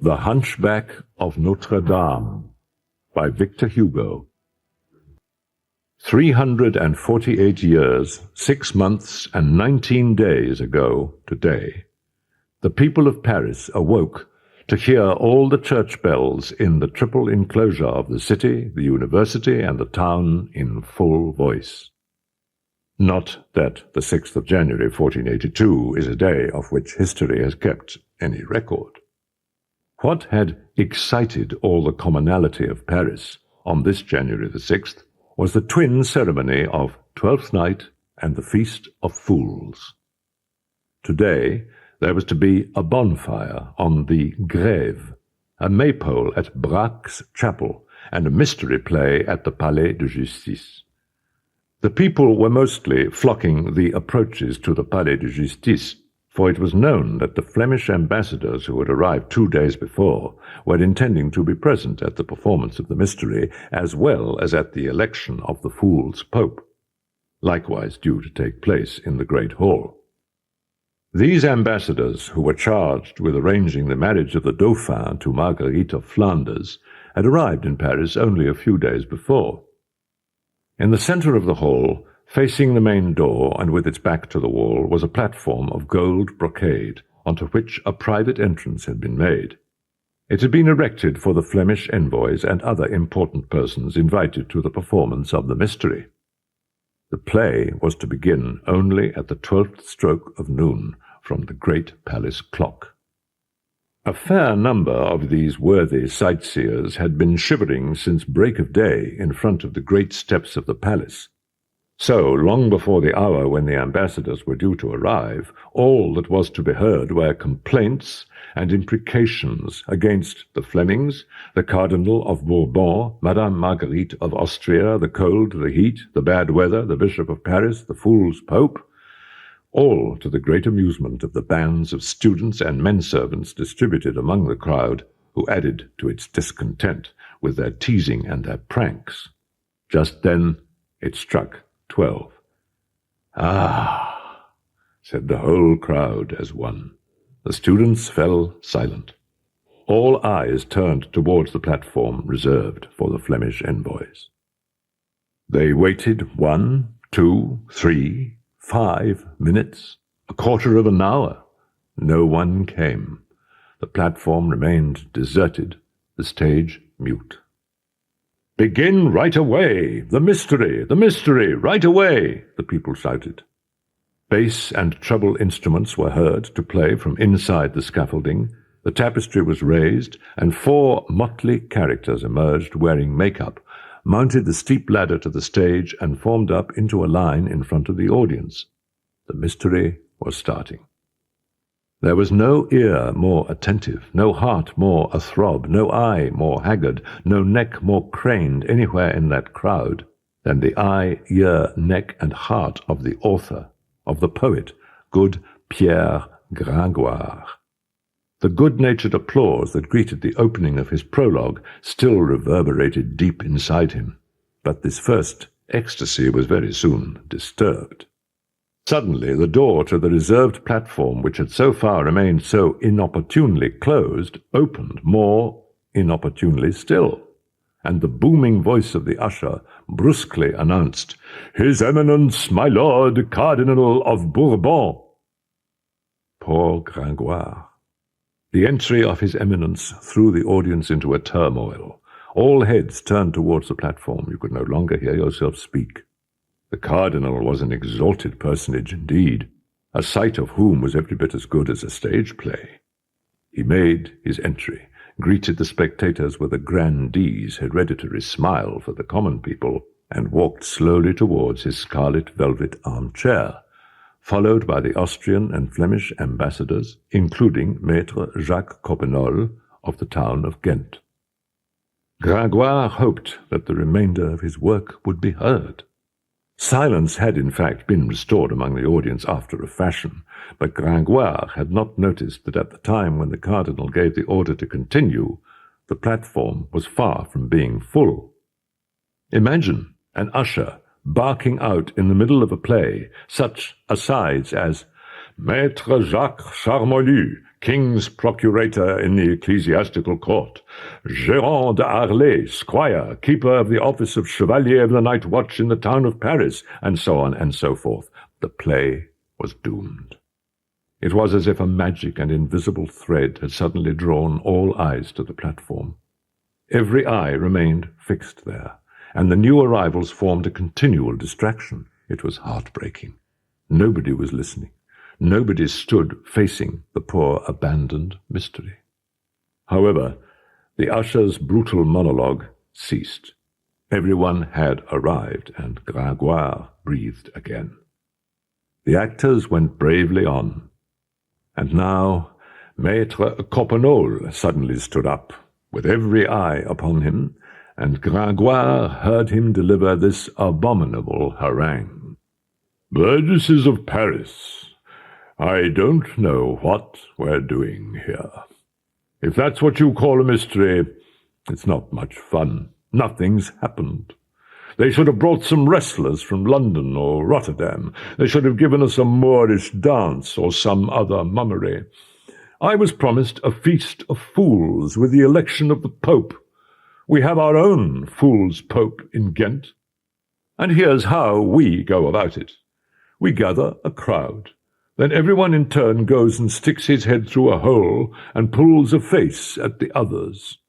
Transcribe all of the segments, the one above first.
The Hunchback of Notre-Dame by Victor Hugo. 348 years, 6 months, and 19 days ago today, the people of Paris awoke to hear all the church bells in the triple enclosure of the city, the university, and the town in full voice. Not that the 6th of January, 1482, is a day of which history has kept any record. What had excited all the commonality of Paris on this January the 6th was the twin ceremony of Twelfth Night and the Feast of Fools. Today there was to be a bonfire on the Grève, a maypole at Braque's chapel, and a mystery play at the Palais de Justice. The people were mostly flocking the approaches to the Palais de Justice, for it was known that the Flemish ambassadors who had arrived 2 days before were intending to be present at the performance of the mystery, as well as at the election of the Fool's Pope, likewise due to take place in the Great Hall. These ambassadors, who were charged with arranging the marriage of the Dauphin to Marguerite of Flanders, had arrived in Paris only a few days before. In the centre of the hall, facing the main door and with its back to the wall, was a platform of gold brocade, onto which a private entrance had been made. It had been erected for the Flemish envoys and other important persons invited to the performance of the mystery. The play was to begin only at the 12th stroke of noon from the great palace clock. A fair number of these worthy sightseers had been shivering since break of day in front of the great steps of the palace. So, long before the hour when the ambassadors were due to arrive, all that was to be heard were complaints and imprecations against the Flemings, the Cardinal of Bourbon, Madame Marguerite of Austria, the cold, the heat, the bad weather, the Bishop of Paris, the Fool's Pope, all to the great amusement of the bands of students and men-servants distributed among the crowd, who added to its discontent with their teasing and their pranks. Just then it struck 12. "Ah," said the whole crowd as one. The students fell silent. All eyes turned towards the platform reserved for the Flemish envoys. They waited 1, 2, 3, 5 minutes, a quarter of an hour. No one came. The platform remained deserted, the stage mute. "Begin right away! The mystery! The mystery! Right away!" the people shouted. Bass and treble instruments were heard to play from inside the scaffolding, the tapestry was raised, and 4 motley characters emerged wearing make-up, mounted the steep ladder to the stage, and formed up into a line in front of the audience. The mystery was starting. There was no ear more attentive, no heart more athrob, no eye more haggard, no neck more craned anywhere in that crowd than the eye, ear, neck, and heart of the author, of the poet, good Pierre Gringoire. The good-natured applause that greeted the opening of his prologue still reverberated deep inside him, but this first ecstasy was very soon disturbed. Suddenly the door to the reserved platform, which had so far remained so inopportunely closed, opened more inopportunely still, and the booming voice of the usher brusquely announced, "His Eminence, my Lord Cardinal of Bourbon." Poor Gringoire. The entry of His Eminence threw the audience into a turmoil. All heads turned towards the platform. You could no longer hear yourself speak. The Cardinal was an exalted personage indeed, a sight of whom was every bit as good as a stage play. He made his entry, greeted the spectators with a grandee's hereditary smile for the common people, and walked slowly towards his scarlet velvet armchair, followed by the Austrian and Flemish ambassadors, including Maître Jacques Coppenole of the town of Ghent. Gringoire hoped that the remainder of his work would be heard. Silence had, in fact, been restored among the audience after a fashion, but Gringoire had not noticed that at the time when the Cardinal gave the order to continue, the platform was far from being full. Imagine an usher barking out in the middle of a play such asides as "Maître Jacques Charmolue, King's procurator in the ecclesiastical court, Gérant de Harlay, squire, keeper of the office of Chevalier of the Night Watch in the town of Paris, and so on and so forth. The play was doomed. It was as if a magic and invisible thread had suddenly drawn all eyes to the platform. Every eye remained fixed there, and the new arrivals formed a continual distraction. It was heartbreaking. Nobody was listening. Nobody stood facing the poor abandoned mystery. However, the usher's brutal monologue ceased. Everyone had arrived, and Gringoire breathed again. The actors went bravely on. And now Maître Coppenole suddenly stood up, with every eye upon him, and Gringoire heard him deliver this abominable harangue. "Burgesses of Paris, I don't know what we're doing here. If that's what you call a mystery, it's not much fun. Nothing's happened. They should have brought some wrestlers from London or Rotterdam. They should have given us a Moorish dance or some other mummery. I was promised a feast of fools with the election of the Pope. We have our own fool's Pope in Ghent. And here's how we go about it. We gather a crowd. Then everyone in turn goes and sticks his head through a hole and pulls a face at the others.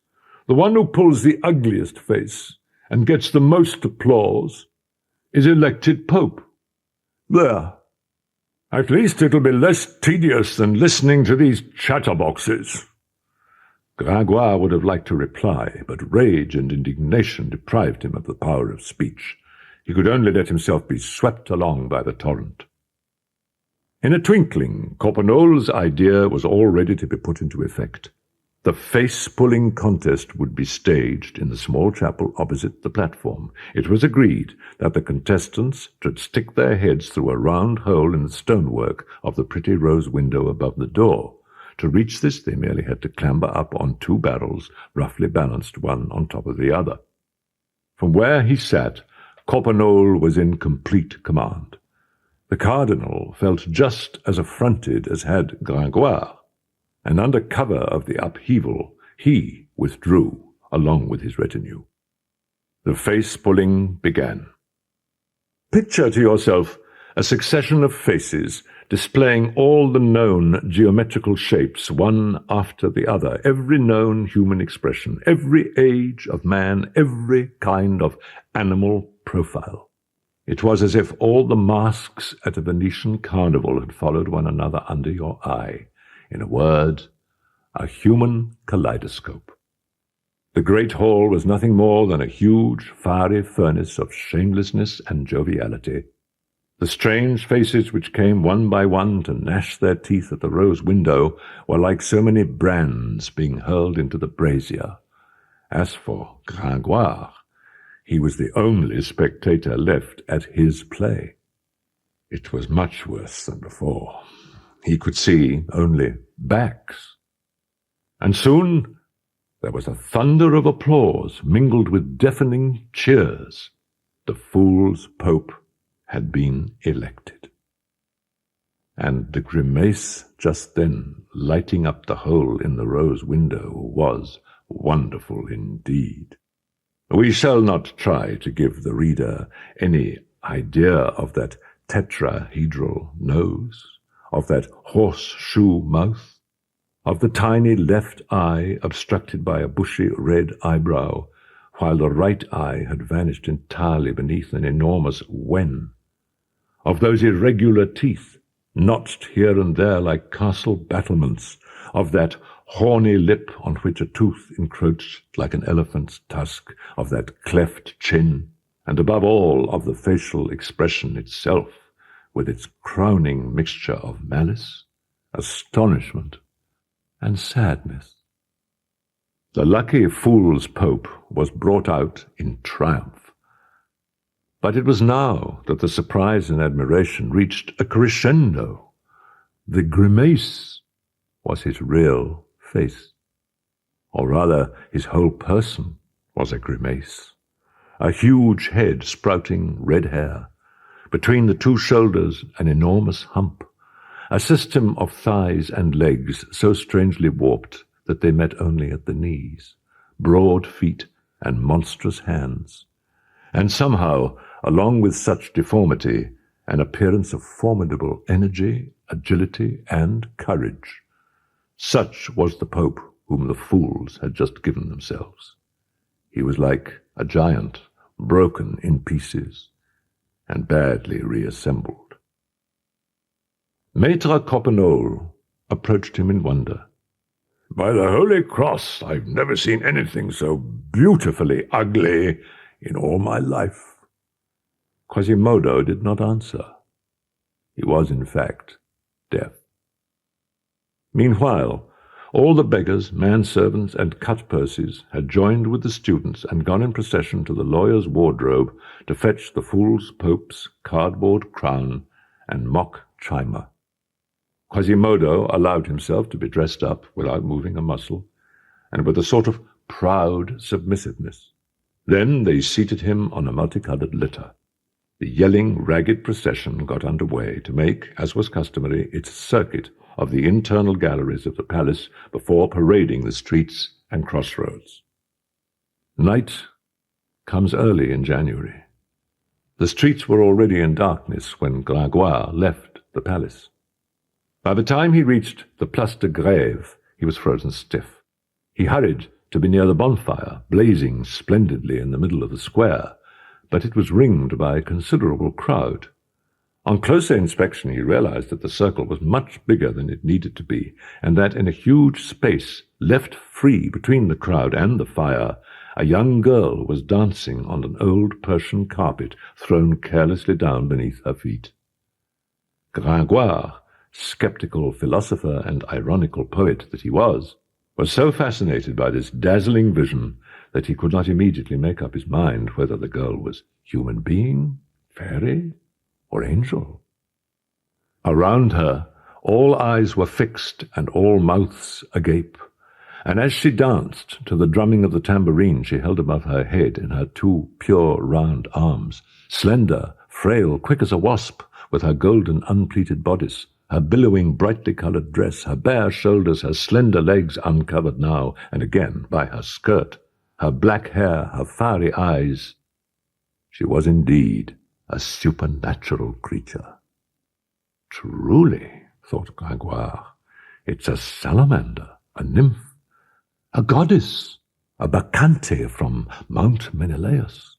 The one who pulls the ugliest face and gets the most applause is elected Pope. There. At least it'll be less tedious than listening to these chatterboxes." Gringoire would have liked to reply, but rage and indignation deprived him of the power of speech. He could only let himself be swept along by the torrent. In a twinkling, Coppenole's idea was all ready to be put into effect. The face-pulling contest would be staged in the small chapel opposite the platform. It was agreed that the contestants should stick their heads through a round hole in the stonework of the pretty rose window above the door. To reach this, they merely had to clamber up on 2 barrels, roughly balanced one on top of the other. From where he sat, Coppenole was in complete command. The cardinal felt just as affronted as had Gringoire, and under cover of the upheaval, he withdrew along with his retinue. The face-pulling began. Picture to yourself a succession of faces displaying all the known geometrical shapes, one after the other, every known human expression, every age of man, every kind of animal profile. It was as if all the masks at a Venetian carnival had followed one another under your eye. In a word, a human kaleidoscope. The great hall was nothing more than a huge, fiery furnace of shamelessness and joviality. The strange faces which came one by one to gnash their teeth at the rose window were like so many brands being hurled into the brazier. As for Gringoire, he was the only spectator left at his play. It was much worse than before. He could see only backs. And soon there was a thunder of applause mingled with deafening cheers. The fool's Pope had been elected. And the grimace just then lighting up the hole in the rose window was wonderful indeed. We shall not try to give the reader any idea of that tetrahedral nose, of that horseshoe mouth, of the tiny left eye obstructed by a bushy red eyebrow, while the right eye had vanished entirely beneath an enormous wen, of those irregular teeth, notched here and there like castle battlements, of that horny lip on which a tooth encroached like an elephant's tusk, of that cleft chin, and above all of the facial expression itself, with its crowning mixture of malice, astonishment, and sadness. The lucky fool's Pope was brought out in triumph. But it was now that the surprise and admiration reached a crescendo. The grimace was his real face. Or rather, his whole person was a grimace. A huge head sprouting red hair. Between the two shoulders, an enormous hump. a system of thighs and legs so strangely warped that they met only at the knees, broad feet and monstrous hands, and somehow, along with such deformity, an appearance of formidable energy, agility, and courage. Such was the Pope whom the fools had just given themselves. He was like a giant, broken in pieces, and badly reassembled. Maître Coppenole approached him in wonder. "By the Holy Cross, I've never seen anything so beautifully ugly in all my life." Quasimodo did not answer. He was, in fact, deaf. Meanwhile, all the beggars, manservants, and cut-purses had joined with the students and gone in procession to the lawyer's wardrobe to fetch the fool's Pope's cardboard crown and mock chimer. Quasimodo allowed himself to be dressed up without moving a muscle, and with a sort of proud submissiveness. Then they seated him on a multicolored litter. The yelling, ragged procession got under way to make, as was customary, its circuit of the internal galleries of the palace before parading the streets and crossroads. Night comes early in January. The streets were already in darkness when Gringoire left the palace. By the time he reached the Place de Grève, he was frozen stiff. He hurried to be near the bonfire, blazing splendidly in the middle of the square, but it was ringed by a considerable crowd. On closer inspection he realized that the circle was much bigger than it needed to be, and that in a huge space left free between the crowd and the fire, a young girl was dancing on an old Persian carpet thrown carelessly down beneath her feet. Gringoire, skeptical philosopher and ironical poet that he was so fascinated by this dazzling vision that he could not immediately make up his mind whether the girl was human being, fairy, or angel. Around her, all eyes were fixed and all mouths agape, and as she danced to the drumming of the tambourine she held above her head in her two pure round arms, slender, frail, quick as a wasp, with her golden unpleated bodice, her billowing brightly coloured dress, her bare shoulders, her slender legs uncovered now and again by her skirt, her black hair, her fiery eyes, she was indeed a supernatural creature. Truly, thought Gringoire, it's a salamander, a nymph, a goddess, a bacchante from Mount Menelaus.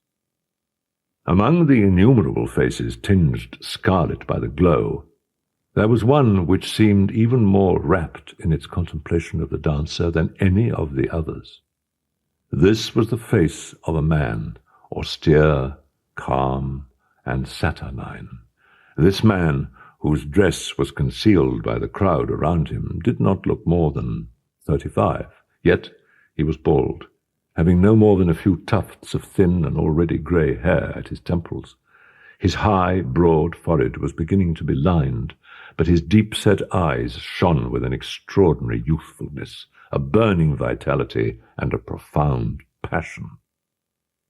Among the innumerable faces tinged scarlet by the glow, there was one which seemed even more rapt in its contemplation of the dancer than any of the others. This was the face of a man, austere, calm, and saturnine. This man, whose dress was concealed by the crowd around him, did not look more than 35, yet he was bald, having no more than a few tufts of thin and already grey hair at his temples. His high, broad forehead was beginning to be lined, but his deep-set eyes shone with an extraordinary youthfulness, a burning vitality, and a profound passion.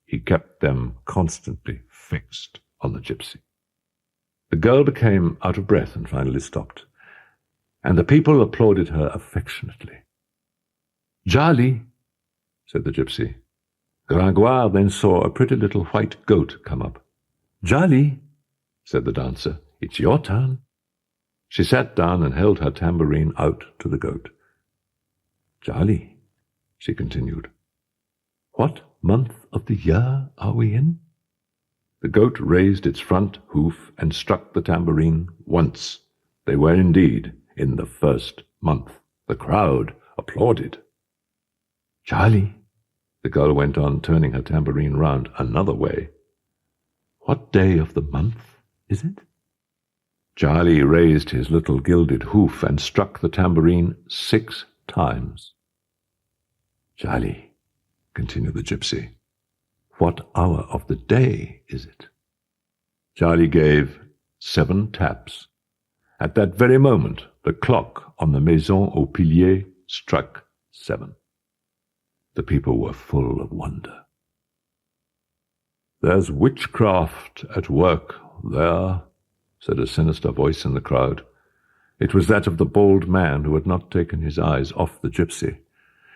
He kept them constantly fixed on the gypsy. The girl became out of breath and finally stopped, and the people applauded her affectionately. "Jolly," said the gypsy. Gringoire then saw a pretty little white goat come up. "Jolly," said the dancer, "it's your turn." She sat down and held her tambourine out to the goat. "Jolly," she continued, "what month of the year are we in?" The goat raised its front hoof and struck the tambourine once. They were indeed in the first month. The crowd applauded. "Jolly," the girl went on, turning her tambourine round another way, "what day of the month is it?" Jolly raised his little gilded hoof and struck the tambourine 6 times. "Jolly," continued the gypsy, "what hour of the day is it?" Jolly gave 7 taps. At that very moment, the clock on the Maison aux Piliers struck 7. The people were full of wonder. "There's witchcraft at work there," said a sinister voice in the crowd. It was that of the bald man who had not taken his eyes off the gypsy.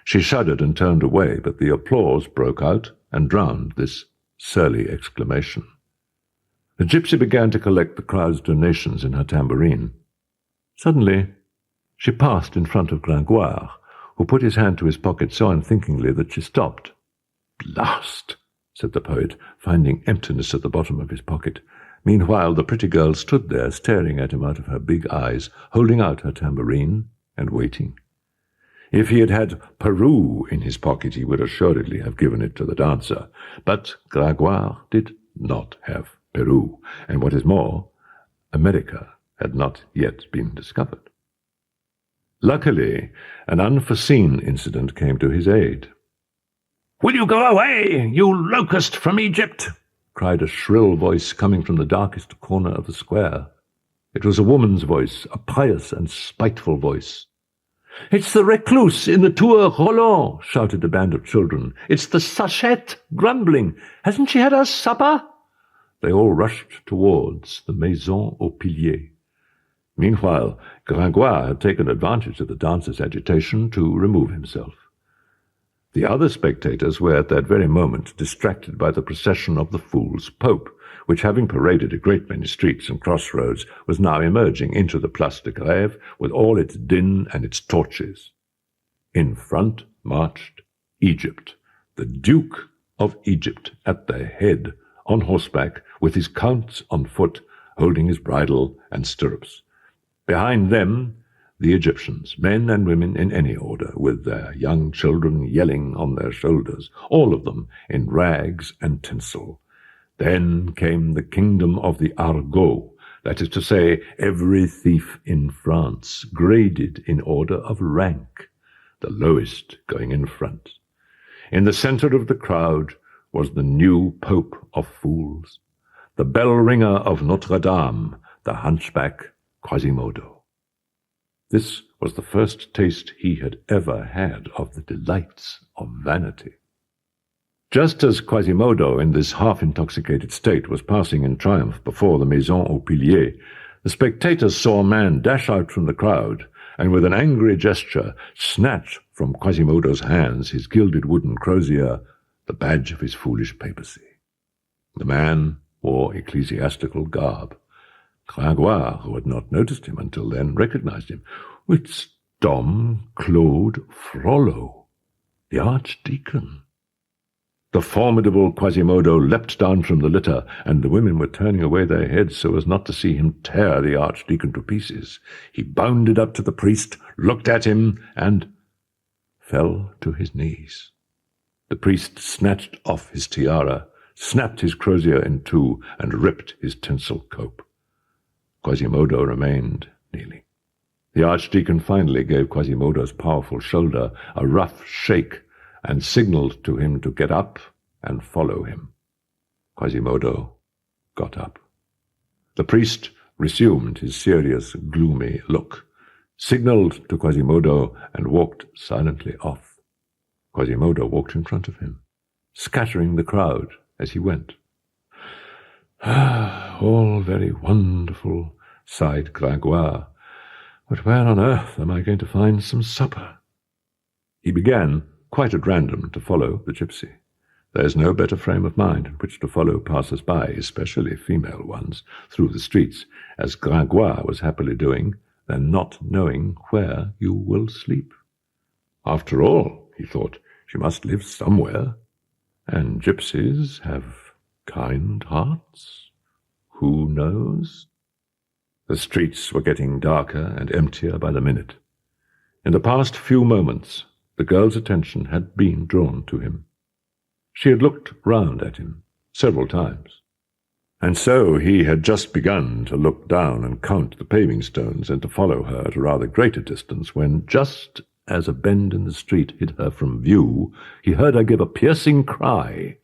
She shuddered and turned away, but the applause broke out and drowned this surly exclamation. The gypsy began to collect the crowd's donations in her tambourine. Suddenly, she passed in front of Gringoire, who put his hand to his pocket so unthinkingly that she stopped. "Blast!" said the poet, finding emptiness at the bottom of his pocket. Meanwhile, the pretty girl stood there, staring at him out of her big eyes, holding out her tambourine and waiting. If he had had Peru in his pocket, he would assuredly have given it to the dancer. But Gringoire did not have Peru, and what is more, America had not yet been discovered. Luckily, an unforeseen incident came to his aid. "Will you go away, you locust from Egypt?" cried a shrill voice coming from the darkest corner of the square. It was a woman's voice, a pious and spiteful voice. "It's the recluse in the Tour Roland," shouted a band of children. "It's the sachette, grumbling. Hasn't she had her supper?" They all rushed towards the Maison aux Piliers. Meanwhile, Gringoire had taken advantage of the dancer's agitation to remove himself. The other spectators were at that very moment distracted by the procession of the Fool's Pope, which, having paraded a great many streets and crossroads, was now emerging into the Place de Grève with all its din and its torches. In front marched Egypt, the Duke of Egypt at their head, on horseback, with his counts on foot, holding his bridle and stirrups. Behind them, the Egyptians, men and women in any order, with their young children yelling on their shoulders, all of them in rags and tinsel. Then came the kingdom of the argot, that is to say, every thief in France, graded in order of rank, the lowest going in front. In the center of the crowd was the new Pope of Fools, the bell-ringer of Notre-Dame, the hunchback Quasimodo. This was the first taste he had ever had of the delights of vanity. Just as Quasimodo, in this half-intoxicated state, was passing in triumph before the Maison aux Piliers, the spectators saw a man dash out from the crowd, and with an angry gesture snatch from Quasimodo's hands his gilded wooden crozier, the badge of his foolish papacy. The man wore ecclesiastical garb. Gringoire, who had not noticed him until then, recognized him. "It's Dom Claude Frollo, the Archdeacon." The formidable Quasimodo leapt down from the litter, and the women were turning away their heads so as not to see him tear the Archdeacon to pieces. He bounded up to the priest, looked at him, and fell to his knees. The priest snatched off his tiara, snapped his crozier in two, and ripped his tinsel cope. Quasimodo remained kneeling. The Archdeacon finally gave Quasimodo's powerful shoulder a rough shake and signaled to him to get up and follow him. Quasimodo got up. The priest resumed his serious, gloomy look, signaled to Quasimodo, and walked silently off. Quasimodo walked in front of him, scattering the crowd as he went. "All very wonderful," sighed Gringoire, "but where on earth am I going to find some supper?" He began, quite at random, to follow the gypsy. There is no better frame of mind in which to follow passers-by, especially female ones, through the streets, as Gringoire was happily doing, than not knowing where you will sleep. After all, he thought, she must live somewhere, and gypsies have kind hearts. Who knows? The streets were getting darker and emptier by the minute. In the past few moments, the girl's attention had been drawn to him. She had looked round at him several times, and so he had just begun to look down and count the paving stones and to follow her at a rather greater distance when, just as a bend in the street hid her from view, he heard her give a piercing cry.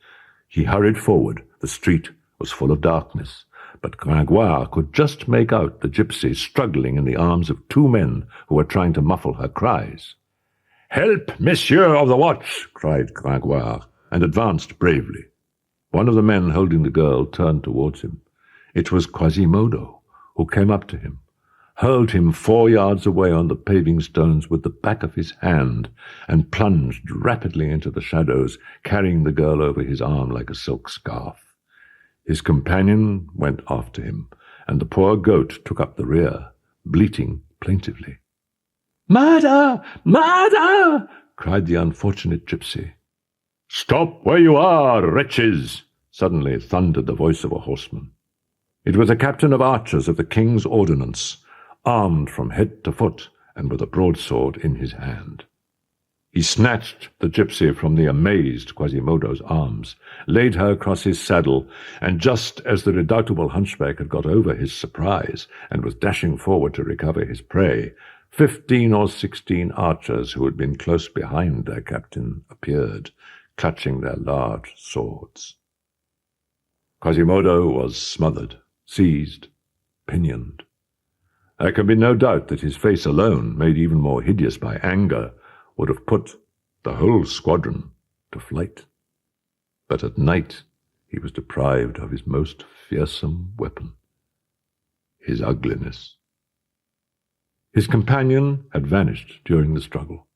He hurried forward. The street was full of darkness, but Gringoire could just make out the gypsy struggling in the arms of two men who were trying to muffle her cries. "Help, Monsieur of the Watch!" cried Gringoire, and advanced bravely. One of the men holding the girl turned towards him. It was Quasimodo, who came up to him. hurled him 4 yards away on the paving stones with the back of his hand, and plunged rapidly into the shadows, carrying the girl over his arm like a silk scarf. His companion went after him, and the poor goat took up the rear, bleating plaintively. "Murder! Murder!" cried the unfortunate gypsy. "Stop where you are, wretches!" suddenly thundered the voice of a horseman. It was a captain of archers of the king's ordnance, armed from head to foot and with a broadsword in his hand. He snatched the gypsy from the amazed Quasimodo's arms, laid her across his saddle, and just as the redoubtable hunchback had got over his surprise and was dashing forward to recover his prey, 15 or 16 archers who had been close behind their captain appeared, clutching their large swords. Quasimodo was smothered, seized, pinioned. There can be no doubt that his face alone, made even more hideous by anger, would have put the whole squadron to flight. But at night he was deprived of his most fearsome weapon, his ugliness. His companion had vanished during the struggle.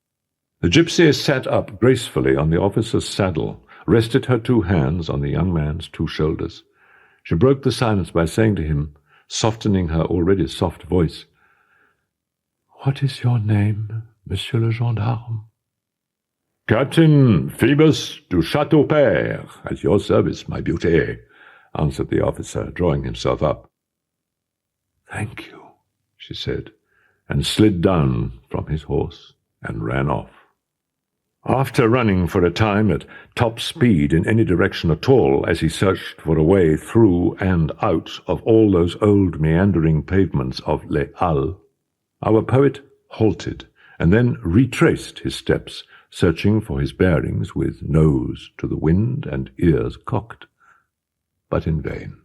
The gypsy sat up gracefully on the officer's saddle, rested her 2 hands on the young man's 2 shoulders. She broke the silence by saying to him, softening her already soft voice, "What is your name, Monsieur le Gendarme?" "Captain Phoebus du Château-Père, at your service, my beauty," answered the officer, drawing himself up. "Thank you," she said, and slid down from his horse and ran off. After running for a time at top speed in any direction at all, as he searched for a way through and out of all those old meandering pavements of Les Halles, our poet halted and then retraced his steps, searching for his bearings with nose to the wind and ears cocked. But in vain.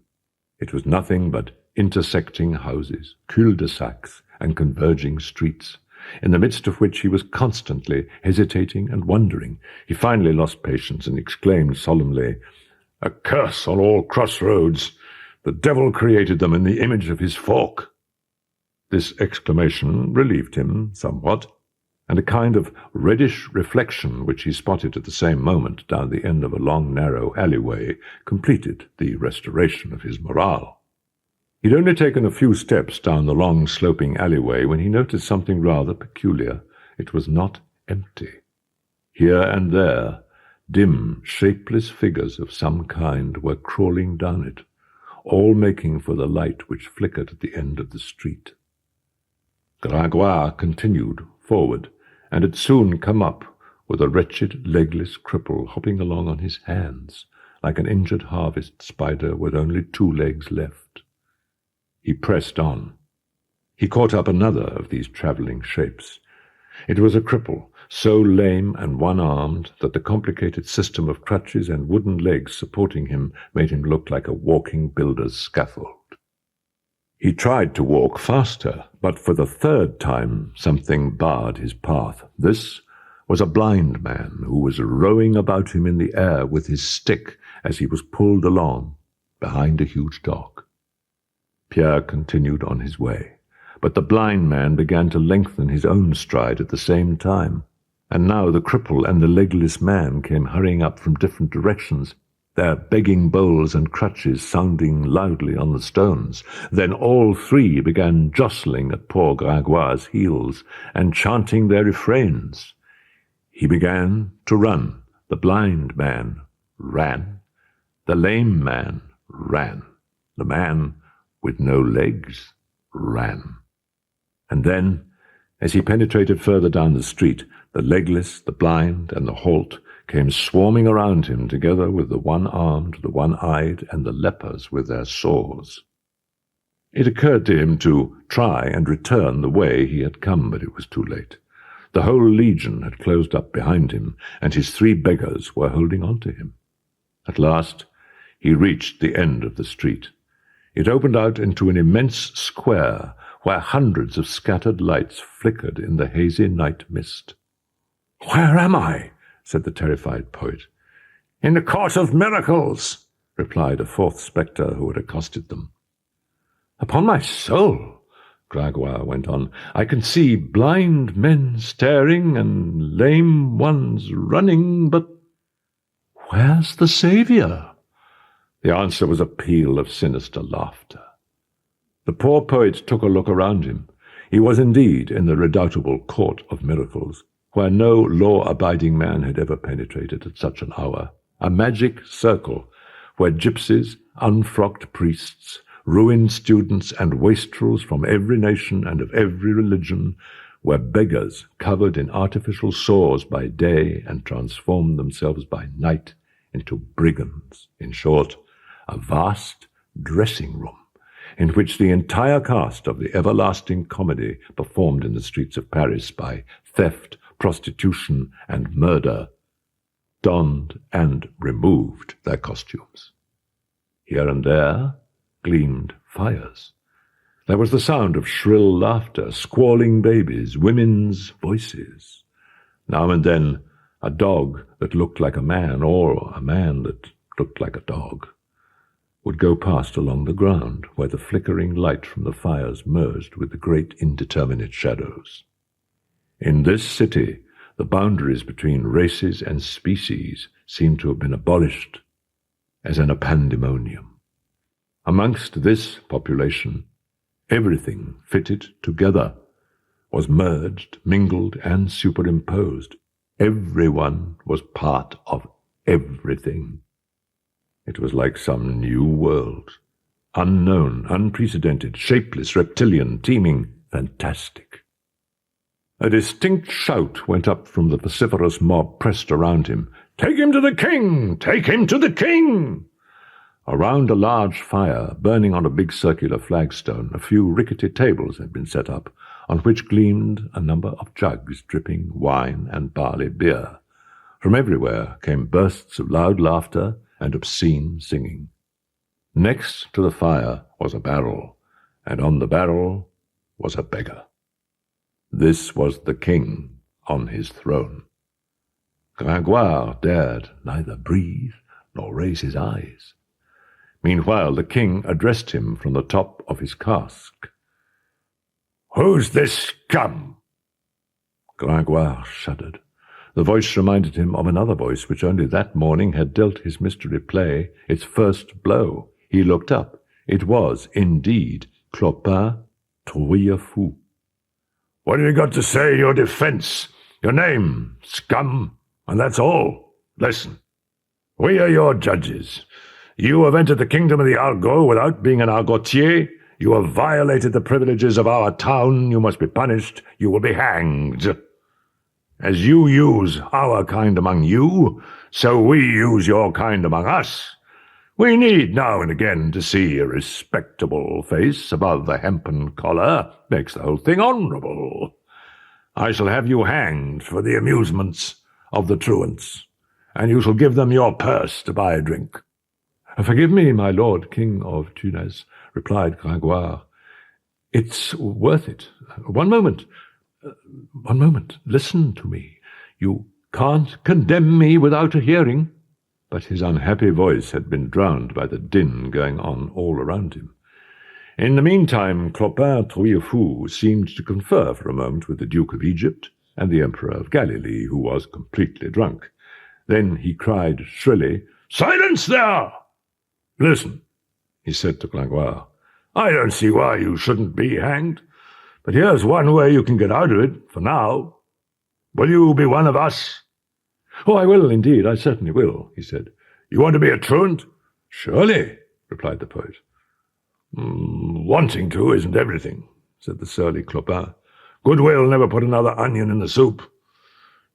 It was nothing but intersecting houses, cul-de-sacs, and converging streets, in the midst of which he was constantly hesitating and wondering. He finally lost patience and exclaimed solemnly, "A curse on all crossroads! The devil created them in the image of his fork." This exclamation relieved him somewhat, and a kind of reddish reflection which he spotted at the same moment down the end of a long narrow alleyway completed the restoration of his morale. He'd only taken a few steps down the long sloping alleyway when he noticed something rather peculiar. It was not empty. Here and there, dim, shapeless figures of some kind were crawling down it, all making for the light which flickered at the end of the street. Gringoire continued forward, and had soon come up with a wretched, legless cripple hopping along on his hands, like an injured harvest spider with only 2 legs left. He pressed on. He caught up another of these travelling shapes. It was a cripple, so lame and one-armed that the complicated system of crutches and wooden legs supporting him made him look like a walking builder's scaffold. He tried to walk faster, but for the 3rd time something barred his path. This was a blind man who was rowing about him in the air with his stick as he was pulled along behind a huge dog. Pierre continued on his way, but the blind man began to lengthen his own stride at the same time, and now the cripple and the legless man came hurrying up from different directions, their begging bowls and crutches sounding loudly on the stones. Then all 3 began jostling at poor Gringoire's heels and chanting their refrains. He began to run. The blind man ran. The lame man ran. The man with no legs ran. And then, as he penetrated further down the street, the legless, the blind, and the halt came swarming around him, together with the one-armed, the one-eyed, and the lepers with their sores. It occurred to him to try and return the way he had come, but it was too late. The whole legion had closed up behind him, and his 3 beggars were holding on to him. At last he reached the end of the street. It opened out into an immense square where hundreds of scattered lights flickered in the hazy night mist. "Where am I?" said the terrified poet. "In the Court of Miracles," replied a 4th spectre who had accosted them. "Upon my soul," Gringoire went on. "I can see blind men staring and lame ones running, but where's the Saviour?" The answer was a peal of sinister laughter. The poor poet took a look around him. He was indeed in the redoubtable court of miracles, where no law-abiding man had ever penetrated at such an hour, a magic circle where gypsies, unfrocked priests, ruined students, and wastrels from every nation and of every religion were beggars covered in artificial sores by day and transformed themselves by night into brigands. In short, a vast dressing-room in which the entire cast of the everlasting comedy performed in the streets of Paris by theft, prostitution, and murder donned and removed their costumes. Here and there gleamed fires. There was the sound of shrill laughter, squalling babies, women's voices. Now and then a dog that looked like a man, or a man that looked like a dog, would go past along the ground where the flickering light from the fires merged with the great indeterminate shadows. In this city, the boundaries between races and species seemed to have been abolished, as in a pandemonium. Amongst this population, everything fitted together, was merged, mingled, and superimposed. Everyone was part of everything. It was like some new world, unknown, unprecedented, shapeless, reptilian, teeming, fantastic. A distinct shout went up from the vociferous mob pressed around him. "Take him to the king! Take him to the king!" Around a large fire, burning on a big circular flagstone, a few rickety tables had been set up, on which gleamed a number of jugs dripping wine and barley beer. From everywhere came bursts of loud laughter and obscene singing. Next to the fire was a barrel, and on the barrel was a beggar. This was the king on his throne. Gringoire dared neither breathe nor raise his eyes. Meanwhile, the king addressed him from the top of his cask. "Who's this scum?" Gringoire shuddered. The voice reminded him of another voice which only that morning had dealt his mystery play its first blow. He looked up. It was, indeed, Clopin Trouillefou. "What have you got to say in your defense? Your name, scum, and that's all. Listen, we are your judges. You have entered the kingdom of the Argot without being an Argotier. You have violated the privileges of our town. You must be punished. You will be hanged. As you use our kind among you, so we use your kind among us. We need now and again to see a respectable face above the hempen collar. Makes the whole thing honourable. I shall have you hanged for the amusements of the truants, and you shall give them your purse to buy a drink." "Forgive me, my lord, King of Tunis," replied Gringoire. "It's worth it. One moment. Listen to me. You can't condemn me without a hearing." But his unhappy voice had been drowned by the din going on all around him. In the meantime, Clopin Trouillefou seemed to confer for a moment with the Duke of Egypt and the Emperor of Galilee, who was completely drunk. Then he cried shrilly, "Silence there! Listen," he said to Gringoire. "I don't see why you shouldn't be hanged, but here's one way you can get out of it, for now. Will you be one of us?" "Oh, I will, indeed, I certainly will," he said. "You want to be a truant?" "Surely," replied the poet. "Wanting to isn't everything," said the surly Clopin. "Goodwill never put another onion in the soup.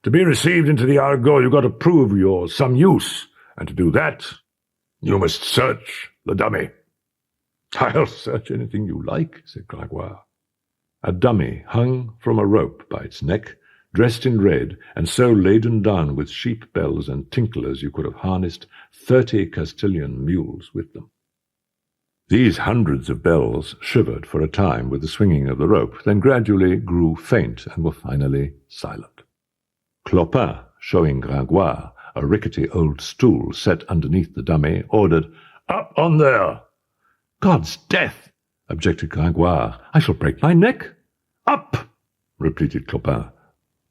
To be received into the Argot, you've got to prove you're some use, and to do that, you must search the dummy." "I'll search anything you like," said Gringoire. A dummy hung from a rope by its neck, dressed in red, and so laden down with sheep bells and tinklers you could have harnessed 30 Castilian mules with them. These hundreds of bells shivered for a time with the swinging of the rope, then gradually grew faint and were finally silent. Clopin, showing Gringoire a rickety old stool set underneath the dummy, ordered, "Up on there!" "God's death! objected Gringoire. "I shall break my neck." "Up!" repeated Clopin.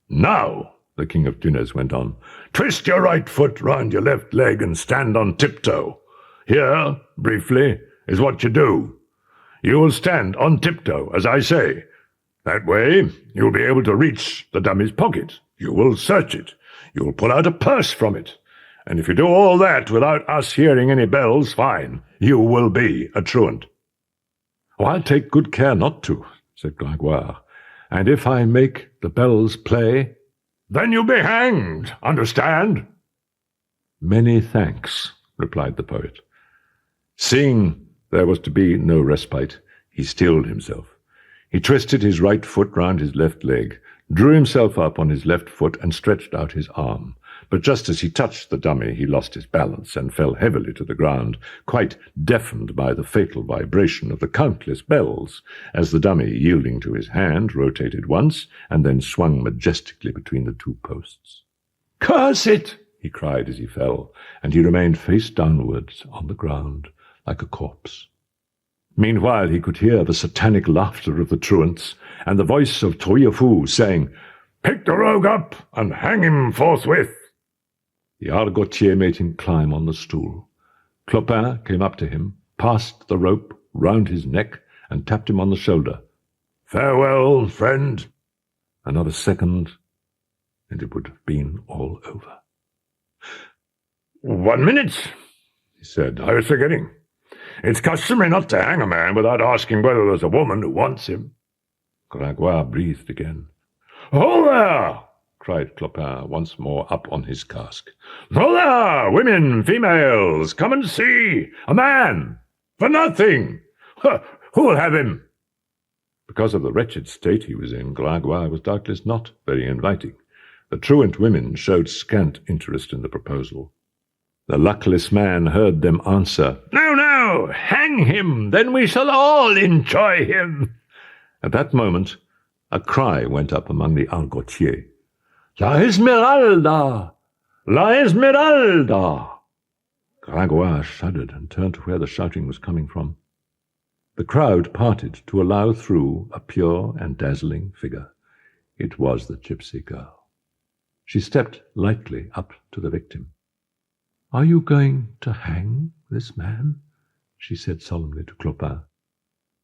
"Now," the King of Tunis went on, "twist your right foot round your left leg and stand on tiptoe. Here, briefly, is what you do. You will stand on tiptoe, as I say. That way, you'll be able to reach the dummy's pocket. You will search it. You will pull out a purse from it. And if you do all that without us hearing any bells, fine. You will be a truant." "Oh, I'll take good care not to," said Gringoire. "And if I make the bells play—" "Then you'll be hanged, understand?" "Many thanks," replied the poet. Seeing there was to be no respite, he steeled himself. He twisted his right foot round his left leg, drew himself up on his left foot, and stretched out his arm. But just as he touched the dummy, he lost his balance and fell heavily to the ground, quite deafened by the fatal vibration of the countless bells, as the dummy, yielding to his hand, rotated once, and then swung majestically between the two posts. "Curse it!" he cried as he fell, and he remained face downwards on the ground, like a corpse. Meanwhile he could hear the satanic laughter of the truants, and the voice of Trouillefou saying, "Pick the rogue up, and hang him forthwith." The argotier made him climb on the stool. Clopin came up to him, passed the rope round his neck, and tapped him on the shoulder. "Farewell, friend." Another second, and it would have been all over. "1 minute," he said. "I was forgetting. It's customary not to hang a man without asking whether there's a woman who wants him." Gringoire breathed again. "Ho there!" cried Clopin, once more up on his cask. "Ho there, women, females, come and see! A man! For nothing! Who will have him?" Because of the wretched state he was in, Gringoire was doubtless not very inviting. The truant women showed scant interest in the proposal. The luckless man heard them answer, "No, no, hang him, then we shall all enjoy him." At that moment, a cry went up among the argotiers. "La Esmeralda! La Esmeralda!" Gringoire shuddered and turned to where the shouting was coming from. The crowd parted to allow through a pure and dazzling figure. It was the gypsy girl. She stepped lightly up to the victim. "Are you going to hang this man?" she said solemnly to Clopin.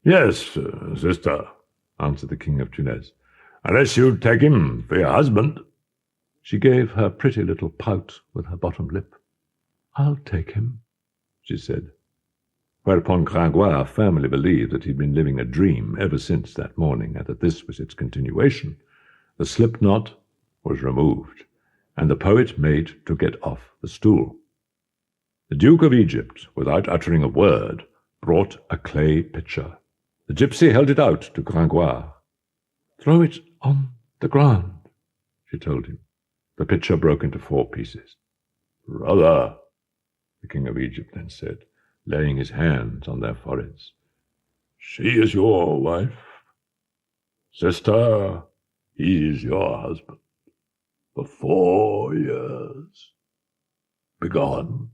"Yes, sister," answered the King of Tunis, "unless you take him for your husband." She gave her pretty little pout with her bottom lip. "I'll take him," she said. Whereupon Gringoire firmly believed that he'd been living a dream ever since that morning, and that this was its continuation. The slip knot was removed, and the poet made to get off the stool. The Duke of Egypt, without uttering a word, brought a clay pitcher. The gypsy held it out to Gringoire. "Throw it on the ground," she told him. The pitcher broke into 4 pieces. "Brother," the King of Egypt then said, laying his hands on their foreheads, "she is your wife. Sister, he is your husband. For 4 years. Begone."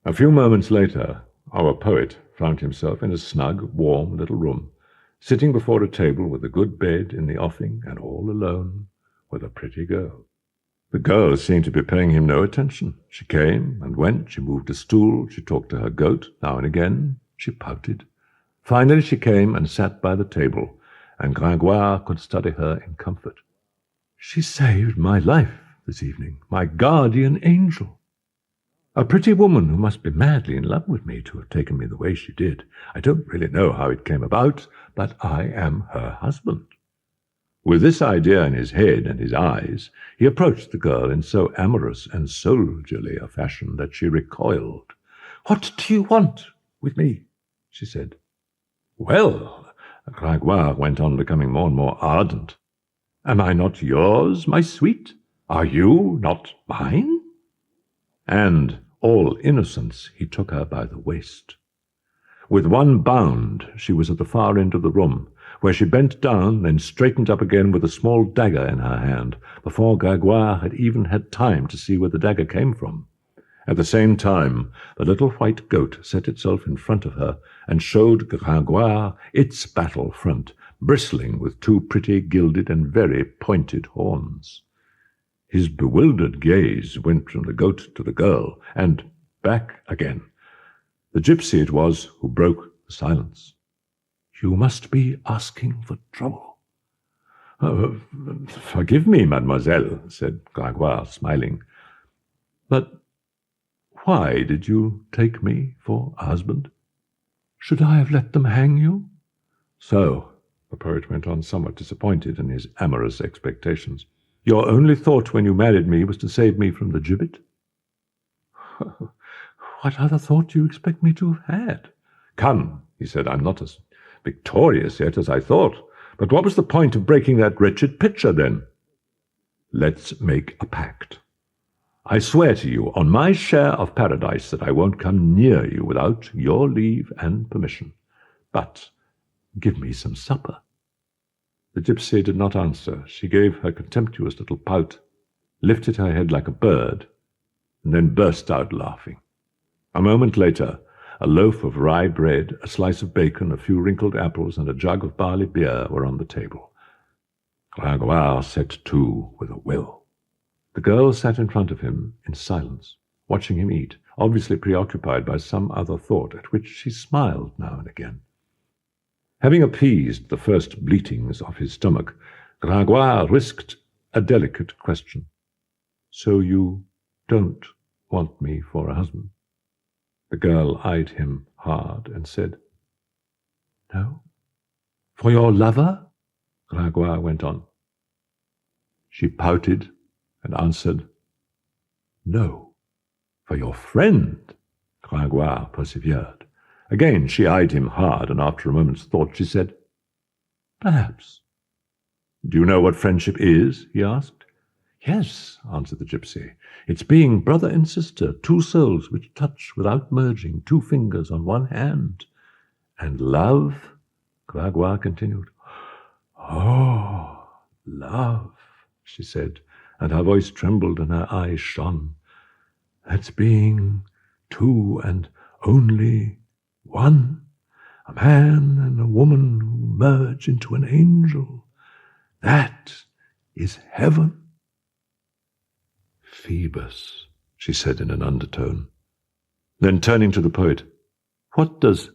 A few moments later, our poet found himself in a snug, warm little room, sitting before a table with a good bed in the offing, and all alone with a pretty girl. The girl seemed to be paying him no attention. She came and went, she moved a stool, she talked to her goat, now and again she pouted. Finally she came and sat by the table, and Gringoire could study her in comfort. "She saved my life this evening, my guardian angel. A pretty woman who must be madly in love with me to have taken me the way she did. I don't really know how it came about, but I am her husband." With this idea in his head and his eyes, he approached the girl in so amorous and soldierly a fashion that she recoiled. "What do you want with me?" she said. "Well," Gringoire went on, becoming more and more ardent, "am I not yours, my sweet? Are you not mine?" And, all innocence, he took her by the waist. With one bound she was at the far end of the room, where she bent down, then straightened up again with a small dagger in her hand, before Gringoire had even had time to see where the dagger came from. At the same time, the little white goat set itself in front of her and showed Gringoire its battle front, bristling with two pretty gilded and very pointed horns. His bewildered gaze went from the goat to the girl, and back again. The gypsy it was who broke the silence. "You must be asking for trouble." "Forgive me, mademoiselle," said Gringoire, smiling. "But why did you take me for a husband?" "Should I have let them hang you?" "So," the poet went on, somewhat disappointed in his amorous expectations, "your only thought when you married me was to save me from the gibbet?" "What other thought do you expect me to have had?" "Come," he said, "I'm not as victorious yet as I thought. But what was the point of breaking that wretched picture, then?" "Let's make a pact. I swear to you, on my share of paradise, that I won't come near you without your leave and permission. But give me some supper." The gypsy did not answer. She gave her contemptuous little pout, lifted her head like a bird, and then burst out laughing. A moment later, a loaf of rye bread, a slice of bacon, a few wrinkled apples, and a jug of barley beer were on the table. Gringoire set to with a will. The girl sat in front of him in silence, watching him eat, obviously preoccupied by some other thought, at which she smiled now and again. Having appeased the first bleatings of his stomach, Gringoire risked a delicate question. "So you don't want me for a husband?" The girl eyed him hard and said, "No." "For your lover?" Gringoire went on. She pouted and answered, "No." "For your friend?" Gringoire persevered. Again she eyed him hard, and after a moment's thought she said, "Perhaps." "Do you know what friendship is?" he asked. "Yes," answered the gypsy. "It's being brother and sister, two souls which touch without merging, two fingers on one hand." "And love?" Gringoire continued. "Oh, love," she said, and her voice trembled and her eyes shone. "That's being two and only one, a man and a woman who merge into an angel. That is heaven." "Phoebus," she said in an undertone. Then turning to the poet, "What does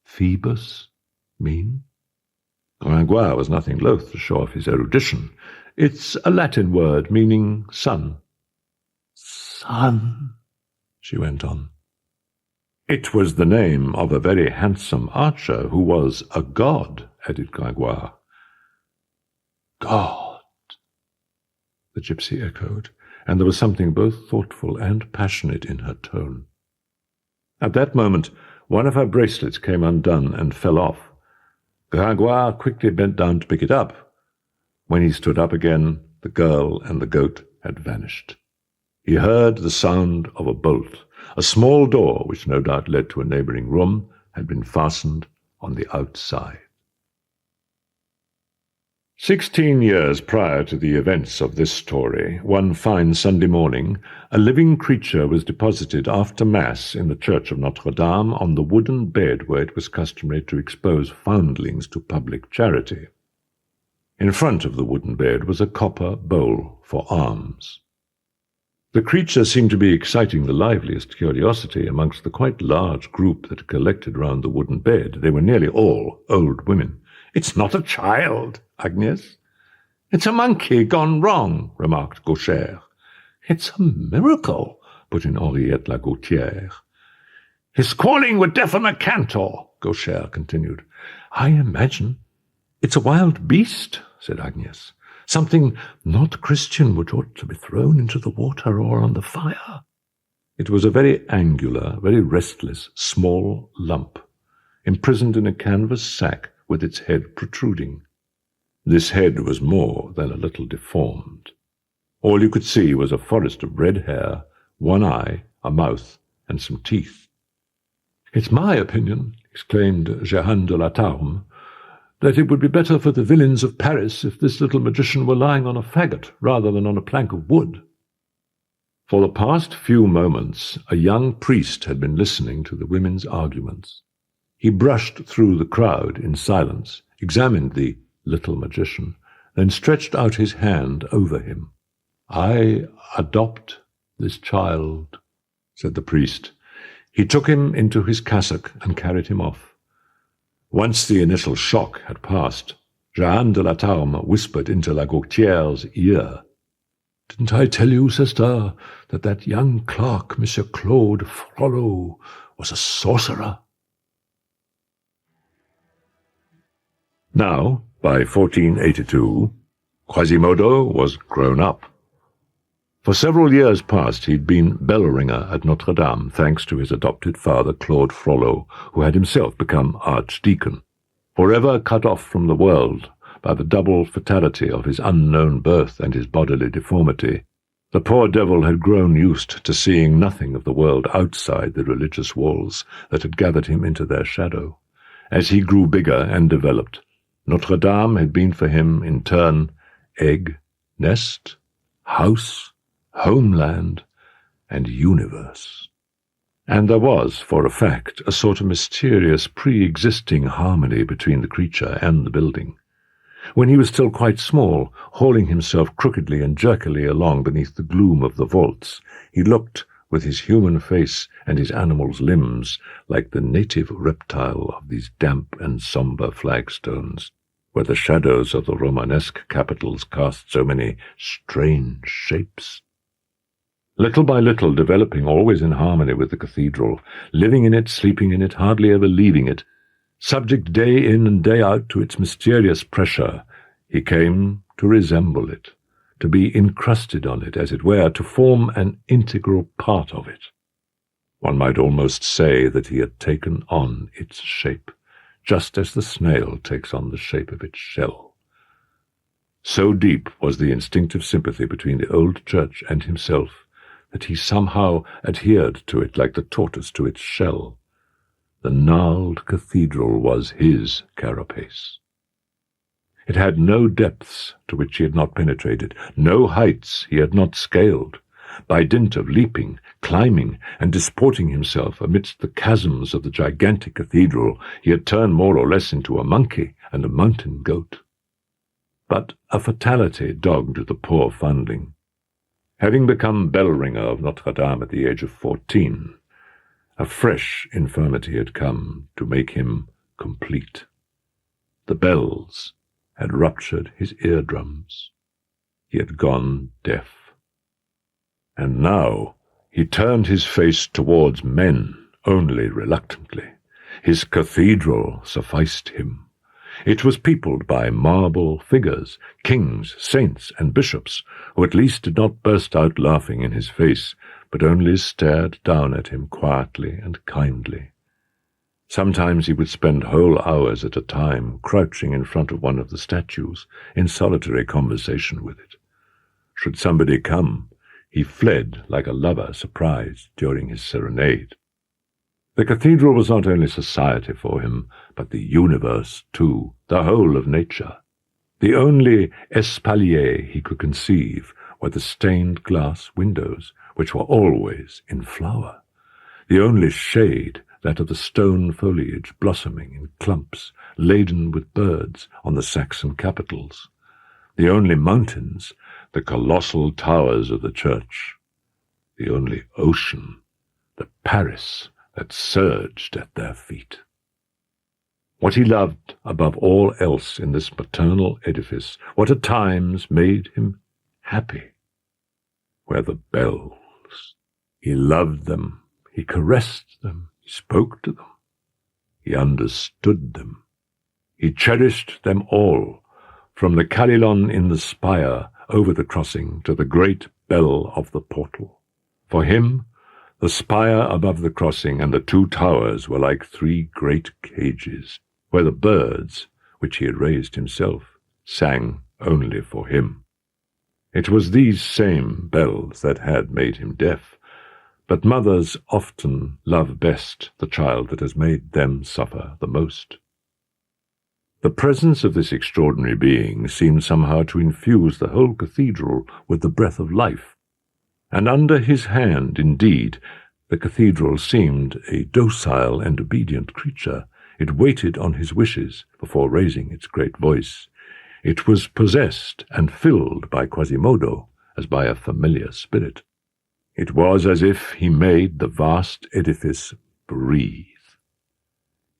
Phoebus mean?" Gringoire was nothing loath to show off his erudition. "It's a Latin word meaning sun." "Sun," she went on. "It was the name of a very handsome archer who was a god," added Gringoire. "God," the gypsy echoed, and there was something both thoughtful and passionate in her tone. At that moment, one of her bracelets came undone and fell off. Gringoire quickly bent down to pick it up. When he stood up again, the girl and the goat had vanished. He heard the sound of a bolt. A small door, which no doubt led to a neighboring room, had been fastened on the outside. 16 years prior to the events of this story, one fine Sunday morning, a living creature was deposited after Mass in the church of Notre-Dame on the wooden bed where it was customary to expose foundlings to public charity. In front of the wooden bed was a copper bowl for alms. The creature seemed to be exciting the liveliest curiosity amongst the quite large group that collected round the wooden bed. They were nearly all old women. "It's not a child, Agnès." "It's a monkey gone wrong," remarked Gaucher. "It's a miracle," put in Henriette la Gautière. "His squalling would deafen a cantor," Gaucher continued. "I imagine it's a wild beast," said Agnès. "Something not Christian which ought to be thrown into the water or on the fire." It was a very angular, very restless, small lump, imprisoned in a canvas sack with its head protruding. This head was more than a little deformed. All you could see was a forest of red hair, one eye, a mouth, and some teeth. "It's my opinion," exclaimed Jehan de la Tarme, "that it would be better for the villains of Paris if this little magician were lying on a faggot rather than on a plank of wood." For the past few moments, a young priest had been listening to the women's arguments. He brushed through the crowd in silence, examined the little magician, then stretched out his hand over him. "I adopt this child," said the priest. He took him into his cassock and carried him off. Once the initial shock had passed, Jeanne de la Tarme whispered into la Gaultiere's ear, "Didn't I tell you, sister, that young clerk, Monsieur Claude Frollo, was a sorcerer?" Now, by 1482, Quasimodo was grown up. For several years past he'd been bell-ringer at Notre-Dame, thanks to his adopted father, Claude Frollo, who had himself become archdeacon. Forever cut off from the world by the double fatality of his unknown birth and his bodily deformity, the poor devil had grown used to seeing nothing of the world outside the religious walls that had gathered him into their shadow. As he grew bigger and developed, Notre-Dame had been for him, in turn, egg, nest, house, homeland, and universe. And there was, for a fact, a sort of mysterious pre-existing harmony between the creature and the building. When he was still quite small, hauling himself crookedly and jerkily along beneath the gloom of the vaults, he looked, with his human face and his animal's limbs, like the native reptile of these damp and sombre flagstones, where the shadows of the Romanesque capitals cast so many strange shapes. Little by little, developing always in harmony with the cathedral, living in it, sleeping in it, hardly ever leaving it, subject day in and day out to its mysterious pressure, he came to resemble it, to be encrusted on it, as it were, to form an integral part of it. One might almost say that he had taken on its shape, just as the snail takes on the shape of its shell. So deep was the instinctive sympathy between the old church and himself that he somehow adhered to it like the tortoise to its shell. The gnarled cathedral was his carapace. It had no depths to which he had not penetrated, no heights he had not scaled. By dint of leaping, climbing, and disporting himself amidst the chasms of the gigantic cathedral, he had turned more or less into a monkey and a mountain goat. But a fatality dogged the poor foundling. Having become bell-ringer of Notre-Dame at the age of 14, a fresh infirmity had come to make him complete. The bells had ruptured his eardrums. He had gone deaf. And now he turned his face towards men only reluctantly. His cathedral sufficed him. It was peopled by marble figures, kings, saints, and bishops, who at least did not burst out laughing in his face, but only stared down at him quietly and kindly. Sometimes he would spend whole hours at a time crouching in front of one of the statues, in solitary conversation with it. Should somebody come, he fled like a lover surprised during his serenade. The cathedral was not only society for him, but the universe too, the whole of nature. The only espalier he could conceive were the stained glass windows, which were always in flower. The only shade, that of the stone foliage blossoming in clumps, laden with birds on the Saxon capitals. The only mountains, the colossal towers of the church. The only ocean, the Paris that surged at their feet. What he loved above all else in this maternal edifice, what at times made him happy, were the bells. He loved them, he caressed them, he spoke to them, he understood them. He cherished them all, from the carillon in the spire over the crossing to the great bell of the portal. For him, the spire above the crossing and the two towers were like three great cages, where the birds, which he had raised himself, sang only for him. It was these same bells that had made him deaf, but mothers often love best the child that has made them suffer the most. The presence of this extraordinary being seemed somehow to infuse the whole cathedral with the breath of life, and under his hand, indeed, the cathedral seemed a docile and obedient creature. It waited on his wishes before raising its great voice. It was possessed and filled by Quasimodo as by a familiar spirit. It was as if he made the vast edifice breathe.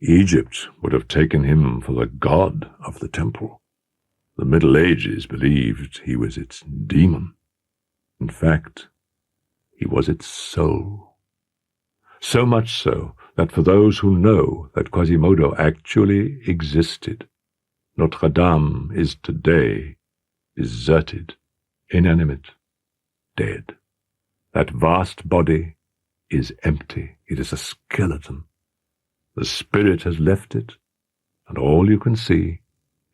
Egypt would have taken him for the god of the temple. The Middle Ages believed he was its demon. In fact, he was its soul. So much so that for those who know that Quasimodo actually existed, Notre-Dame is today deserted, inanimate, dead. That vast body is empty. It is a skeleton. The spirit has left it, and all you can see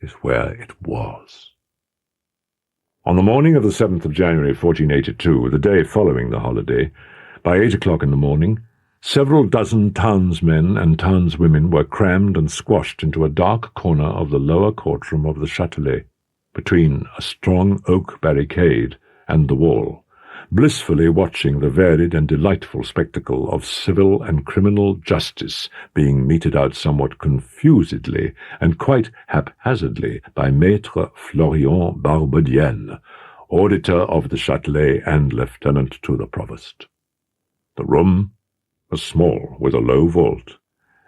is where it was. On the morning of the 7th of January, 1482, the day following the holiday, by 8 o'clock in the morning, several dozen townsmen and townswomen were crammed and squashed into a dark corner of the lower courtroom of the Châtelet, between a strong oak barricade and the wall, blissfully watching the varied and delightful spectacle of civil and criminal justice being meted out somewhat confusedly and quite haphazardly by Maître Florian Barbedienne, auditor of the Châtelet and lieutenant to the provost. The room was small, with a low vault.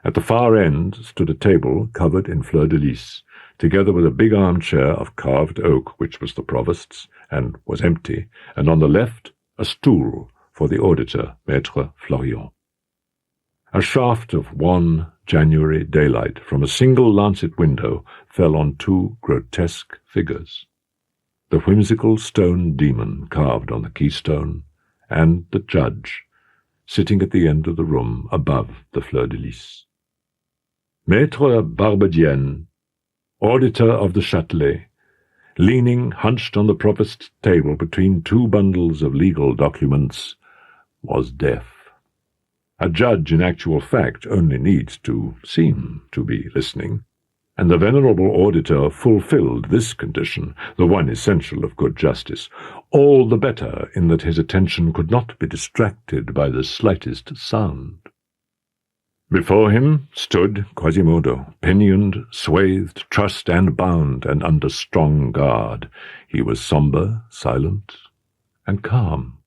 At the far end stood a table covered in fleur-de-lis, together with a big armchair of carved oak, which was the provost's, and was empty, and on the left a stool for the auditor, Maître Florian. A shaft of wan January daylight from a single lancet window fell on two grotesque figures, the whimsical stone demon carved on the keystone, and the judge, sitting at the end of the room above the fleur-de-lis. Maître Barbedienne, auditor of the Châtelet, leaning hunched on the provost's table between two bundles of legal documents, was deaf. A judge, in actual fact, only needs to seem to be listening, and the venerable auditor fulfilled this condition, the one essential of good justice, all the better in that his attention could not be distracted by the slightest sound. Before him stood Quasimodo, pinioned, swathed, trussed, and bound, and under strong guard. He was sombre, silent, and calm.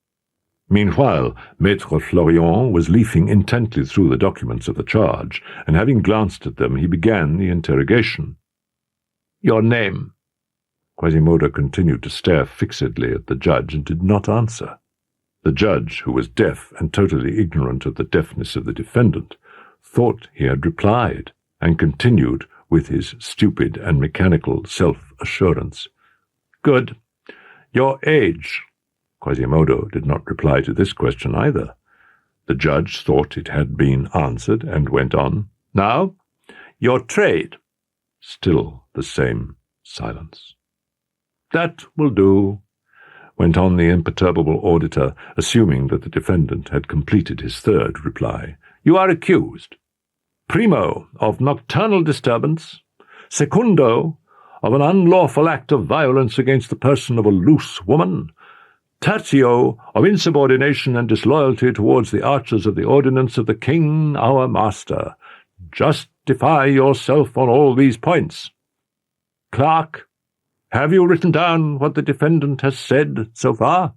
Meanwhile, Maître Florian was leafing intently through the documents of the charge, and having glanced at them, he began the interrogation. "Your name?" Quasimodo continued to stare fixedly at the judge and did not answer. The judge, who was deaf and totally ignorant of the deafness of the defendant, thought he had replied, and continued with his stupid and mechanical self-assurance. "Good. Your age?" Quasimodo did not reply to this question either. The judge thought it had been answered, and went on. "Now, your trade?" Still the same silence. "That will do," went on the imperturbable auditor, assuming that the defendant had completed his third reply. "You are accused, primo, of nocturnal disturbance, secundo, of an unlawful act of violence against the person of a loose woman, tertio, of insubordination and disloyalty towards the archers of the ordinance of the king our master. Justify yourself on all these points. Clerk, have you written down what the defendant has said so far?"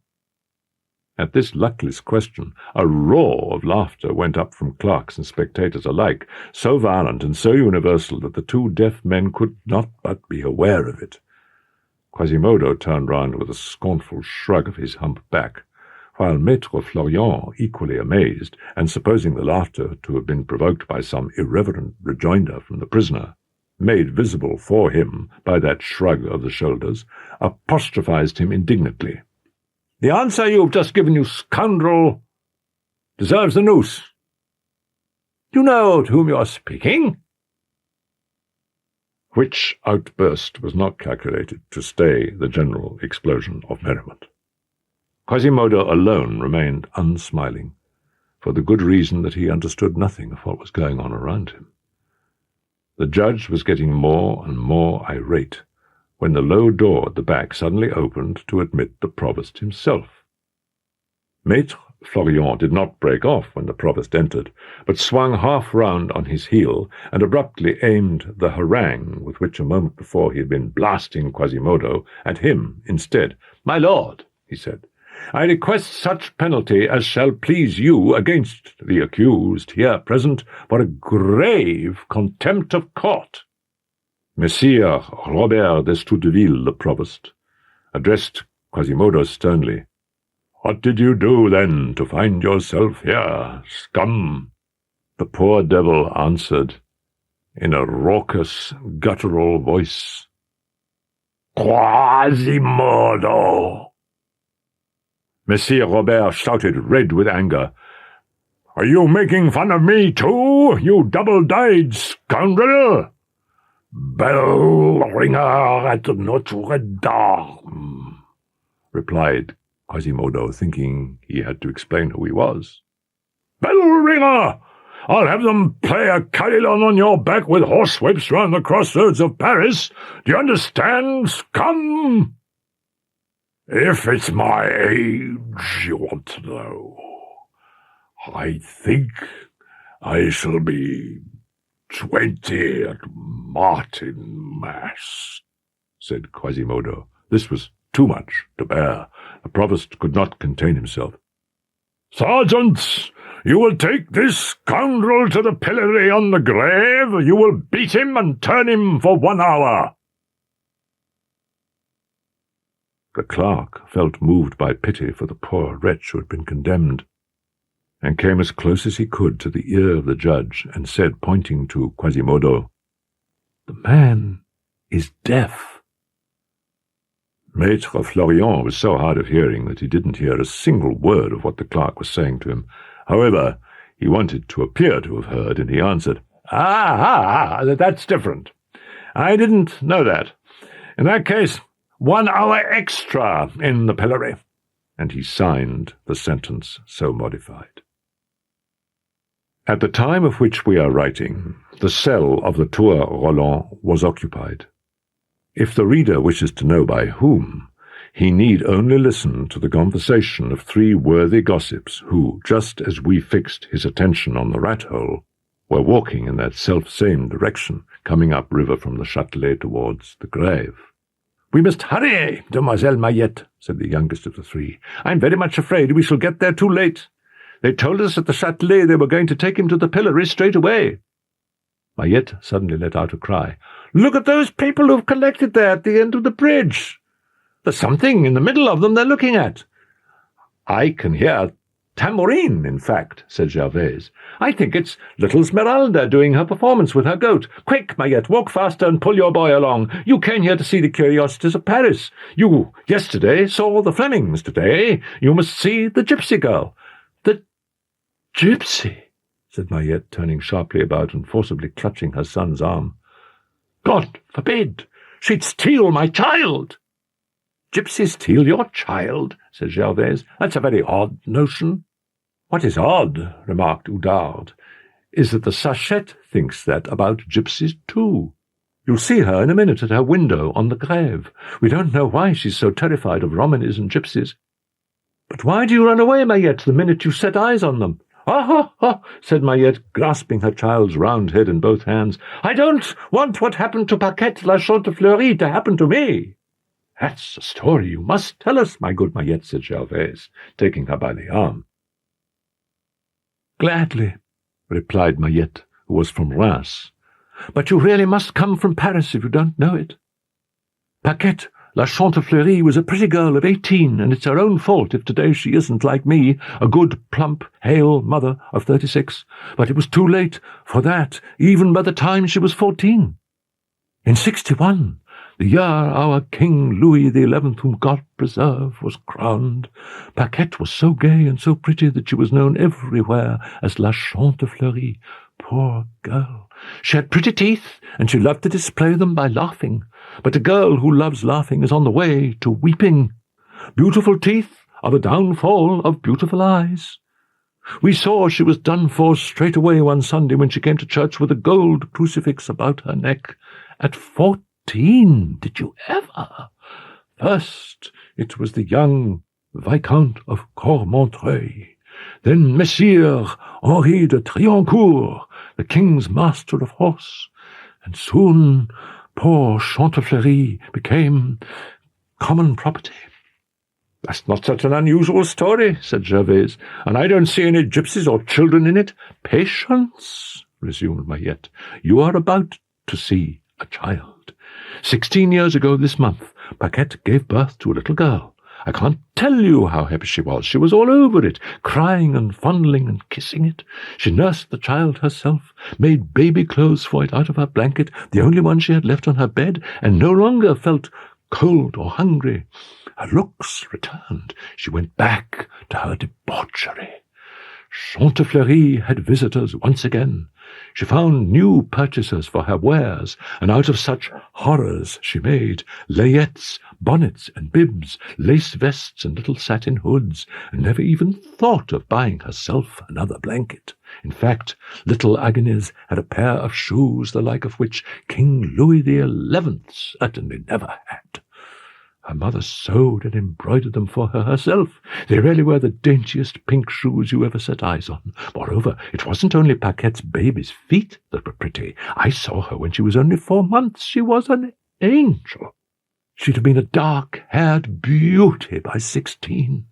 At this luckless question, a roar of laughter went up from clerks and spectators alike, so violent and so universal that the two deaf men could not but be aware of it. Quasimodo turned round with a scornful shrug of his hump back, while Maître Florian, equally amazed, and supposing the laughter to have been provoked by some irreverent rejoinder from the prisoner, made visible for him by that shrug of the shoulders, apostrophized him indignantly. "The answer you have just given, you scoundrel, deserves a noose. Do you know to whom you are speaking?" Which outburst was not calculated to stay the general explosion of merriment. Quasimodo alone remained unsmiling, for the good reason that he understood nothing of what was going on around him. The judge was getting more and more irate, when the low door at the back suddenly opened to admit the provost himself. Maître Florian did not break off when the provost entered, but swung half round on his heel and abruptly aimed the harangue with which a moment before he had been blasting Quasimodo at him instead. "My lord," he said, "I request such penalty as shall please you against the accused here present for a grave contempt of court." Messire Robert d'Estouteville, the provost, addressed Quasimodo sternly. "What did you do, then, to find yourself here, scum?" The poor devil answered, in a raucous, guttural voice, "Quasimodo!" Messire Robert shouted, red with anger, "Are you making fun of me, too, you double-dyed scoundrel? Bell ringer at Notre-Dame," replied Quasimodo, thinking he had to explain who he was. "Bell ringer! I'll have them play a carillon on your back with horsewhips round the crossroads of Paris. Do you understand, scum? If it's my age you want to know, I think I shall be 20 at Martinmas," said Quasimodo. This was too much to bear. The provost could not contain himself. "Sergeant, you will take this scoundrel to the pillory on the grave. You will beat him and turn him for 1 hour." The clerk felt moved by pity for the poor wretch who had been condemned, and came as close as he could to the ear of the judge, and said, pointing to Quasimodo, "The man is deaf." Maître Florian was so hard of hearing that he didn't hear a single word of what the clerk was saying to him. However, he wanted to appear to have heard, and he answered, That's different. I didn't know that. In that case, 1 hour extra in the pillory." And he signed the sentence so modified. At the time of which we are writing, the cell of the Tour Roland was occupied. If the reader wishes to know by whom, he need only listen to the conversation of 3 worthy gossips who, just as we fixed his attention on the rat-hole, were walking in that self-same direction, coming up river from the Châtelet towards the grave. "We must hurry, Demoiselle Maillette," said the youngest of the 3. "I'm very much afraid we shall get there too late. They told us at the Châtelet they were going to take him to the pillory straight away." Maillette suddenly let out a cry. "Look at those people who've collected there at the end of the bridge. There's something in the middle of them they're looking at." "I can hear tambourine, in fact," said Gervaise. "I think it's little Smeralda doing her performance with her goat. Quick, Maillette, walk faster and pull your boy along. You came here to see the curiosities of Paris. You, yesterday, saw the Flemings. Today, you must see the gypsy girl." "The gypsy?" said Maillette, turning sharply about and forcibly clutching her son's arm. "God forbid! She'd steal my child." "Gypsies steal your child?" said Gervaise. "That's a very odd notion." "What is odd," remarked Oudarde, "is that the sachette thinks that about gypsies too. You'll see her in a minute at her window on the grave. We don't know why she's so terrified of Romanies and gypsies." "But why do you run away, Maillette, the minute you set eyes on them?" "Ah, said Maillette, grasping her child's round head in both hands. "I don't want what happened to Paquette La Chantefleurie to happen to me." "That's a story you must tell us, my good Maillette," said Gervaise, taking her by the arm. "Gladly," replied Maillette, who was from Reims. "But you really must come from Paris if you don't know it. Paquette La Chantefleurie was a pretty girl of 18, and it's her own fault if today she isn't, like me, a good, plump, hale mother of 36. But it was too late for that, even by the time she was 14. In 61, the year our King Louis XI, whom God preserve, was crowned, Paquette was so gay and so pretty that she was known everywhere as La Chantefleurie. Poor girl! She had pretty teeth, and she loved to display them by laughing. But a girl who loves laughing is on the way to weeping. Beautiful teeth are the downfall of beautiful eyes. We saw she was done for straight away one Sunday when she came to church with a gold crucifix about her neck. At 14, did you ever? First, it was the young Viscount of Cormontreuil, then Messire Henri de Triancourt, the king's master of horse, and soon poor Chantefleury became common property." "That's not such an unusual story," said Gervaise, "and I don't see any gypsies or children in it." "Patience," resumed Mayette. "You are about to see a child. 16 years ago this month, Paquette gave birth to a little girl. I can't tell you how happy she was. She was all over it, crying and fondling and kissing it. She nursed the child herself, made baby clothes for it out of her blanket, the only one she had left on her bed, and no longer felt cold or hungry. Her looks returned. She went back to her debauchery. Chantefleury had visitors once again. She found new purchasers for her wares, and out of such horrors she made layettes, bonnets and bibs, lace vests and little satin hoods, and never even thought of buying herself another blanket. In fact, little Agnes had a pair of shoes the like of which King Louis XI certainly never had. Her mother sewed and embroidered them for her herself. They really were the daintiest pink shoes you ever set eyes on. Moreover, it wasn't only Paquette's baby's feet that were pretty. I saw her when she was only 4 months. She was an angel. She'd have been a dark-haired beauty by 16.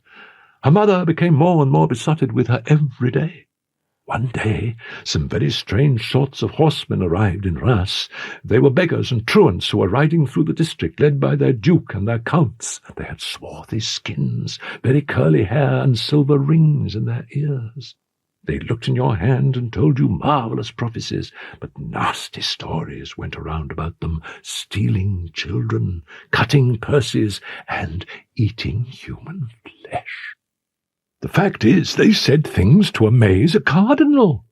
Her mother became more and more besotted with her every day. One day, some very strange sorts of horsemen arrived in Reims. They were beggars and truants who were riding through the district, led by their duke and their counts. They had swarthy skins, very curly hair, and silver rings in their ears. They looked in your hand and told you marvellous prophecies, but nasty stories went around about them, stealing children, cutting purses, and eating human flesh. The fact is, they said things to amaze a cardinal.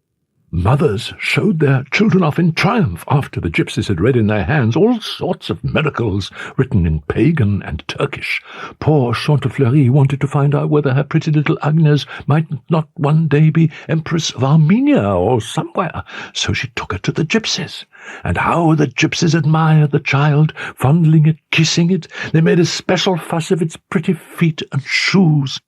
Mothers showed their children off in triumph after the gypsies had read in their hands all sorts of miracles written in pagan and Turkish. Poor Chantefleury wanted to find out whether her pretty little Agnes might not one day be Empress of Armenia or somewhere, so she took her to the gypsies. And how the gypsies admired the child, fondling it, kissing it. They made a special fuss of its pretty feet and shoes.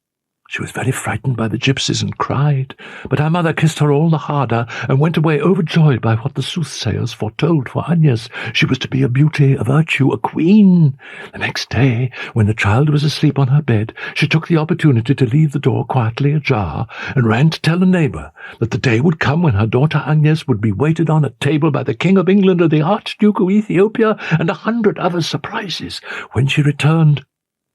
She was very frightened by the gypsies and cried, but her mother kissed her all the harder and went away overjoyed by what the soothsayers foretold for Agnes. She was to be a beauty, a virtue, a queen. The next day, when the child was asleep on her bed, she took the opportunity to leave the door quietly ajar and ran to tell a neighbour that the day would come when her daughter Agnes would be waited on at table by the King of England and the Archduke of Ethiopia and 100 other surprises. When she returned,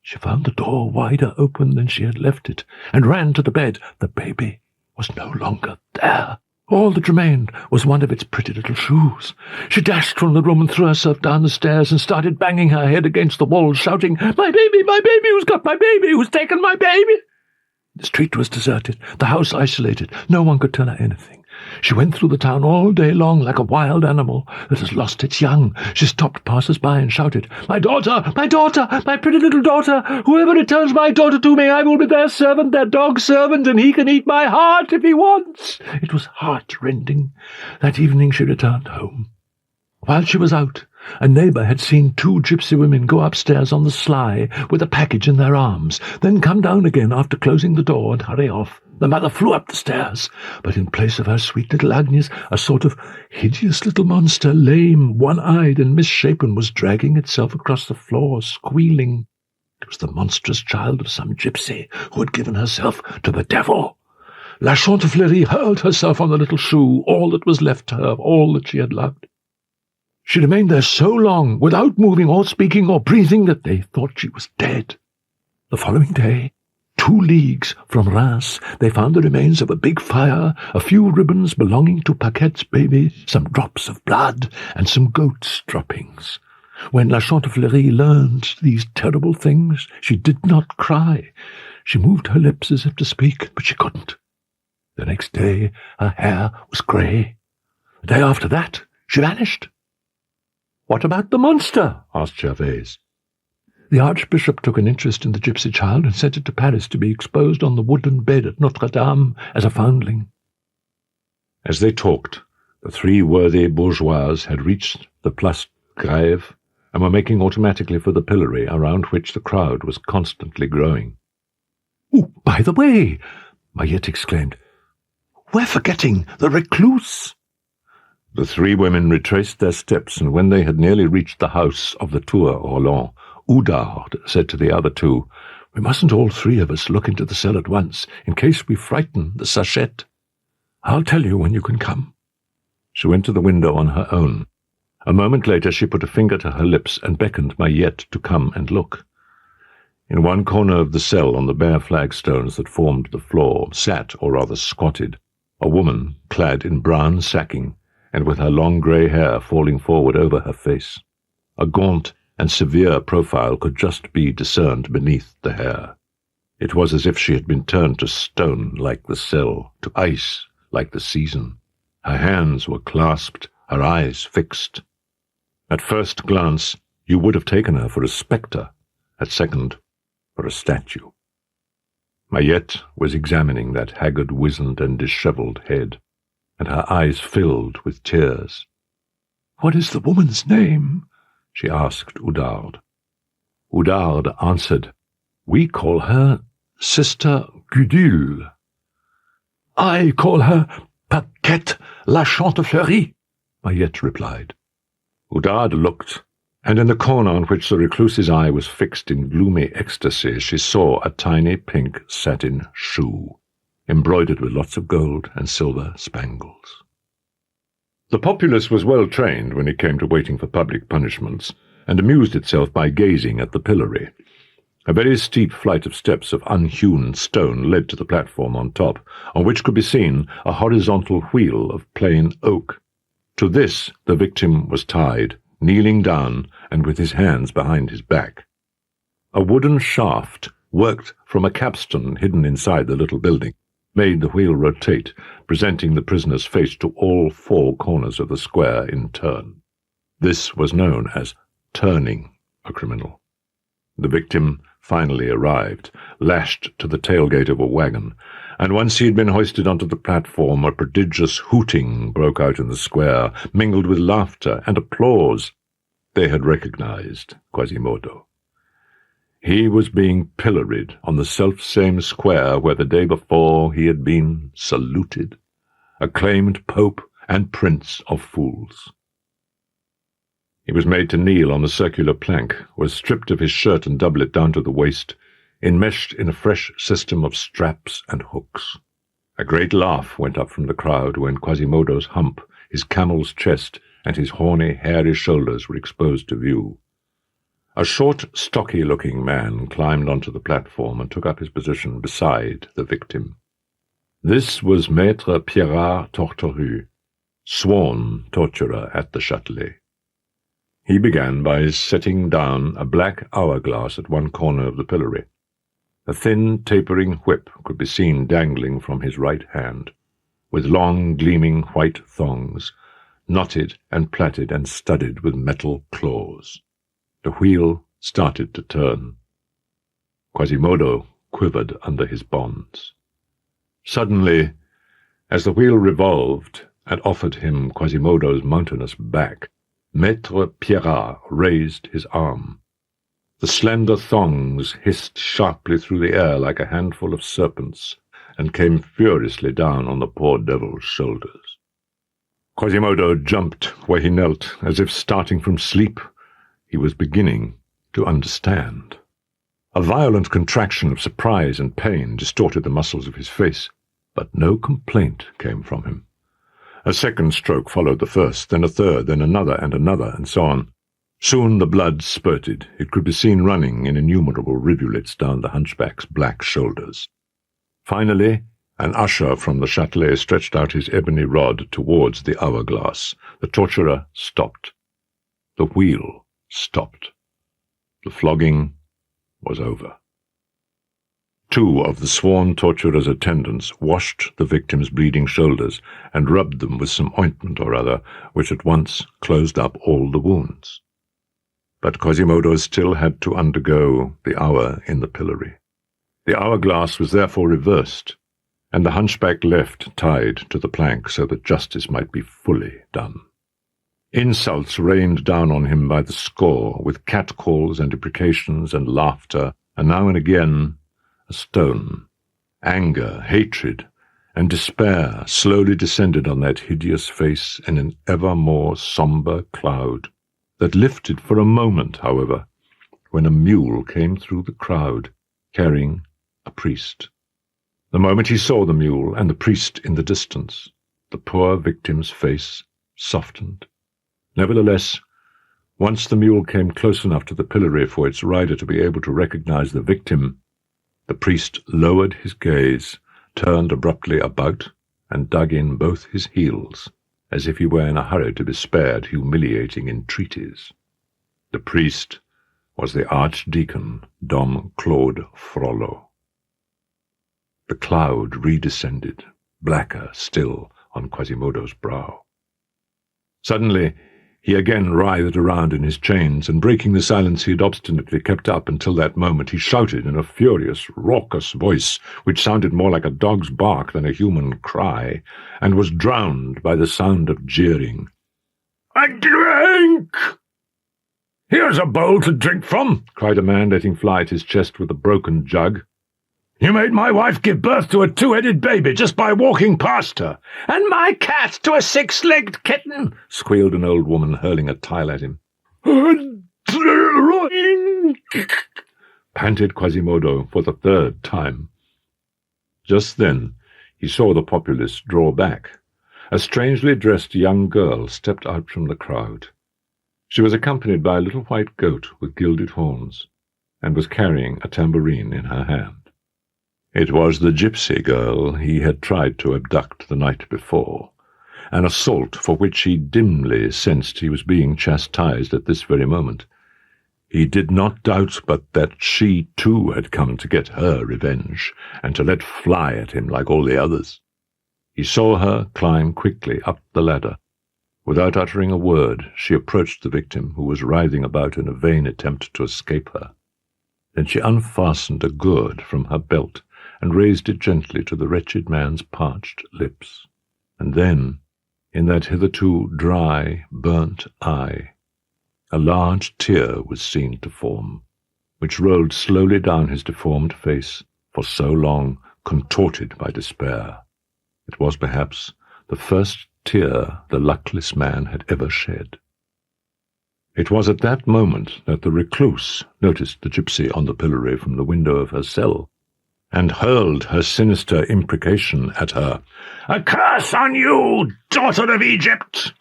she found the door wider open than she had left it, and ran to the bed. The baby was no longer there. All that remained was one of its pretty little shoes. She dashed from the room and threw herself down the stairs and started banging her head against the wall, shouting, my baby, who's got my baby, who's taken my baby?" The street was deserted, the house isolated. No one could tell her anything. She went through the town all day long like a wild animal that has lost its young. She stopped passers-by and shouted, my daughter, my pretty little daughter! Whoever returns my daughter to me, I will be their servant, their dog servant, and he can eat my heart if he wants." It was heart-rending. That evening she returned home. While she was out, a neighbour had seen 2 gypsy women go upstairs on the sly with a package in their arms, then come down again after closing the door and hurry off. The mother flew up the stairs, but in place of her sweet little Agnes, a sort of hideous little monster, lame, one-eyed and misshapen, was dragging itself across the floor, squealing. It was the monstrous child of some gypsy who had given herself to the devil. La Chantefleury hurled herself on the little shoe, all that was left to her of all that she had loved. She remained there so long, without moving or speaking or breathing, that they thought she was dead. The following day, 2 leagues from Reims, they found the remains of a big fire, a few ribbons belonging to Paquette's baby, some drops of blood, and some goat's droppings. When La Chantefleury learned these terrible things, she did not cry. She moved her lips as if to speak, but she couldn't. The next day, her hair was grey. The day after that, she vanished. "What about the monster?" asked Gervaise. The Archbishop took an interest in the gypsy child and sent it to Paris to be exposed on the wooden bed at Notre-Dame as a foundling. As they talked, the 3 worthy bourgeois had reached the Place Grève and were making automatically for the pillory around which the crowd was constantly growing. "Oh, by the way," Mayette exclaimed, "we're forgetting the recluse." The three women retraced their steps, and when they had nearly reached the house of the Tour Roland, Oudard said to the other two, "We mustn't all three of us look into the cell at once, in case we frighten the sachette. I'll tell you when you can come." She went to the window on her own. A moment later she put a finger to her lips and beckoned Mayette to come and look. In one corner of the cell, on the bare flagstones that formed the floor, sat, or rather squatted, a woman clad in brown sacking, and with her long grey hair falling forward over her face. A gaunt and severe profile could just be discerned beneath the hair. It was as if she had been turned to stone like the cell, to ice like the season. Her hands were clasped, her eyes fixed. At first glance, you would have taken her for a spectre, at second, for a statue. Mayette was examining that haggard, wizened, and dishevelled head, and her eyes filled with tears. "What is the woman's name?" she asked Oudard. Oudard answered, "We call her Sister Gudule." "I call her Paquette la Chantefleurie," Mayette replied. Oudard looked, and in the corner on which the recluse's eye was fixed in gloomy ecstasy she saw a tiny pink satin shoe, embroidered with lots of gold and silver spangles. The populace was well trained when it came to waiting for public punishments, and amused itself by gazing at the pillory. A very steep flight of steps of unhewn stone led to the platform on top, on which could be seen a horizontal wheel of plain oak. To this the victim was tied, kneeling down and with his hands behind his back. A wooden shaft, worked from a capstan hidden inside the little building, made the wheel rotate, presenting the prisoner's face to all four corners of the square in turn. This was known as turning a criminal. The victim finally arrived, lashed to the tailgate of a wagon, and once he had been hoisted onto the platform, a prodigious hooting broke out in the square, mingled with laughter and applause. They had recognized Quasimodo. He was being pilloried on the self-same square where the day before he had been saluted, acclaimed Pope and Prince of Fools. He was made to kneel on the circular plank, was stripped of his shirt and doublet down to the waist, enmeshed in a fresh system of straps and hooks. A great laugh went up from the crowd when Quasimodo's hump, his camel's chest, and his horny, hairy shoulders were exposed to view. A short, stocky-looking man climbed onto the platform and took up his position beside the victim. This was Maître Pierrat Torterue, sworn torturer at the Châtelet. He began by setting down a black hourglass at one corner of the pillory. A thin, tapering whip could be seen dangling from his right hand, with long, gleaming white thongs, knotted and plaited and studded with metal claws. The wheel started to turn. Quasimodo quivered under his bonds. Suddenly, as the wheel revolved and offered him Quasimodo's mountainous back, Maître Pierrat raised his arm. The slender thongs hissed sharply through the air like a handful of serpents, and came furiously down on the poor devil's shoulders. Quasimodo jumped where he knelt, as if starting from sleep. He was beginning to understand. A violent contraction of surprise and pain distorted the muscles of his face, but no complaint came from him. A second stroke followed the first, then a third, then another, and so on. Soon the blood spurted. It could be seen running in innumerable rivulets down the hunchback's black shoulders. Finally, an usher from the Châtelet stretched out his ebony rod towards the hourglass. The torturer stopped. The wheel stopped. The flogging was over. Two of the sworn torturer's attendants washed the victim's bleeding shoulders and rubbed them with some ointment or other, which at once closed up all the wounds. But Quasimodo still had to undergo the hour in the pillory. The hourglass was therefore reversed, and the hunchback left tied to the plank so that justice might be fully done. Insults rained down on him by the score, with catcalls and deprecations and laughter, and now and again a stone. Anger, hatred, and despair slowly descended on that hideous face in an ever more sombre cloud that lifted for a moment, however, when a mule came through the crowd, carrying a priest. The moment he saw the mule and the priest in the distance, the poor victim's face softened. Nevertheless, once the mule came close enough to the pillory for its rider to be able to recognize the victim, the priest lowered his gaze, turned abruptly about, and dug in both his heels, as if he were in a hurry to be spared humiliating entreaties. The priest was the Archdeacon Dom Claude Frollo. The cloud redescended, blacker still on Quasimodo's brow. Suddenly he again writhed around in his chains, and breaking the silence he had obstinately kept up until that moment, he shouted in a furious, raucous voice, which sounded more like a dog's bark than a human cry, and was drowned by the sound of jeering. "A drink! Here's a bowl to drink from," cried a man, letting fly at his chest with a broken jug. "You made my wife give birth to a two-headed baby just by walking past her, and my cat to a six-legged kitten," squealed an old woman, hurling a tile at him. Panted Quasimodo for the third time. Just then he saw the populace draw back. A strangely dressed young girl stepped out from the crowd. She was accompanied by a little white goat with gilded horns, and was carrying a tambourine in her hand. It was the gypsy girl he had tried to abduct the night before, an assault for which he dimly sensed he was being chastised at this very moment. He did not doubt but that she too had come to get her revenge, and to let fly at him like all the others. He saw her climb quickly up the ladder. Without uttering a word, she approached the victim, who was writhing about in a vain attempt to escape her. Then she unfastened a gourd from her belt and raised it gently to the wretched man's parched lips. And then, in that hitherto dry, burnt eye, a large tear was seen to form, which rolled slowly down his deformed face, for so long contorted by despair. It was perhaps the first tear the luckless man had ever shed. It was at that moment that the recluse noticed the gypsy on the pillory from the window of her cell, and hurled her sinister imprecation at her. "A curse on you, daughter of Egypt!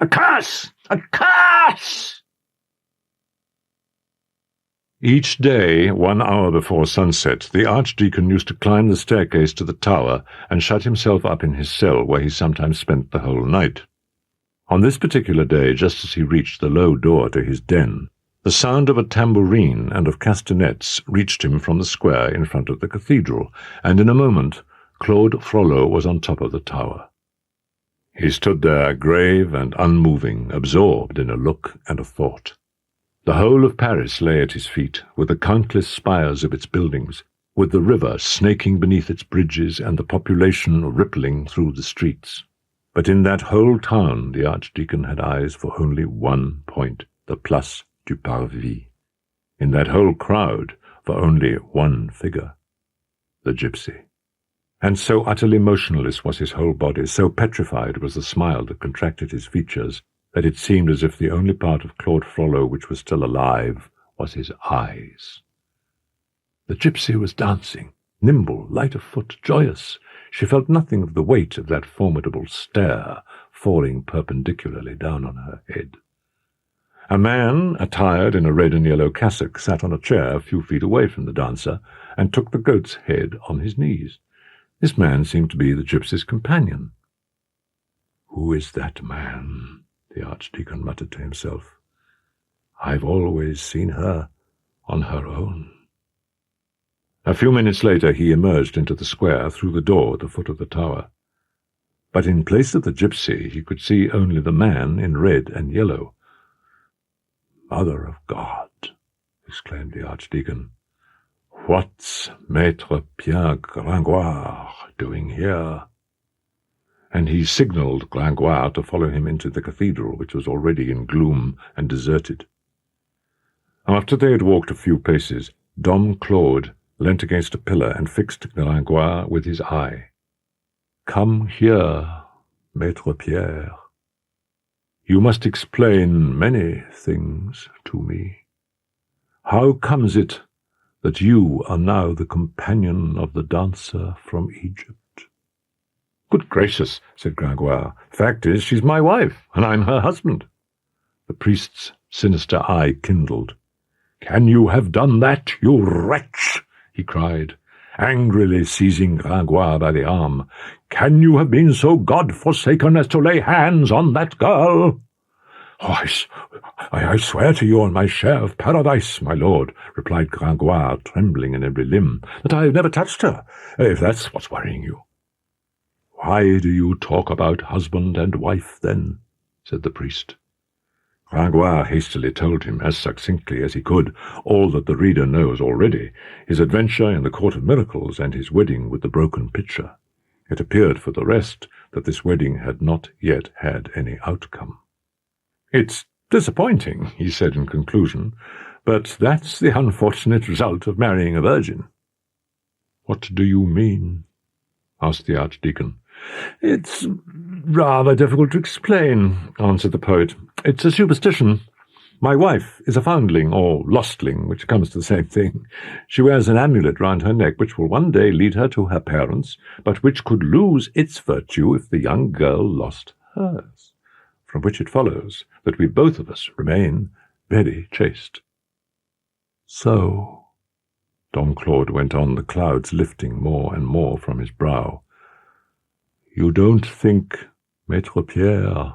A curse! A curse!" Each day, 1 hour before sunset, the Archdeacon used to climb the staircase to the tower and shut himself up in his cell, where he sometimes spent the whole night. On this particular day, just as he reached the low door to his den, the sound of a tambourine and of castanets reached him from the square in front of the cathedral, and in a moment Claude Frollo was on top of the tower. He stood there, grave and unmoving, absorbed in a look and a thought. The whole of Paris lay at his feet, with the countless spires of its buildings, with the river snaking beneath its bridges and the population rippling through the streets. But in that whole town the Archdeacon had eyes for only one point, the Place du Parvis. In that whole crowd for only one figure, the gypsy. And so utterly motionless was his whole body, so petrified was the smile that contracted his features, that it seemed as if the only part of Claude Frollo which was still alive was his eyes. The gypsy was dancing, nimble, light of foot, joyous. She felt nothing of the weight of that formidable stare falling perpendicularly down on her head. A man, attired in a red and yellow cassock, sat on a chair a few feet away from the dancer, and took the goat's head on his knees. This man seemed to be the gypsy's companion. "Who is that man?" the Archdeacon muttered to himself. "I've always seen her on her own." A few minutes later he emerged into the square through the door at the foot of the tower. But in place of the gypsy he could see only the man in red and yellow. "Mother of God!" exclaimed the Archdeacon. "What's Maître Pierre Gringoire doing here?" And he signalled Gringoire to follow him into the cathedral, which was already in gloom and deserted. After they had walked a few paces, Dom Claude leant against a pillar and fixed Gringoire with his eye. "Come here, Maître Pierre. You must explain many things to me. How comes it that you are now the companion of the dancer from Egypt?" "Good gracious," said Gringoire. "Fact is, she's my wife, and I'm her husband." The priest's sinister eye kindled. "Can you have done that, you wretch?" he cried, angrily seizing Gringoire by the arm. "Can you have been so God-forsaken as to lay hands on that girl?" "Oh, I swear to you on my share of paradise, my lord," replied Gringoire, trembling in every limb, "that I have never touched her, if that's what's worrying you." "Why do you talk about husband and wife, then?" said the priest. Gringoire hastily told him, as succinctly as he could, all that the reader knows already, his adventure in the Court of Miracles and his wedding with the broken pitcher. It appeared, for the rest, that this wedding had not yet had any outcome. "It's disappointing," he said in conclusion, "but that's the unfortunate result of marrying a virgin." "What do you mean?" asked the Archdeacon. "It's rather difficult to explain," answered the poet. "It's a superstition. My wife is a foundling, or lostling, which comes to the same thing. She wears an amulet round her neck which will one day lead her to her parents, but which could lose its virtue if the young girl lost hers, from which it follows that we both of us remain very chaste." "So," Dom Claude went on, the clouds lifting more and more from his brow, "you don't think, Maître Pierre,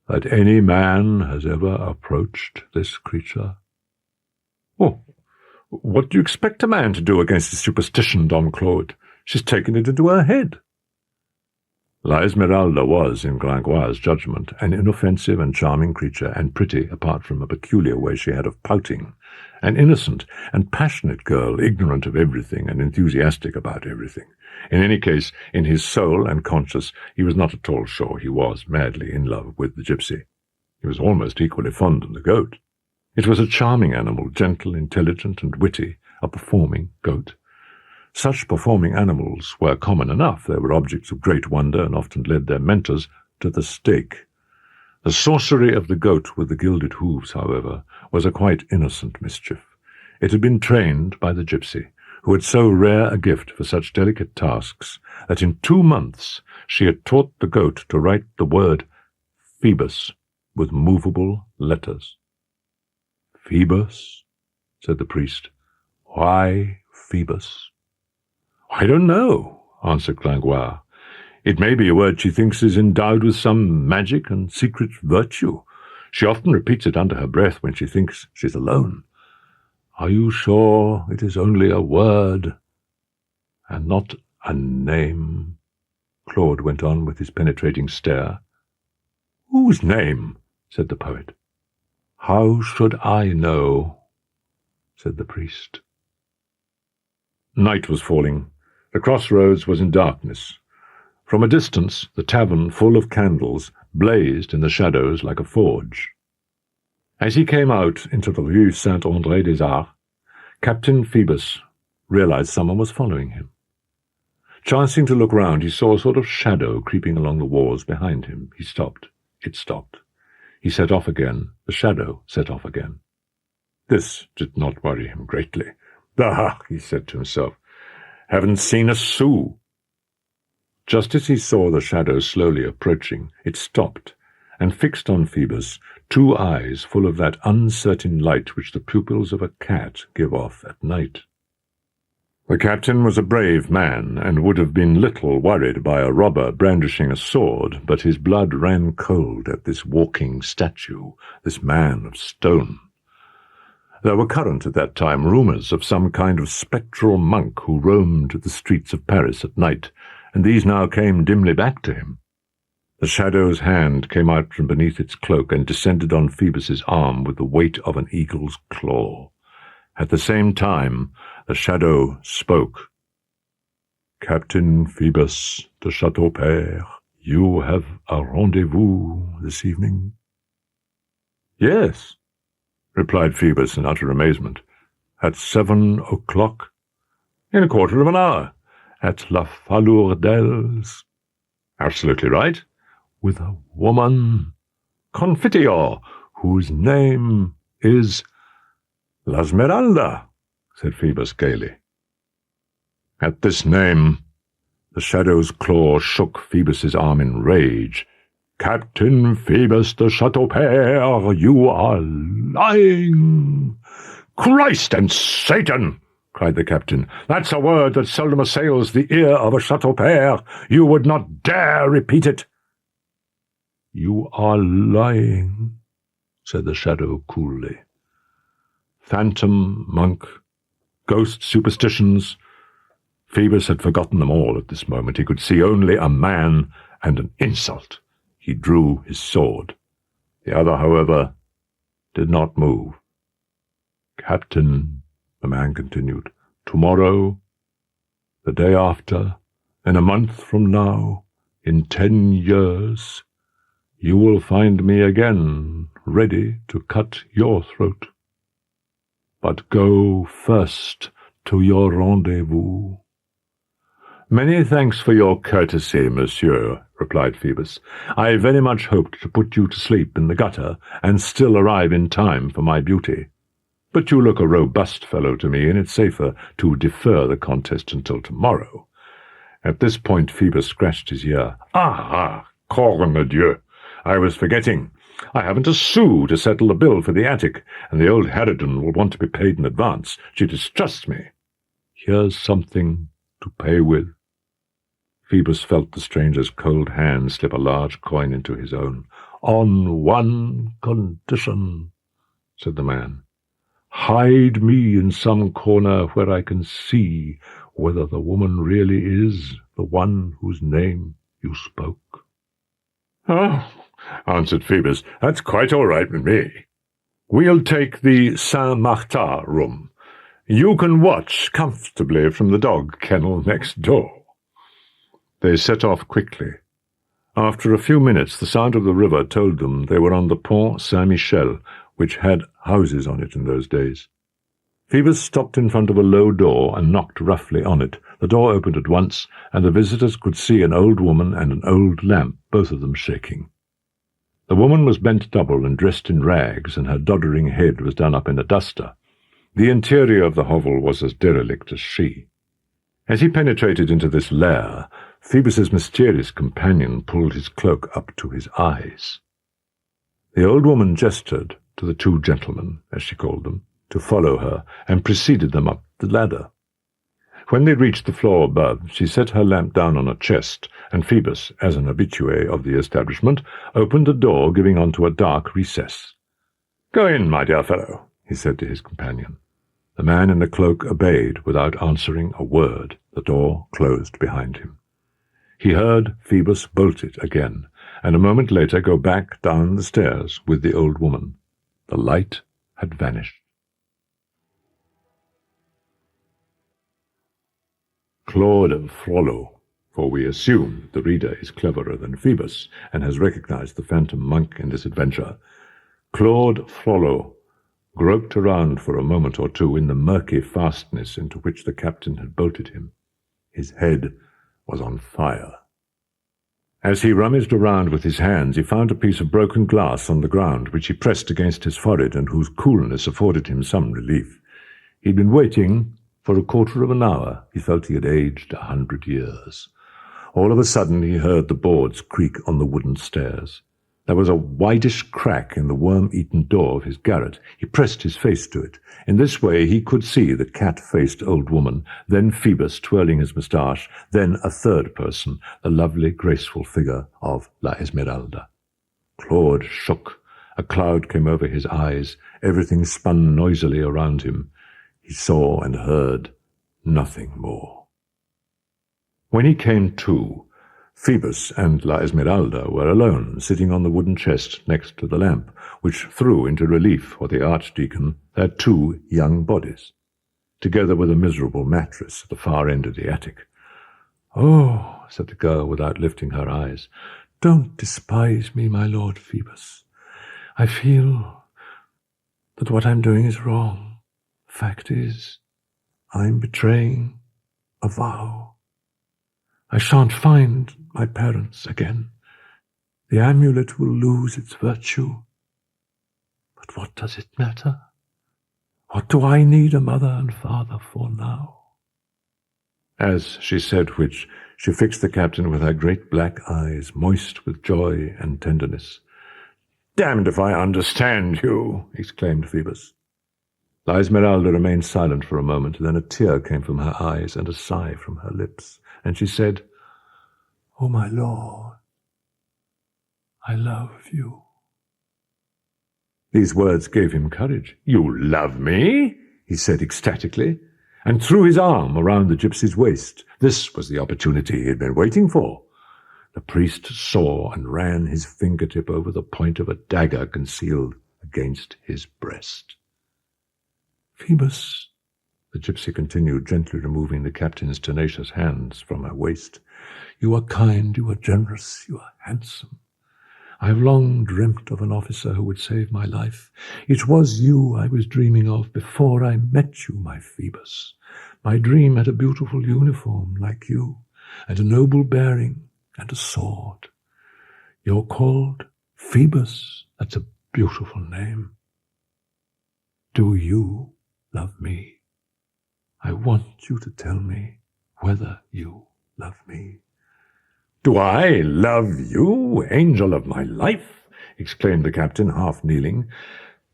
that any man has ever approached this creature?" "Oh, what do you expect a man to do against a superstition, Dom Claude? She's taken it into her head." La Esmeralda was, in Gringoire's judgment, an inoffensive and charming creature, and pretty, apart from a peculiar way she had of pouting, an innocent and passionate girl, ignorant of everything and enthusiastic about everything. In any case, in his soul and conscience, he was not at all sure he was madly in love with the gypsy. He was almost equally fond of the goat. It was a charming animal, gentle, intelligent, and witty, a performing goat. Such performing animals were common enough. They were objects of great wonder and often led their mentors to the stake. The sorcery of the goat with the gilded hooves, however, was a quite innocent mischief. It had been trained by the gypsy, who had so rare a gift for such delicate tasks that in 2 months she had taught the goat to write the word Phoebus with movable letters. "Phoebus?" said the priest. "Why Phoebus?" "I don't know," answered Gringoire. "It may be a word she thinks is endowed with some magic and secret virtue. She often repeats it under her breath when she thinks she's alone." "Are you sure it is only a word, and not a name?" Claude went on with his penetrating stare. "Whose name?" said the poet. "How should I know?" said the priest. Night was falling. The crossroads was in darkness. From a distance, the tavern, full of candles, blazed in the shadows like a forge. As he came out into the Rue Saint-André-des-Arts, Captain Phoebus realized someone was following him. Chancing to look round, he saw a sort of shadow creeping along the walls behind him. He stopped. It stopped. He set off again. The shadow set off again. This did not worry him greatly. "Ah," he said to himself, "haven't seen a sou." Just as he saw the shadow slowly approaching, it stopped, and fixed on Phoebus 2 eyes full of that uncertain light which the pupils of a cat give off at night. The captain was a brave man, and would have been little worried by a robber brandishing a sword, but his blood ran cold at this walking statue, this man of stone. There were current at that time rumours of some kind of spectral monk who roamed the streets of Paris at night, and these now came dimly back to him. The shadow's hand came out from beneath its cloak and descended on Phoebus's arm with the weight of an eagle's claw. At the same time, the shadow spoke. "Captain Phoebus de Chateaupert, you have a rendezvous this evening?" "Yes," replied Phoebus in utter amazement. "At 7 o'clock?" In a quarter of an hour, at La Falourdels. Absolutely right. With a woman, Confiteor, whose name is L'Esmeralda, said Phoebus gaily. At this name, the shadow's claw shook Phoebus's arm in rage. Captain Phoebus de Chateaupert, you are lying. Christ and Satan, cried the captain. That's a word that seldom assails the ear of a Chateaupert. You would not dare repeat it. You are lying, said the shadow coolly. Phantom, monk, ghost superstitions. Phoebus had forgotten them all at this moment. He could see only a man and an insult. He drew his sword. The other, however, did not move. Captain, the man continued, tomorrow, the day after, in a month from now, in 10 years, you will find me again, ready to cut your throat. But go first to your rendezvous. Many thanks for your courtesy, monsieur, replied Phoebus. I very much hoped to put you to sleep in the gutter and still arrive in time for my beauty. But you look a robust fellow to me, and it's safer to defer the contest until tomorrow. At this point Phoebus scratched his ear. Corne Dieu! I was forgetting. I haven't a sou to settle the bill for the attic, and the old harridan will want to be paid in advance. She distrusts me. Here's something to pay with. Phoebus felt the stranger's cold hand slip a large coin into his own. On one condition, said the man. Hide me in some corner where I can see whether the woman really is the one whose name you spoke. Oh, answered Phoebus, that's quite all right with me. We'll take the Saint-Martin room. You can watch comfortably from the dog kennel next door. They set off quickly. After a few minutes, the sound of the river told them they were on the Pont Saint-Michel, which had houses on it in those days. Phoebus stopped in front of a low door and knocked roughly on it. The door opened at once, and the visitors could see an old woman and an old lamp, both of them shaking. The woman was bent double and dressed in rags, and her doddering head was done up in a duster. The interior of the hovel was as derelict as she. As he penetrated into this lair, Phoebus's mysterious companion pulled his cloak up to his eyes. The old woman gestured to the two gentlemen, as she called them, to follow her, and preceded them up the ladder. When they reached the floor above, she set her lamp down on a chest, and Phoebus, as an habitué of the establishment, opened a door giving onto a dark recess. "Go in, my dear fellow," he said to his companion. The man in the cloak obeyed without answering a word. The door closed behind him. He heard Phoebus bolt it again, and a moment later go back down the stairs with the old woman. The light had vanished. Claude Frollo, for we assume the reader is cleverer than Phoebus and has recognized the phantom monk in this adventure, Claude Frollo groped around for a moment or two in the murky fastness into which the captain had bolted him. His head was on fire. As he rummaged around with his hands, he found a piece of broken glass on the ground, which he pressed against his forehead and whose coolness afforded him some relief. He'd been waiting for a quarter of an hour. He felt he had aged 100 years. All of a sudden he heard the boards creak on the wooden stairs. There was a whitish crack in the worm-eaten door of his garret. He pressed his face to it. In this way he could see the cat-faced old woman, then Phoebus twirling his moustache, then a third person, the lovely, graceful figure of La Esmeralda. Claude shook. A cloud came over his eyes. Everything spun noisily around him. He saw and heard nothing more. When he came to, Phoebus and La Esmeralda were alone, sitting on the wooden chest next to the lamp, which threw into relief for the archdeacon their two young bodies, together with a miserable mattress at the far end of the attic. "Oh," said the girl without lifting her eyes, "don't despise me, my lord Phoebus. I feel that what I'm doing is wrong. Fact is, I'm betraying a vow. I shan't find my parents again. The amulet will lose its virtue. But what does it matter? What do I need a mother and father for now? As she said which, she fixed the captain with her great black eyes, moist with joy and tenderness. "Damned if I understand you!" exclaimed Phoebus. La Esmeralda remained silent for a moment, then a tear came from her eyes and a sigh from her lips, and she said, "Oh, my lord, I love you." These words gave him courage. "You love me?" he said ecstatically, and threw his arm around the gypsy's waist. This was the opportunity he had been waiting for. The priest saw and ran his fingertip over the point of a dagger concealed against his breast. "Phoebus," the gypsy continued, gently removing the captain's tenacious hands from her waist, "you are kind, you are generous, you are handsome. I have long dreamt of an officer who would save my life. It was you I was dreaming of before I met you, my Phoebus. My dream had a beautiful uniform like you, and a noble bearing, and a sword. You're called Phoebus. That's a beautiful name. Do you love me? I want you to tell me whether you love me." "Do I love you, angel of my life?" exclaimed the captain, half kneeling.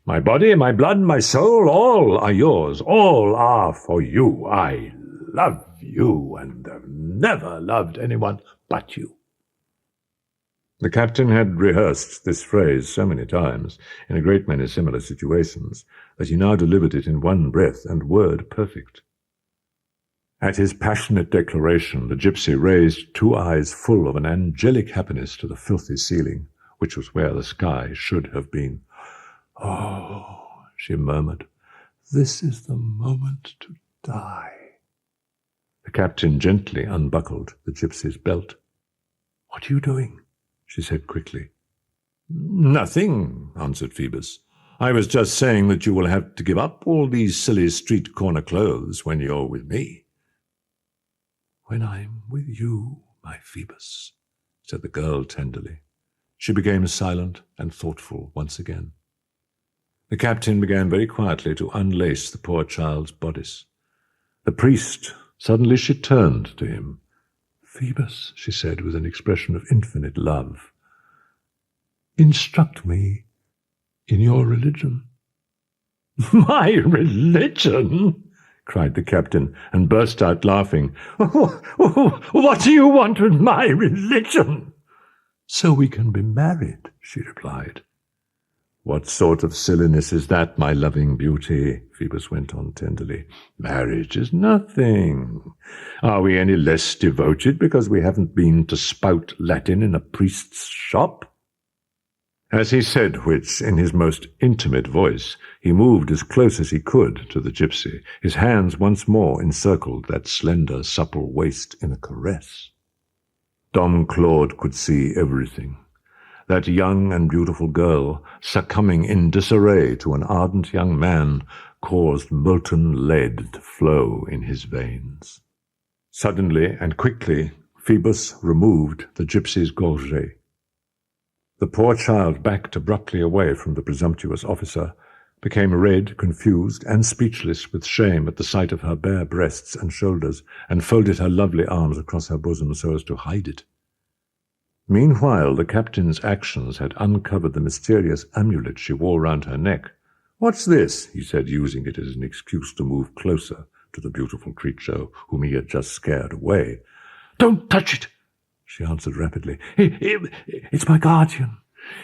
"My body, my blood, my soul, all are yours. All are for you. I love you, and have never loved anyone but you." The captain had rehearsed this phrase so many times, in a great many similar situations, that he now delivered it in one breath and word perfect. At his passionate declaration, the gypsy raised two eyes full of an angelic happiness to the filthy ceiling, which was where the sky should have been. "Oh," she murmured, "this is the moment to die." The captain gently unbuckled the gypsy's belt. "What are you doing?" she said quickly. "Nothing," answered Phoebus. "I was just saying that you will have to give up all these silly street-corner clothes when you're with me." "When I'm with you, my Phoebus," said the girl tenderly. She became silent and thoughtful once again. The captain began very quietly to unlace the poor child's bodice. The priest, suddenly she turned to him. "Phoebus," she said with an expression of infinite love, "instruct me in your religion." "My religion?" cried the captain, and burst out laughing. "What do you want with my religion?" "So we can be married," she replied. "What sort of silliness is that, my loving beauty?" Phoebus went on tenderly. "Marriage is nothing. Are we any less devoted because we haven't been to spout Latin in a priest's shop?" As he said which, in his most intimate voice, he moved as close as he could to the gypsy. His hands once more encircled that slender, supple waist in a caress. Dom Claude could see everything. That young and beautiful girl, succumbing in disarray to an ardent young man, caused molten lead to flow in his veins. Suddenly and quickly, Phoebus removed the gypsy's gorget. The poor child backed abruptly away from the presumptuous officer, became red, confused, and speechless with shame at the sight of her bare breasts and shoulders, and folded her lovely arms across her bosom so as to hide it. Meanwhile, the captain's actions had uncovered the mysterious amulet she wore round her neck. "What's this?" he said, using it as an excuse to move closer to the beautiful creature whom he had just scared away. "Don't touch it," she answered rapidly. It's my guardian.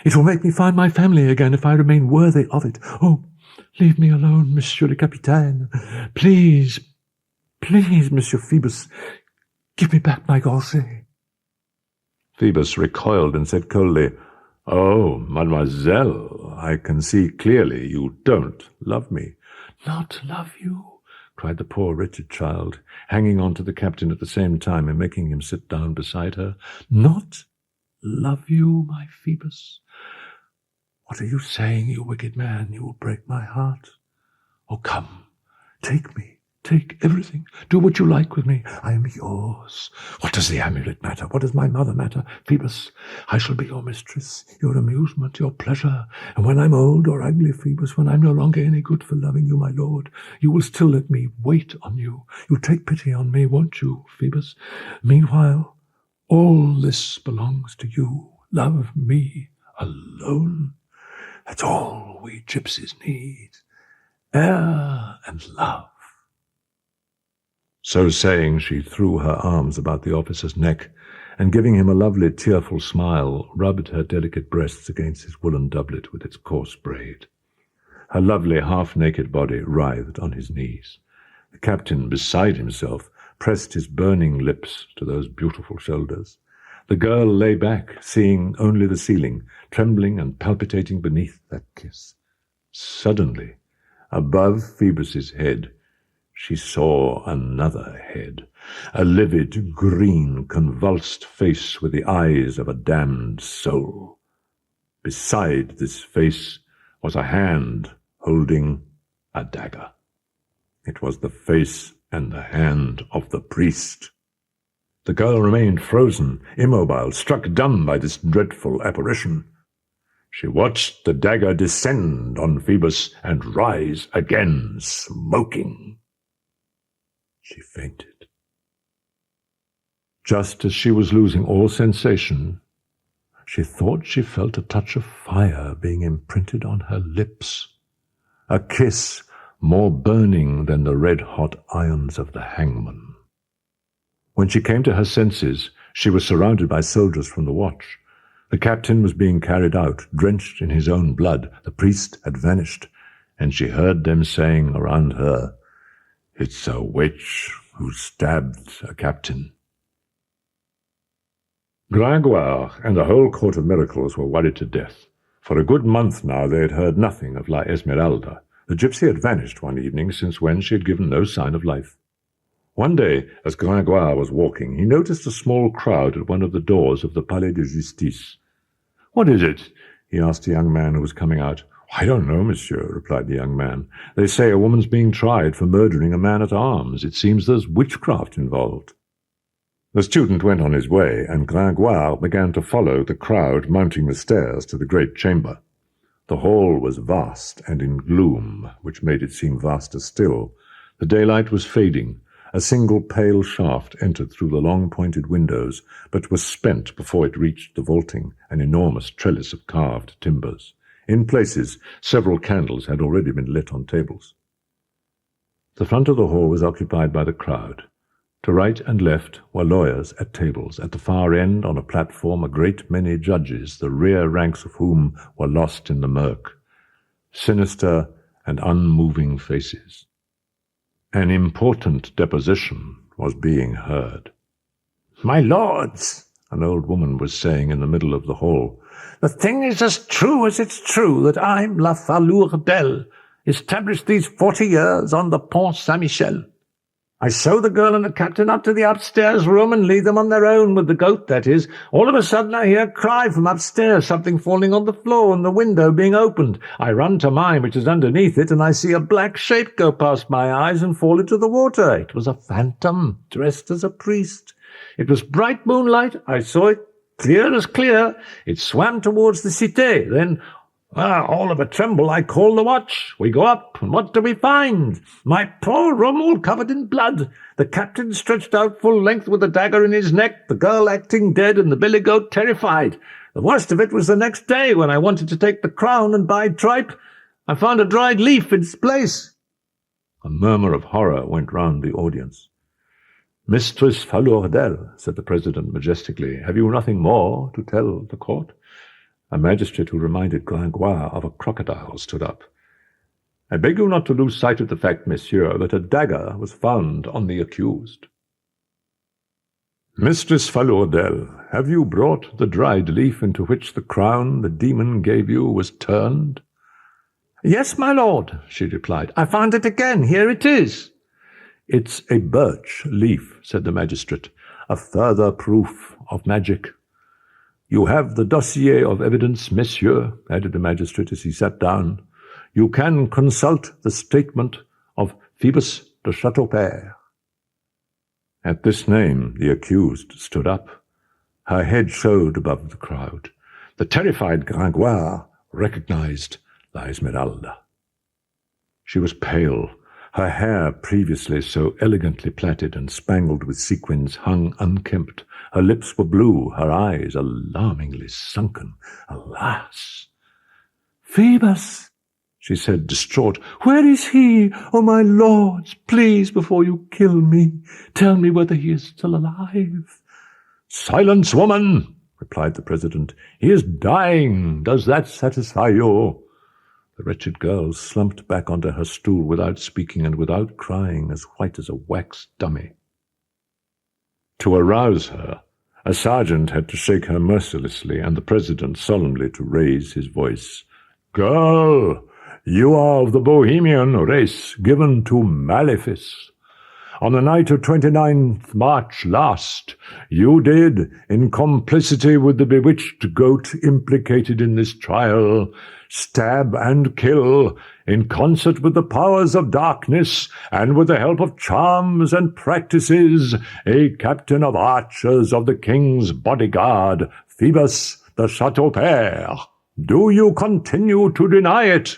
It will make me find my family again if I remain worthy of it. Oh, leave me alone, Monsieur le Capitaine. Please, please, Monsieur Phoebus, give me back my gorget." Phoebus recoiled and said coldly, "Oh, mademoiselle, I can see clearly you don't love me." "Not love you?" cried the poor wretched child, hanging on to the captain at the same time and making him sit down beside her. "Not love you, my Phoebus? What are you saying, you wicked man? You will break my heart. Oh, come, take me. Take everything. Do what you like with me. I am yours. What does the amulet matter? What does my mother matter? Phoebus, I shall be your mistress, your amusement, your pleasure. And when I'm old or ugly, Phoebus, when I'm no longer any good for loving you, my lord, you will still let me wait on you. You'll take pity on me, won't you, Phoebus? Meanwhile, all this belongs to you. Love me alone. That's all we gypsies need. Air and love. So saying, she threw her arms about the officer's neck, and giving him a lovely, tearful smile, rubbed her delicate breasts against his woolen doublet with its coarse braid. Her lovely, half-naked body writhed on his knees. The captain, beside himself, pressed his burning lips to those beautiful shoulders. The girl lay back, seeing only the ceiling, trembling and palpitating beneath that kiss. Suddenly, above Phoebus's head, she saw another head, a livid, green, convulsed face with the eyes of a damned soul. Beside this face was a hand holding a dagger. It was the face and the hand of the priest. The girl remained frozen, immobile, struck dumb by this dreadful apparition. She watched the dagger descend on Phoebus and rise again, smoking. She fainted. Just as she was losing all sensation, she thought she felt a touch of fire being imprinted on her lips, a kiss more burning than the red-hot irons of the hangman. When she came to her senses, she was surrounded by soldiers from the watch. The captain was being carried out, drenched in his own blood. The priest had vanished, and she heard them saying around her, "It's a witch who stabbed a captain." Gringoire and the whole court of miracles were worried to death. For a good month now they had heard nothing of La Esmeralda. The gypsy had vanished one evening, since when she had given no sign of life. One day, as Gringoire was walking, he noticed a small crowd at one of the doors of the Palais de Justice. "What is it?" he asked a young man who was coming out. "I don't know, monsieur," replied the young man. "They say a woman's being tried for murdering a man-at-arms. It seems there's witchcraft involved." The student went on his way, and Gringoire began to follow the crowd mounting the stairs to the great chamber. The hall was vast and in gloom, which made it seem vaster still. The daylight was fading. A single pale shaft entered through the long pointed windows, but was spent before it reached the vaulting, an enormous trellis of carved timbers. In places, several candles had already been lit on tables. The front of the hall was occupied by the crowd. To right and left were lawyers at tables. At the far end, on a platform, a great many judges, the rear ranks of whom were lost in the murk. Sinister and unmoving faces. An important deposition was being heard. "My lords," an old woman was saying in the middle of the hall, "the thing is as true as it's true that I'm La Falourdel, established these 40 years on the Pont Saint-Michel. I sew the girl and the captain up to the upstairs room and leave them on their own with the goat, that is. All of a sudden I hear a cry from upstairs, something falling on the floor and the window being opened. I run to mine, which is underneath it, and I see a black shape go past my eyes and fall into the water. It was a phantom, dressed as a priest. It was bright moonlight. I saw it clear as clear. It swam towards the Cité. Then, all of a tremble, I call the watch. We go up, and what do we find? My poor room all covered in blood, the captain stretched out full length with a dagger in his neck, the girl acting dead, and the billy goat terrified. The worst of it was the next day, when I wanted to take the crown and buy tripe. I found a dried leaf in its place." A murmur of horror went round the audience. "Mistress Falourdel," said the president majestically, "have you nothing more to tell the court?" A magistrate who reminded Gringoire of a crocodile stood up. "I beg you not to lose sight of the fact, monsieur, that a dagger was found on the accused." "Mistress Falourdel, have you brought the dried leaf into which the crown the demon gave you was turned?" "Yes, my lord," she replied. "I found it again. Here it is." "It's a birch leaf," said the magistrate, "a further proof of magic." "You have the dossier of evidence, monsieur," added the magistrate as he sat down. "You can consult the statement of Phoebus de Chateaupert." At this name, the accused stood up. Her head showed above the crowd. The terrified Gringoire recognized La Esmeralda. She was pale. Her hair, previously so elegantly plaited and spangled with sequins, hung unkempt. Her lips were blue, her eyes alarmingly sunken. Alas! "Phoebus," she said, distraught, "where is he? Oh, my lords, please, before you kill me, tell me whether he is still alive." "Silence, woman," replied the president. "He is dying. Does that satisfy you?" The wretched girl slumped back onto her stool without speaking and without crying, as white as a wax dummy. To arouse her, a sergeant had to shake her mercilessly, and the president solemnly to raise his voice. "Girl, you are of the Bohemian race, given to malefice. On the night of 29th March last, you did, in complicity with the bewitched goat implicated in this trial, stab and kill, in concert with the powers of darkness, and with the help of charms and practices, a captain of archers of the king's bodyguard, Phoebus de Chateaupert. Do you continue to deny it?"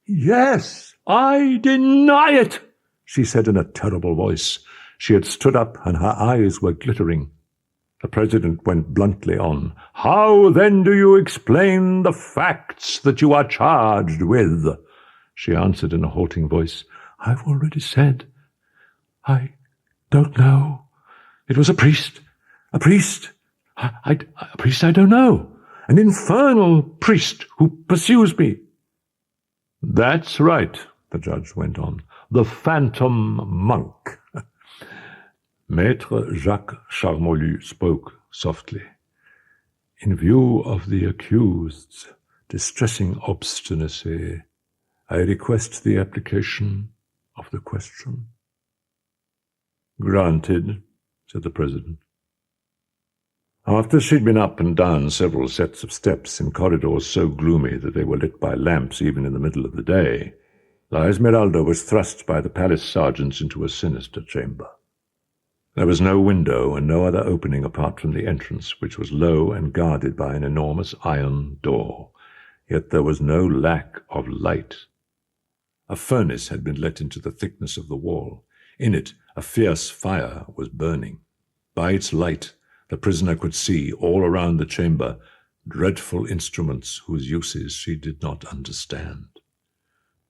"Yes, I deny it," she said in a terrible voice. She had stood up, and her eyes were glittering. The president went bluntly on. "How then do you explain the facts that you are charged with?" She answered in a halting voice. "I've already said. I don't know. It was a priest. A priest. A priest I don't know. An infernal priest who pursues me." "That's right," the judge went on. "The phantom monk." Maître Jacques Charmolue spoke softly. "In view of the accused's distressing obstinacy, I request the application of the question." "Granted," said the president. After she'd been up and down several sets of steps in corridors so gloomy that they were lit by lamps even in the middle of the day, La Esmeralda was thrust by the palace sergeants into a sinister chamber. There was no window and no other opening apart from the entrance, which was low and guarded by an enormous iron door. Yet there was no lack of light. A furnace had been let into the thickness of the wall. In it a fierce fire was burning. By its light the prisoner could see, all around the chamber, dreadful instruments whose uses she did not understand.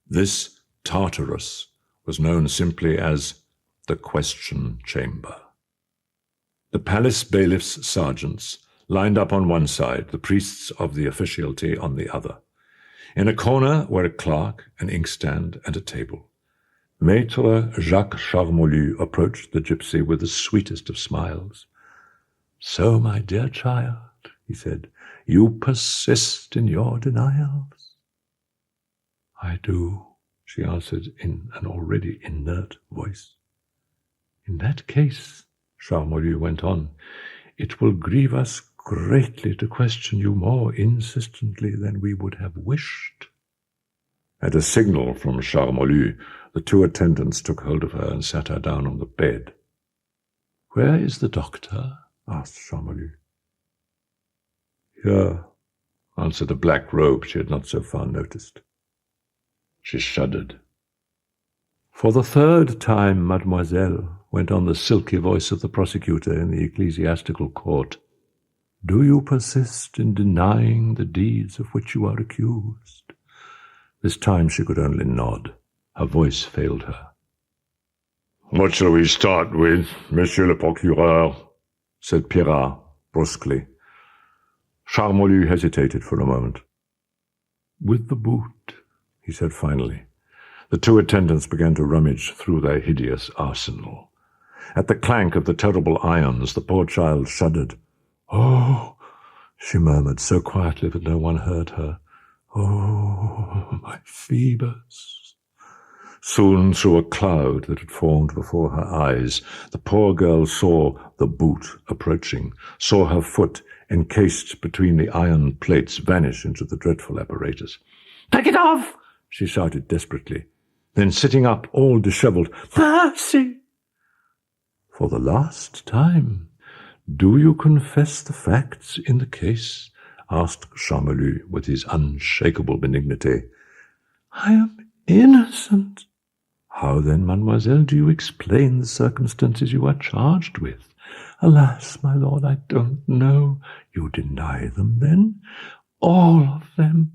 This Tartarus was known simply as the question chamber. The palace bailiff's sergeants lined up on one side, the priests of the officialty on the other. In a corner were a clerk, an inkstand, and a table. Maître Jacques Charmolue approached the gypsy with the sweetest of smiles. "So, my dear child," he said, "you persist in your denials?" "I do," she answered in an already inert voice. "In that case," Charmolue went on, "it will grieve us greatly to question you more insistently than we would have wished." At a signal from Charmolue, the two attendants took hold of her and sat her down on the bed. "Where is the doctor?" asked Charmolue. "Here," answered a black robe she had not so far noticed. She shuddered. "For the third time, mademoiselle," went on the silky voice of the prosecutor in the ecclesiastical court, "do you persist in denying the deeds of which you are accused?" This time she could only nod. Her voice failed her. "What shall we start with, monsieur le procureur?" said Pirard brusquely. Charmolue hesitated for a moment. "With the boot," he said finally. The two attendants began to rummage through their hideous arsenal. At the clank of the terrible irons, the poor child shuddered. "Oh," she murmured so quietly that no one heard her. "Oh, my Phoebus." Soon, through a cloud that had formed before her eyes, the poor girl saw the boot approaching, saw her foot, encased between the iron plates, vanish into the dreadful apparatus. "Take it off!" she shouted desperately. Then sitting up, all dishevelled, "Mercy!" "For the last time, do you confess the facts in the case?" asked Charmolue with his unshakable benignity. "I am innocent." "How then, mademoiselle, do you explain the circumstances you are charged with?" "Alas, my lord, I don't know." "You deny them, then?" "All of them."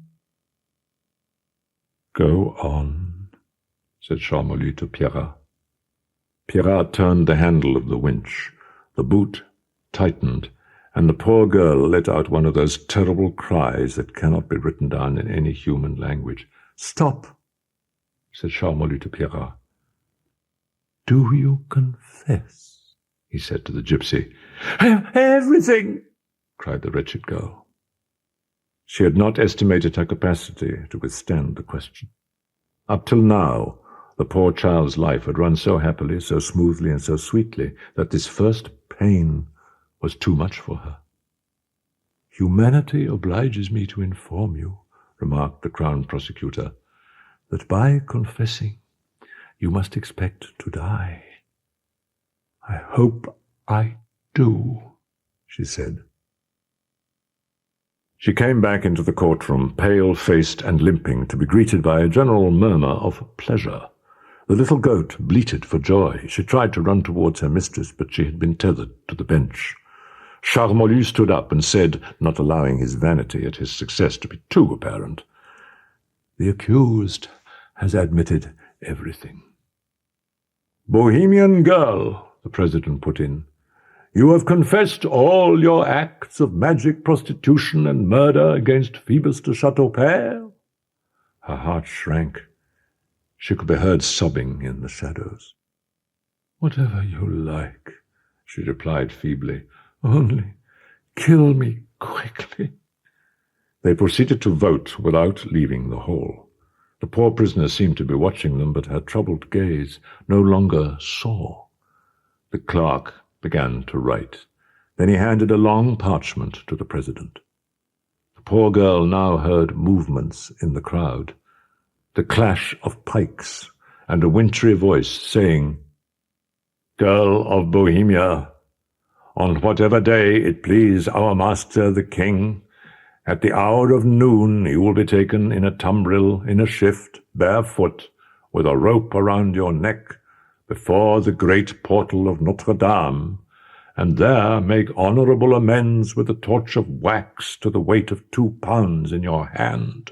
"Go on," said Charmolue to Pierrat. Pierrat turned the handle of the winch. The boot tightened, and the poor girl let out one of those terrible cries that cannot be written down in any human language. "Stop," said Charmolue to Pierrat. "Do you confess?" he said to the gypsy. "Everything!" cried the wretched girl. She had not estimated her capacity to withstand the question. Up till now, the poor child's life had run so happily, so smoothly, and so sweetly that this first pain was too much for her. "Humanity obliges me to inform you," remarked the Crown Prosecutor, "that by confessing you must expect to die." "I hope I do," she said. She came back into the courtroom, pale-faced and limping, to be greeted by a general murmur of pleasure. The little goat bleated for joy. She tried to run towards her mistress, but she had been tethered to the bench. Charmolue stood up and said, not allowing his vanity at his success to be too apparent, "The accused has admitted everything." "Bohemian girl," the president put in, "you have confessed all your acts of magic prostitution and murder against Phoebus de Chateaupert?" Her heart shrank. She could be heard sobbing in the shadows. "Whatever you like," she replied feebly. "Only kill me quickly." They proceeded to vote without leaving the hall. The poor prisoner seemed to be watching them, but her troubled gaze no longer saw. The clerk began to write. Then he handed a long parchment to the president. The poor girl now heard movements in the crowd, the clash of pikes, and a wintry voice saying, "Girl of Bohemia, on whatever day it please our master the king, at the hour of noon you will be taken in a tumbril, in a shift, barefoot, with a rope around your neck, before the great portal of Notre-Dame, and there make honourable amends with a torch of wax to the weight of 2 pounds in your hand,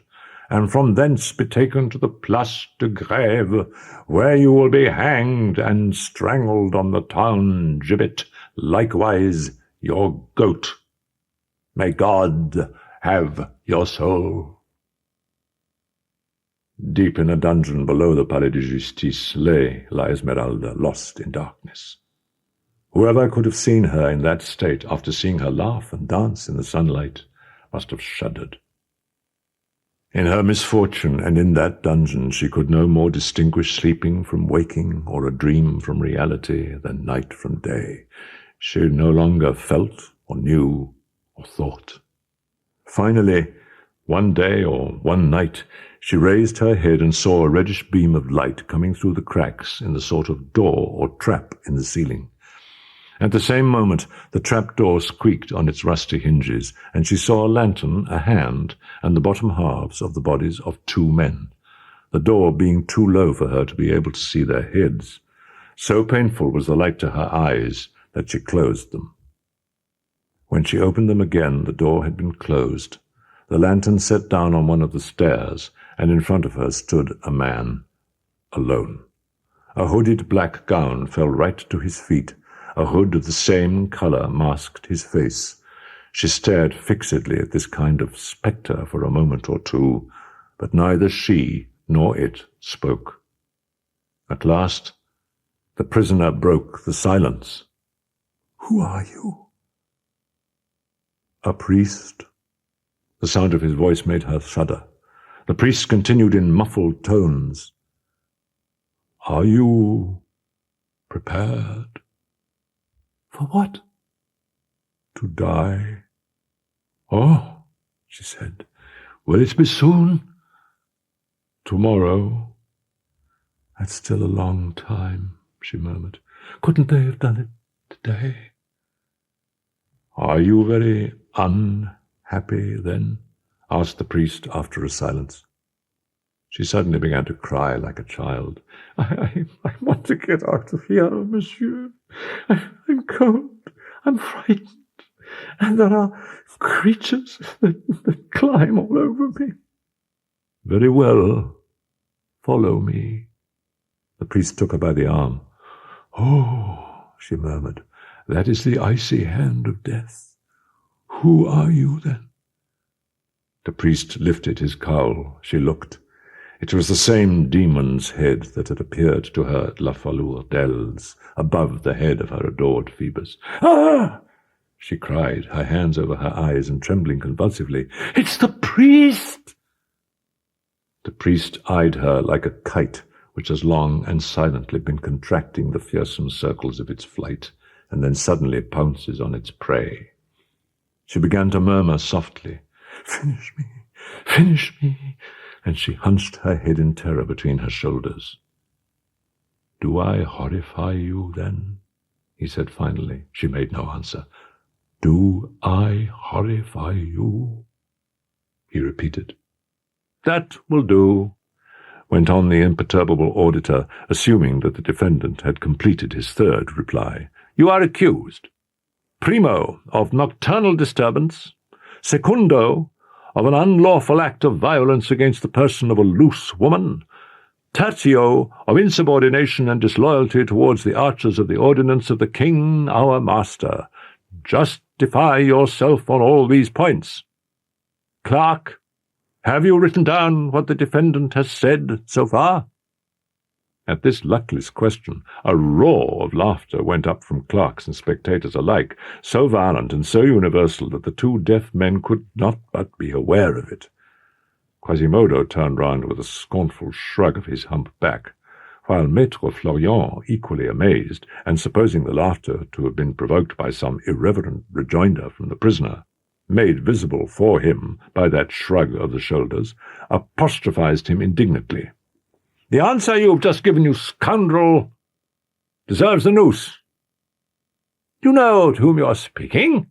and from thence be taken to the Place de Grève, where you will be hanged and strangled on the town gibbet, likewise your goat. May God have your soul." Deep in a dungeon below the Palais de Justice lay La Esmeralda, lost in darkness. Whoever could have seen her in that state after seeing her laugh and dance in the sunlight must have shuddered. In her misfortune and in that dungeon she could no more distinguish sleeping from waking or a dream from reality than night from day. She no longer felt or knew or thought. Finally, one day or one night, she raised her head and saw a reddish beam of light coming through the cracks in the sort of door or trap in the ceiling. At the same moment, the trap-door squeaked on its rusty hinges, and she saw a lantern, a hand, and the bottom halves of the bodies of 2 men, the door being too low for her to be able to see their heads. So painful was the light to her eyes that she closed them. When she opened them again, the door had been closed. The lantern set down on one of the stairs, and in front of her stood a man, alone. A hooded black gown fell right to his feet. A hood of the same colour masked his face. She stared fixedly at this kind of spectre for a moment or two, but neither she nor it spoke. At last, the prisoner broke the silence. "Who are you?" "A priest." The sound of his voice made her shudder. The priest continued in muffled tones, "Are you prepared?" "For what?" "To die." "Oh," she said. "Will it be soon?" "Tomorrow." That's still a long time, she murmured. Couldn't they have done it today? Are you very unhappy, then? Asked the priest after a silence. She suddenly began to cry like a child. I want to get out of here, monsieur. I'm cold. I'm frightened. And there are creatures that climb all over me. Very well. Follow me. The priest took her by the arm. Oh, she murmured, that is the icy hand of death. Who are you, then? The priest lifted his cowl. She looked. It was the same demon's head that had appeared to her at La Falourdels, above the head of her adored Phoebus. Ah! She cried, her hands over her eyes and trembling convulsively. It's the priest! The priest eyed her like a kite which has long and silently been contracting the fearsome circles of its flight, and then suddenly pounces on its prey. She began to murmur softly, Finish me, finish me, and she hunched her head in terror between her shoulders. Do I horrify you, then? He said finally. She made no answer. Do I horrify you? He repeated. That will do, went on the imperturbable auditor, assuming that the defendant had completed his third reply. You are accused, primo, of nocturnal disturbance, secundo, of an unlawful act of violence against the person of a loose woman, tertio, of insubordination and disloyalty towards the archers of the ordinance of the king our master. Justify yourself on all these points. Clerk, have you written down what the defendant has said so far? At this luckless question, a roar of laughter went up from clerks and spectators alike, so violent and so universal that the two deaf men could not but be aware of it. Quasimodo turned round with a scornful shrug of his hump back, while Maître Florian, equally amazed, and supposing the laughter to have been provoked by some irreverent rejoinder from the prisoner, made visible for him by that shrug of the shoulders, apostrophized him indignantly. The answer you have just given, you scoundrel, deserves a noose. Do you know to whom you are speaking?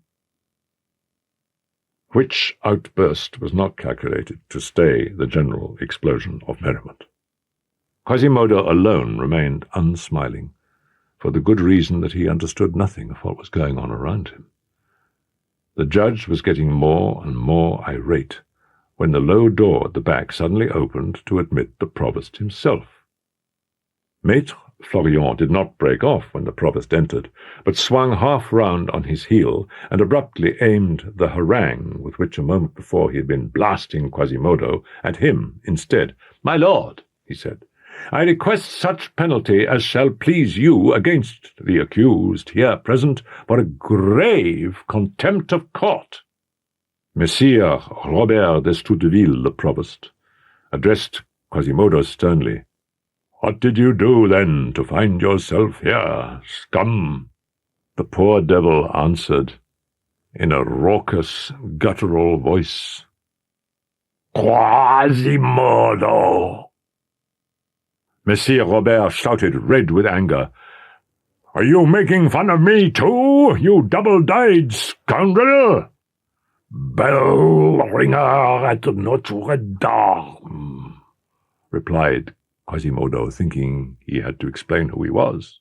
Which outburst was not calculated to stay the general explosion of merriment. Quasimodo alone remained unsmiling, for the good reason that he understood nothing of what was going on around him. The judge was getting more and more irate, when the low door at the back suddenly opened to admit the provost himself. Maître Florian did not break off when the provost entered, but swung half round on his heel and abruptly aimed the harangue with which a moment before he had been blasting Quasimodo at him instead. My lord, he said, I request such penalty as shall please you against the accused here present for a grave contempt of court. Messire Robert d'Estouteville, the provost, addressed Quasimodo sternly. What did you do, then, to find yourself here, scum? The poor devil answered, in a raucous, guttural voice, Quasimodo! Messire Robert shouted, red with anger. Are you making fun of me, too, you double-dyed scoundrel? Bell ringer at Notre-Dame, replied Quasimodo, thinking he had to explain who he was.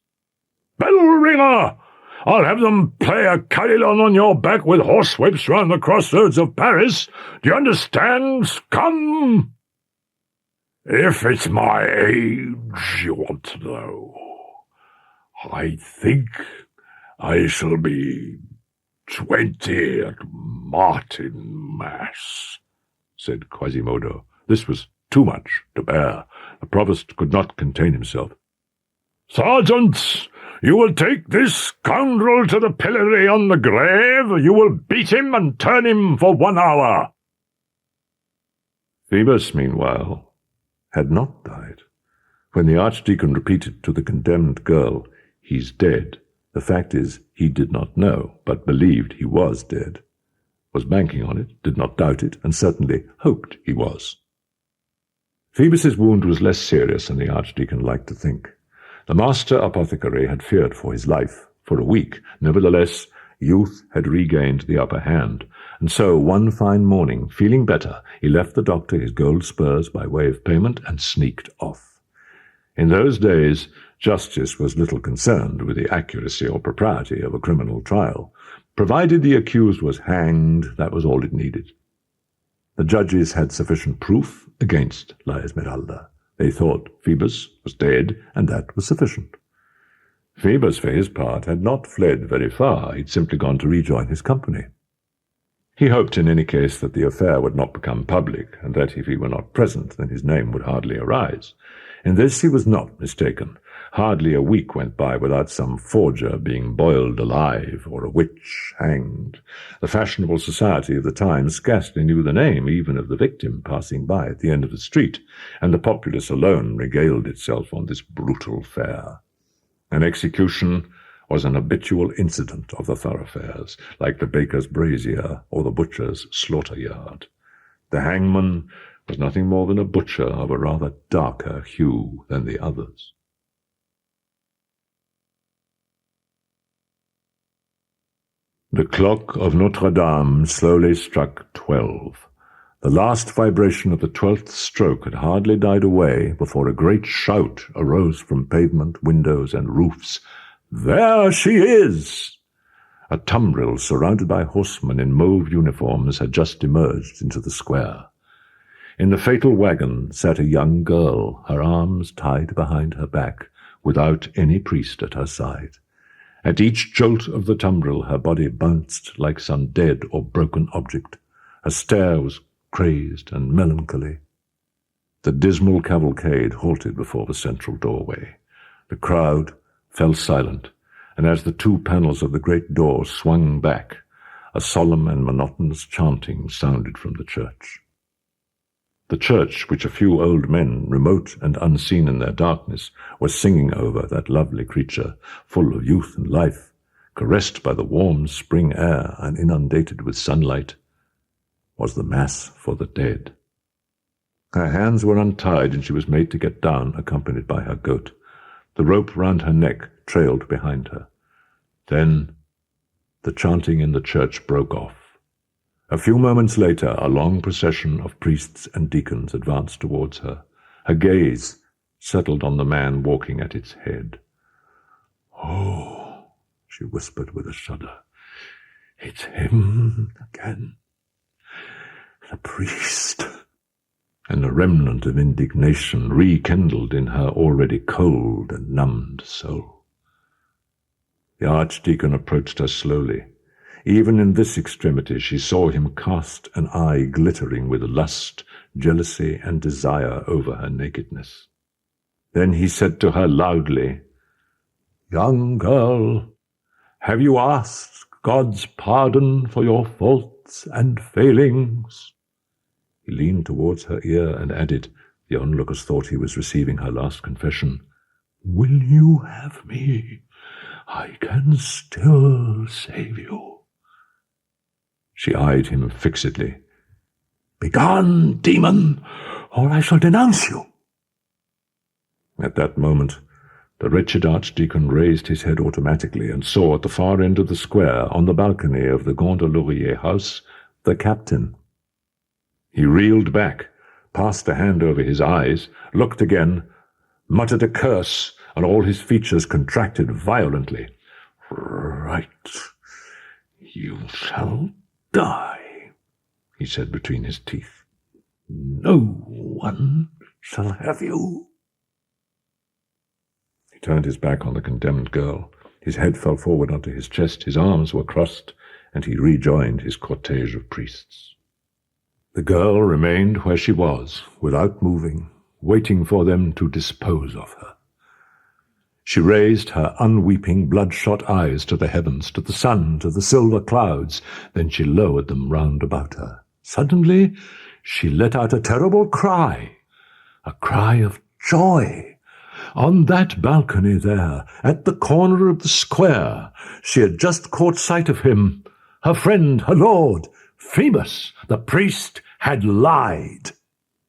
Bell ringer! I'll have them play a carillon on your back with horsewhips round the crossroads of Paris. Do you understand, scum? If it's my age you want to know, I think I shall be 20 at Martinmas, said Quasimodo. This was too much to bear. The provost could not contain himself. Sergeant, you will take this scoundrel to the pillory on the grave. You will beat him and turn him for 1 hour. Phoebus, meanwhile, had not died. When the archdeacon repeated to the condemned girl, He's dead, the fact is he did not know, but believed he was dead, was banking on it, did not doubt it, and certainly hoped he was. Phoebus's wound was less serious than the archdeacon liked to think. The master apothecary had feared for his life for a week. Nevertheless, youth had regained the upper hand, and so one fine morning, feeling better, he left the doctor his gold spurs by way of payment and sneaked off. In those days, justice was little concerned with the accuracy or propriety of a criminal trial. Provided the accused was hanged, that was all it needed. The judges had sufficient proof against La Esmeralda. They thought Phoebus was dead, and that was sufficient. Phoebus, for his part, had not fled very far. He'd simply gone to rejoin his company. He hoped in any case that the affair would not become public, and that if he were not present, then his name would hardly arise. In this he was not mistaken. Hardly a week went by without some forger being boiled alive or a witch hanged. The fashionable society of the time scarcely knew the name even of the victim passing by at the end of the street, and the populace alone regaled itself on this brutal fare. An execution was an habitual incident of the thoroughfares, like the baker's brazier or the butcher's slaughter-yard. The hangman was nothing more than a butcher of a rather darker hue than the others. The clock of Notre-Dame slowly struck 12. The last vibration of the 12th stroke had hardly died away before a great shout arose from pavement, windows, and roofs. "There she is!" A tumbril surrounded by horsemen in mauve uniforms had just emerged into the square. In the fatal wagon sat a young girl, her arms tied behind her back, without any priest at her side. At each jolt of the tumbril her body bounced like some dead or broken object. Her stare was crazed and melancholy. The dismal cavalcade halted before the central doorway. The crowd fell silent, and as the two panels of the great door swung back, a solemn and monotonous chanting sounded from the church. The church, which a few old men, remote and unseen in their darkness, were singing over that lovely creature, full of youth and life, caressed by the warm spring air and inundated with sunlight, was the Mass for the dead. Her hands were untied, and she was made to get down, accompanied by her goat. The rope round her neck trailed behind her. Then the chanting in the church broke off. A few moments later, a long procession of priests and deacons advanced towards her. Her gaze settled on the man walking at its head. "Oh," she whispered with a shudder, "it's him again. The priest." And a remnant of indignation rekindled in her already cold and numbed soul. The archdeacon approached her slowly. Even in this extremity she saw him cast an eye glittering with lust, jealousy, and desire over her nakedness. Then he said to her loudly, "Young girl, have you asked God's pardon for your faults and failings?" He leaned towards her ear and added, the onlookers thought he was receiving her last confession, "Will you have me? I can still save you." She eyed him fixedly. "Begone, demon, or I shall denounce you." At that moment, the wretched archdeacon raised his head automatically and saw at the far end of the square, on the balcony of the Gondolier house, the captain. He reeled back, passed a hand over his eyes, looked again, muttered a curse, and all his features contracted violently. "Right, you shall die," he said between his teeth. "No one shall have you." He turned his back on the condemned girl. His head fell forward onto his chest, his arms were crossed, and he rejoined his cortege of priests. The girl remained where she was, without moving, waiting for them to dispose of her. She raised her unweeping, bloodshot eyes to the heavens, to the sun, to the silver clouds. Then she lowered them round about her. Suddenly she let out a terrible cry, a cry of joy. On that balcony there, at the corner of the square, she had just caught sight of him. Her friend, her lord, Phoebus, the priest, had lied.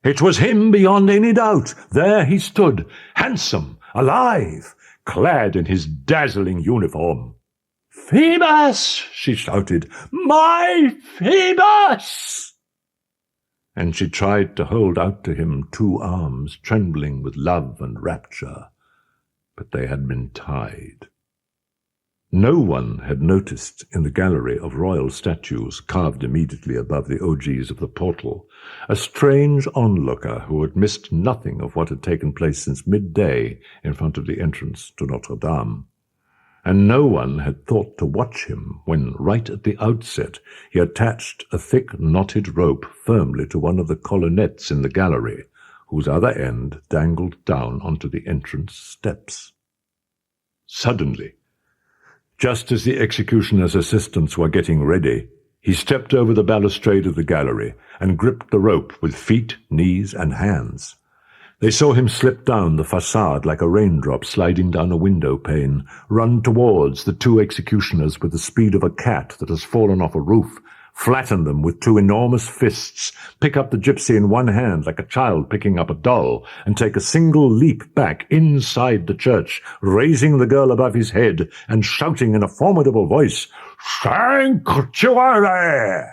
It was him beyond any doubt. There he stood, handsome, alive, clad in his dazzling uniform. "Phoebus!" she shouted. "My Phoebus!" And she tried to hold out to him 2 arms, trembling with love and rapture, but they had been tied. No one had noticed in the gallery of royal statues carved immediately above the ogis of the portal a strange onlooker who had missed nothing of what had taken place since midday in front of the entrance to Notre-Dame. And no one had thought to watch him when, right at the outset, he attached a thick knotted rope firmly to one of the colonnettes in the gallery, whose other end dangled down onto the entrance steps. Suddenly, just as the executioner's assistants were getting ready, he stepped over the balustrade of the gallery and gripped the rope with feet, knees, and hands. They saw him slip down the façade like a raindrop sliding down a window pane, run towards the 2 executioners with the speed of a cat that has fallen off a roof, flatten them with 2 enormous fists, pick up the gypsy in one hand like a child picking up a doll, and take a single leap back inside the church, raising the girl above his head and shouting in a formidable voice, "Sanctuary!"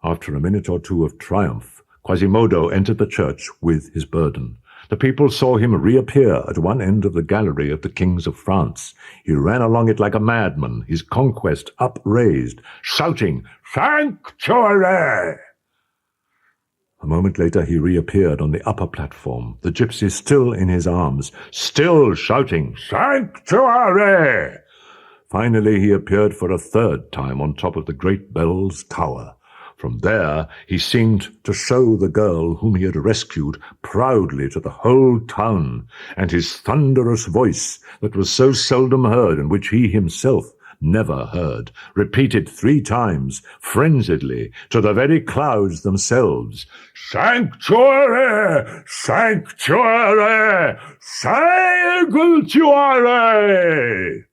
After a minute or 2 of triumph, Quasimodo entered the church with his burden. The people saw him reappear at one end of the gallery of the kings of France. He ran along it like a madman, his conquest upraised, shouting, "Sanctuary!" A moment later he reappeared on the upper platform, the gypsy still in his arms, still shouting, "Sanctuary!" Finally he appeared for a 3rd time on top of the great bell's tower. From there he seemed to show the girl whom he had rescued proudly to the whole town, and his thunderous voice, that was so seldom heard and which he himself never heard, repeated 3 times, frenziedly, to the very clouds themselves, "Sanctuary! Sanctuary! Sanctuary!"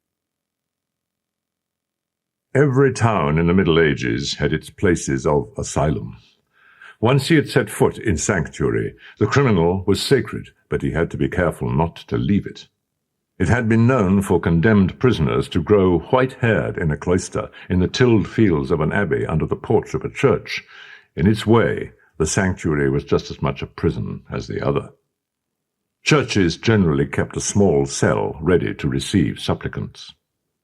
Every town in the Middle Ages had its places of asylum. Once he had set foot in sanctuary, the criminal was sacred, but he had to be careful not to leave it. It had been known for condemned prisoners to grow white-haired in a cloister, in the tilled fields of an abbey under the porch of a church. In its way, the sanctuary was just as much a prison as the other. Churches generally kept a small cell ready to receive supplicants.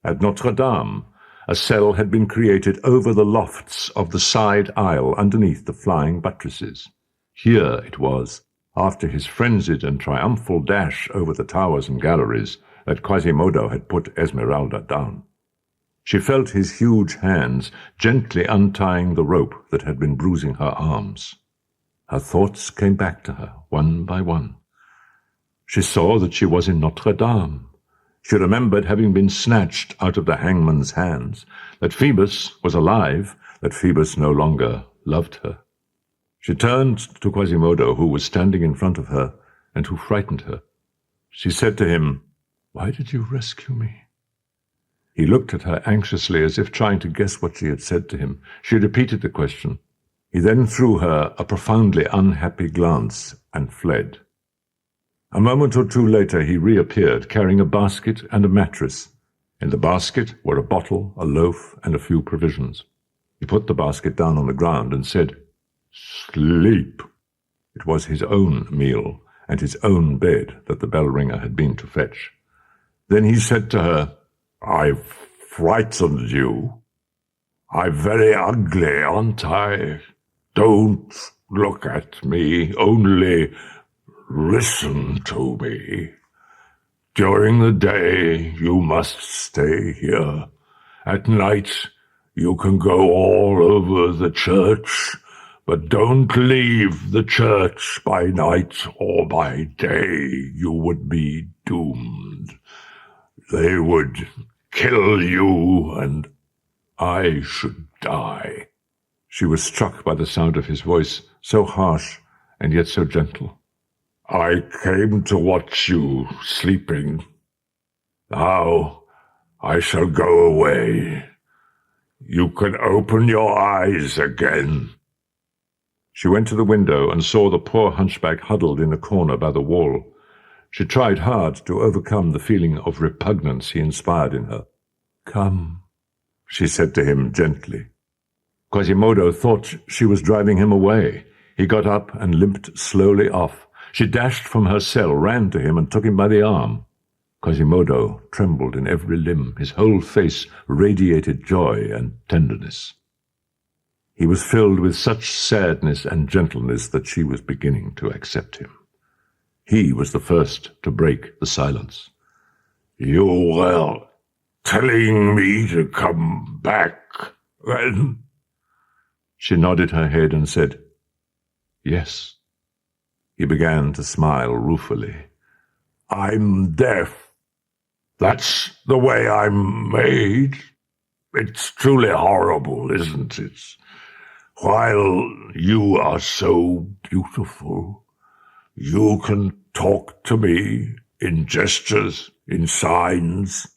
At Notre-Dame, a cell had been created over the lofts of the side aisle underneath the flying buttresses. Here it was, after his frenzied and triumphal dash over the towers and galleries, that Quasimodo had put Esmeralda down. She felt his huge hands gently untying the rope that had been bruising her arms. Her thoughts came back to her, one by one. She saw that she was in Notre-Dame. She remembered having been snatched out of the hangman's hands, that Phoebus was alive, that Phoebus no longer loved her. She turned to Quasimodo, who was standing in front of her, and who frightened her. She said to him, "Why did you rescue me?" He looked at her anxiously, as if trying to guess what she had said to him. She repeated the question. He then threw her a profoundly unhappy glance and fled. A moment or 2 later he reappeared, carrying a basket and a mattress. In the basket were a bottle, a loaf, and a few provisions. He put the basket down on the ground and said, "Sleep." It was his own meal and his own bed that the bell-ringer had been to fetch. Then he said to her, "I've frightened you. I'm very ugly, aren't I? Don't look at me, only listen to me. During the day, you must stay here. At night, you can go all over the church, but don't leave the church by night or by day. You would be doomed. They would kill you, and I should die." She was struck by the sound of his voice, so harsh and yet so gentle. "I came to watch you sleeping. Now I shall go away. You can open your eyes again." She went to the window and saw the poor hunchback huddled in a corner by the wall. She tried hard to overcome the feeling of repugnance he inspired in her. "Come," she said to him gently. Quasimodo thought she was driving him away. He got up and limped slowly off. She dashed from her cell, ran to him, and took him by the arm. Quasimodo trembled in every limb. His whole face radiated joy and tenderness. He was filled with such sadness and gentleness that she was beginning to accept him. He was the first to break the silence. "You were telling me to come back, then?" She nodded her head and said, "Yes." He began to smile ruefully. "I'm deaf. That's the way I'm made. It's truly horrible, isn't it? While you are so beautiful, you can talk to me in gestures, in signs.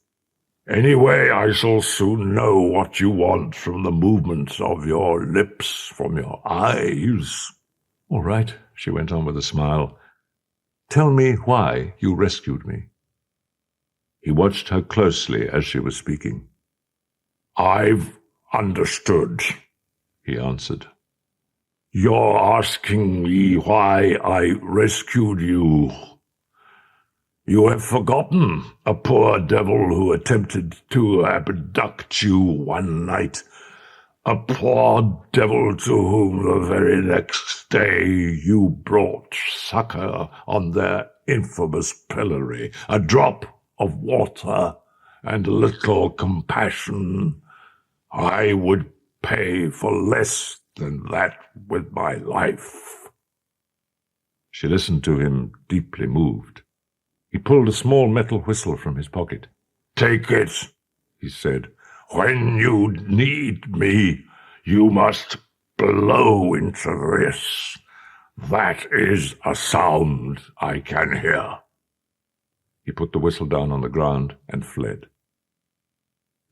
Anyway, I shall soon know what you want from the movements of your lips, from your eyes." "All right," she went on with a smile. "Tell me why you rescued me." He watched her closely as she was speaking. "I've understood," he answered. "You're asking me why I rescued you. You have forgotten a poor devil who attempted to abduct you one night, a poor devil to whom the very next day you brought succor on their infamous pillory, a drop of water and a little compassion. I would pay for less than that with my life." She listened to him, deeply moved. He pulled a small metal whistle from his pocket. "Take it," he said. "When you need me, you must blow into this. That is a sound I can hear." He put the whistle down on the ground and fled.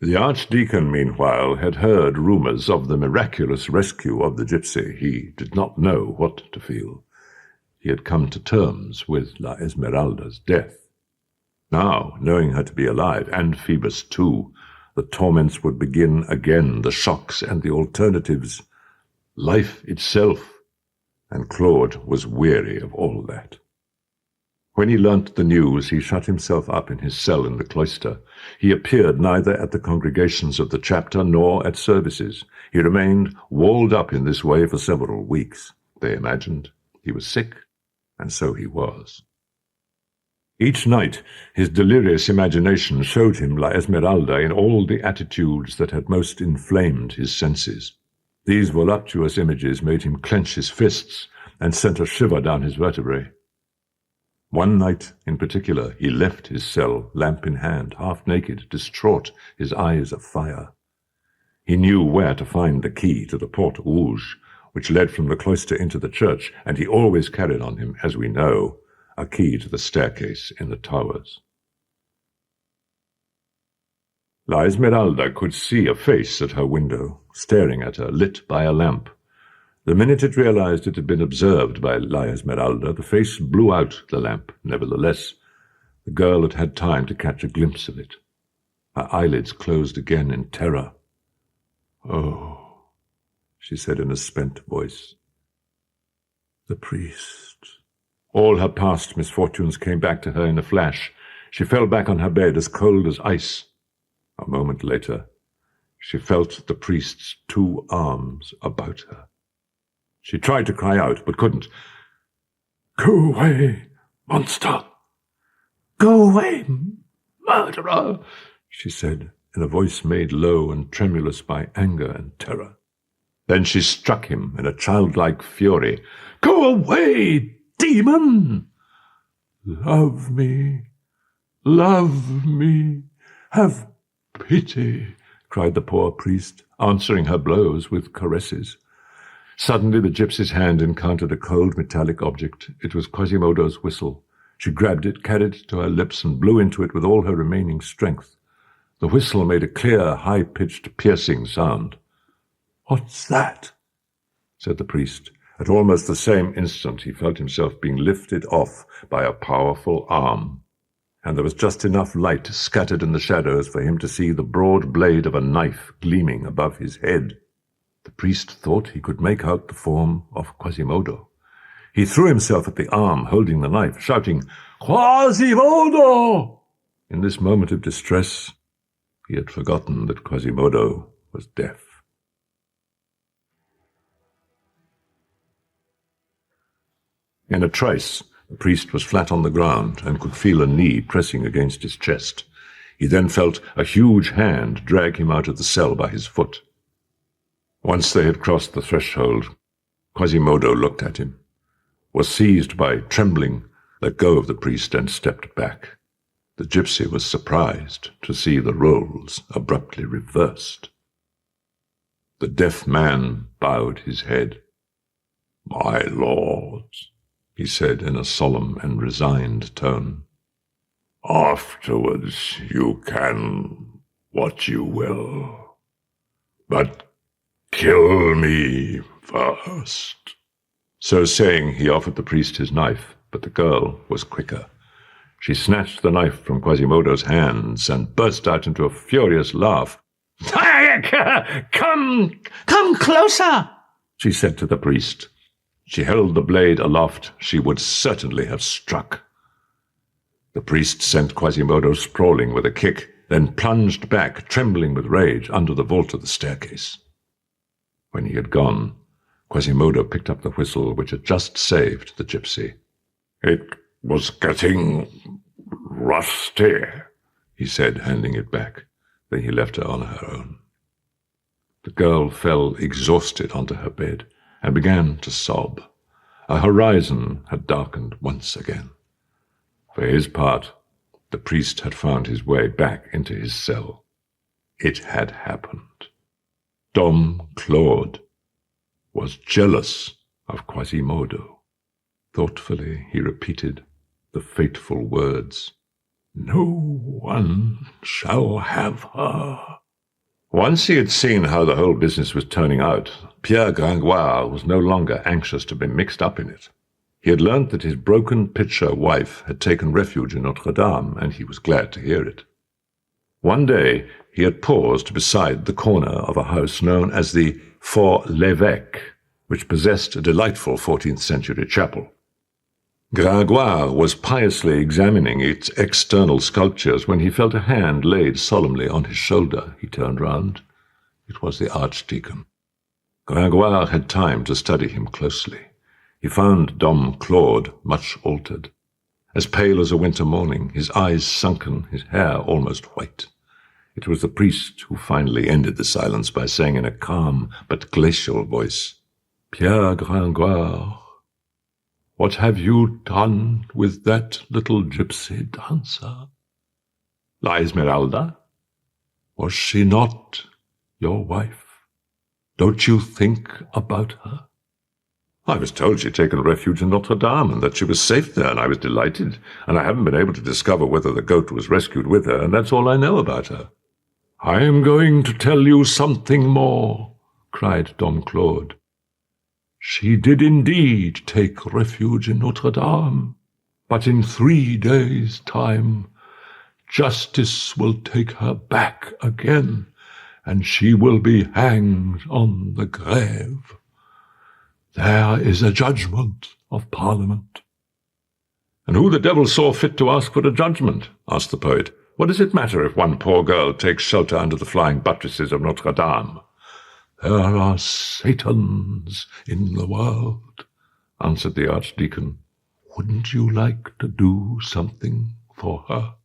The Archdeacon, meanwhile, had heard rumors of the miraculous rescue of the gypsy. He did not know what to feel. He had come to terms with La Esmeralda's death. Now, knowing her to be alive, and Phoebus too, the torments would begin again, the shocks and the alternatives, life itself, and Claude was weary of all that. When he learnt the news, he shut himself up in his cell in the cloister. He appeared neither at the congregations of the chapter nor at services. He remained walled up in this way for several weeks. They imagined he was sick, and so he was. Each night his delirious imagination showed him La Esmeralda in all the attitudes that had most inflamed his senses. These voluptuous images made him clench his fists and sent a shiver down his vertebrae. One night in particular he left his cell, lamp in hand, half naked, distraught, his eyes afire. He knew where to find the key to the Porte Rouge, which led from the cloister into the church, and he always carried on him, as we know, a key to the staircase in the towers. La Esmeralda could see a face at her window, staring at her, lit by a lamp. The minute it realized it had been observed by La Esmeralda, the face blew out the lamp. Nevertheless, the girl had had time to catch a glimpse of it. Her eyelids closed again in terror. "Oh," she said in a spent voice. "The priest." All her past misfortunes came back to her in a flash. She fell back on her bed as cold as ice. A moment later, she felt the priest's 2 arms about her. She tried to cry out, but couldn't. "Go away, monster! Go away, murderer!" she said, in a voice made low and tremulous by anger and terror. Then she struck him in a childlike fury. "Go away, demon! Love me, have pity," cried the poor priest, answering her blows with caresses. Suddenly the gypsy's hand encountered a cold metallic object. It was Quasimodo's whistle. She grabbed it, carried it to her lips, and blew into it with all her remaining strength. The whistle made a clear, high-pitched, piercing sound. "What's that?" said the priest. At almost the same instant he felt himself being lifted off by a powerful arm, and there was just enough light scattered in the shadows for him to see the broad blade of a knife gleaming above his head. The priest thought he could make out the form of Quasimodo. He threw himself at the arm holding the knife, shouting, "Quasimodo!" In this moment of distress, he had forgotten that Quasimodo was deaf. In a trice, the priest was flat on the ground and could feel a knee pressing against his chest. He then felt a huge hand drag him out of the cell by his foot. Once they had crossed the threshold, Quasimodo looked at him, was seized by trembling, let go of the priest, and stepped back. The gypsy was surprised to see the roles abruptly reversed. The deaf man bowed his head. "My lords," he said in a solemn and resigned tone, "afterwards you can what you will, but kill me first." So saying, he offered the priest his knife, but the girl was quicker. She snatched the knife from Quasimodo's hands and burst out into a furious laugh. Come closer," she said to the priest. She held the blade aloft. She would certainly have struck. The priest sent Quasimodo sprawling with a kick, then plunged back, trembling with rage, under the vault of the staircase. When he had gone, Quasimodo picked up the whistle which had just saved the gypsy. "It was getting rusty," he said, handing it back. Then he left her on her own. The girl fell exhausted onto her bed and began to sob. A horizon had darkened once again. For his part, the priest had found his way back into his cell. It had happened. Dom Claude was jealous of Quasimodo. Thoughtfully he repeated the fateful words, "No one shall have her." Once he had seen how the whole business was turning out, Pierre Gringoire was no longer anxious to be mixed up in it. He had learnt that his broken pitcher wife had taken refuge in Notre-Dame, and he was glad to hear it. One day he had paused beside the corner of a house known as the For l'Évêque, which possessed a delightful 14th-century chapel. Gringoire was piously examining its external sculptures when he felt a hand laid solemnly on his shoulder. He turned round. It was the archdeacon. Gringoire had time to study him closely. He found Dom Claude much altered, as pale as a winter morning, his eyes sunken, his hair almost white. It was the priest who finally ended the silence by saying in a calm but glacial voice, "Pierre Gringoire, what have you done with that little gypsy dancer? La Esmeralda? Was she not your wife? Don't you think about her?" "I was told she'd taken refuge in Notre-Dame and that she was safe there, and I was delighted, and I haven't been able to discover whether the goat was rescued with her, and that's all I know about her." "I am going to tell you something more," cried Dom Claude. "She did indeed take refuge in Notre-Dame, but in 3 days' time justice will take her back again, and she will be hanged on the grave. There is a judgment of Parliament." "And who the devil saw fit to ask for a judgment?" asked the poet. "What does it matter if one poor girl takes shelter under the flying buttresses of Notre-Dame?" "There are Satans in the world," answered the archdeacon. "Wouldn't you like to do something for her?"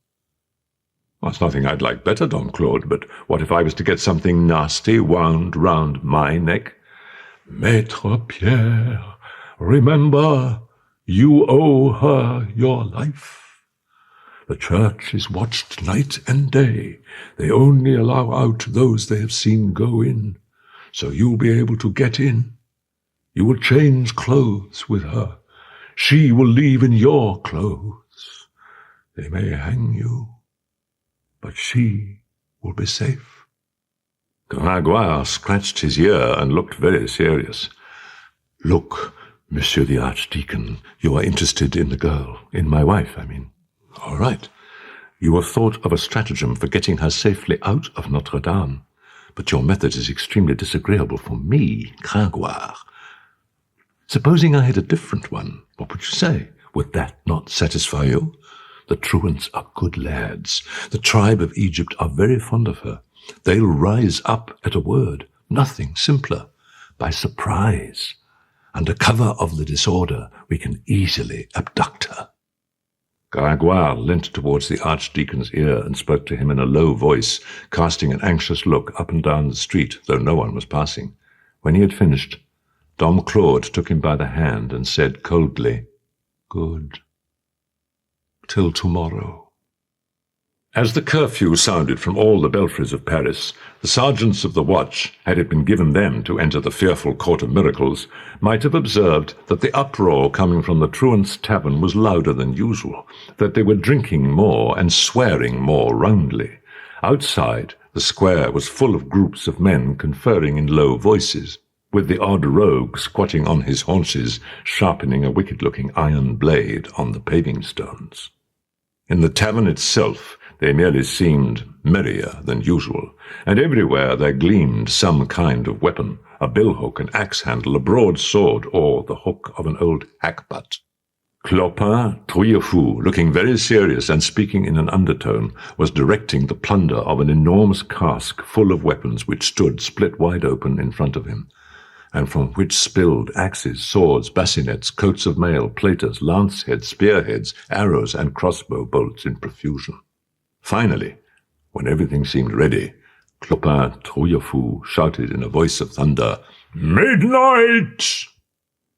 "That's nothing I'd like better, Dom Claude, but what if I was to get something nasty wound round my neck?" "Maître Pierre, remember, you owe her your life. The church is watched night and day. They only allow out those they have seen go in, so you'll be able to get in. You will change clothes with her. She will leave in your clothes. They may hang you, but she will be safe." Gringoire scratched his ear and looked very serious. "Look, Monsieur the Archdeacon, you are interested in the girl, in my wife, I mean. All right. You have thought of a stratagem for getting her safely out of Notre-Dame, but your method is extremely disagreeable for me, Gringoire. Supposing I had a different one, what would you say? Would that not satisfy you? The truants are good lads. The tribe of Egypt are very fond of her. They'll rise up at a word, nothing simpler, by surprise. Under cover of the disorder, we can easily abduct her. Gringoire leant towards the Archdeacon's ear and spoke to him in a low voice, casting an anxious look up and down the street, though no one was passing. When he had finished, Dom Claude took him by the hand and said coldly, "Good. Till tomorrow." As the curfew sounded from all the belfries of Paris, the sergeants of the watch, had it been given them to enter the fearful court of miracles, might have observed that the uproar coming from the truants' tavern was louder than usual, that they were drinking more and swearing more roundly. Outside, the square was full of groups of men conferring in low voices, with the odd rogue squatting on his haunches, sharpening a wicked-looking iron blade on the paving stones. In the tavern itself, they merely seemed merrier than usual, and everywhere there gleamed some kind of weapon, a billhook, an axe-handle, a broadsword, or the hook of an old hackbutt. Clopin Trouillefou, looking very serious and speaking in an undertone, was directing the plunder of an enormous cask full of weapons which stood split wide open in front of him, and from which spilled axes, swords, bassinets, coats of mail, platers, lance-heads, spearheads, arrows, and crossbow bolts in profusion. Finally, when everything seemed ready, Clopin Trouillefou shouted in a voice of thunder, "Midnight!"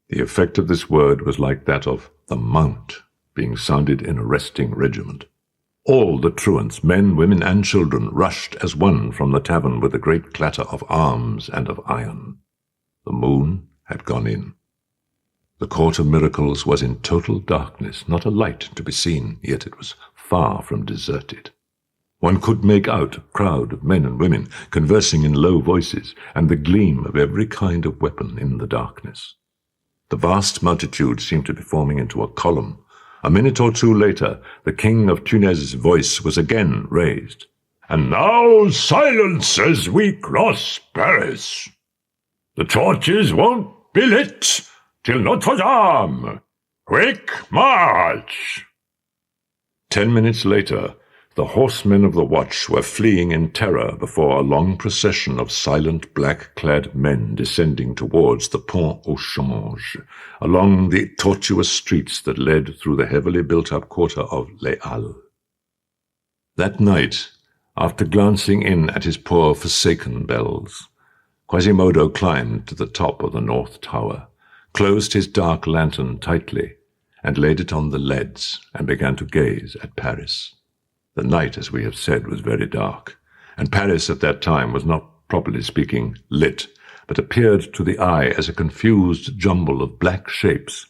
The effect of this word was like that of the mount being sounded in a resting regiment. All the truants, men, women, and children, rushed as one from the tavern with a great clatter of arms and of iron. The moon had gone in. The court of miracles was in total darkness, not a light to be seen, yet it was far from deserted. One could make out a crowd of men and women conversing in low voices, and the gleam of every kind of weapon in the darkness. The vast multitude seemed to be forming into a column. A minute or two later, the king of Tunez's voice was again raised. "And now silence as we cross Paris. The torches won't be lit till Notre-Dame. Quick march!" 10 minutes later, the horsemen of the watch were fleeing in terror before a long procession of silent black-clad men descending towards the Pont au Change, along the tortuous streets that led through the heavily built-up quarter of Les Halles. That night, after glancing in at his poor forsaken bells, Quasimodo climbed to the top of the north tower, closed his dark lantern tightly, and laid it on the leads, and began to gaze at Paris. The night, as we have said, was very dark, and Paris at that time was not, properly speaking, lit, but appeared to the eye as a confused jumble of black shapes,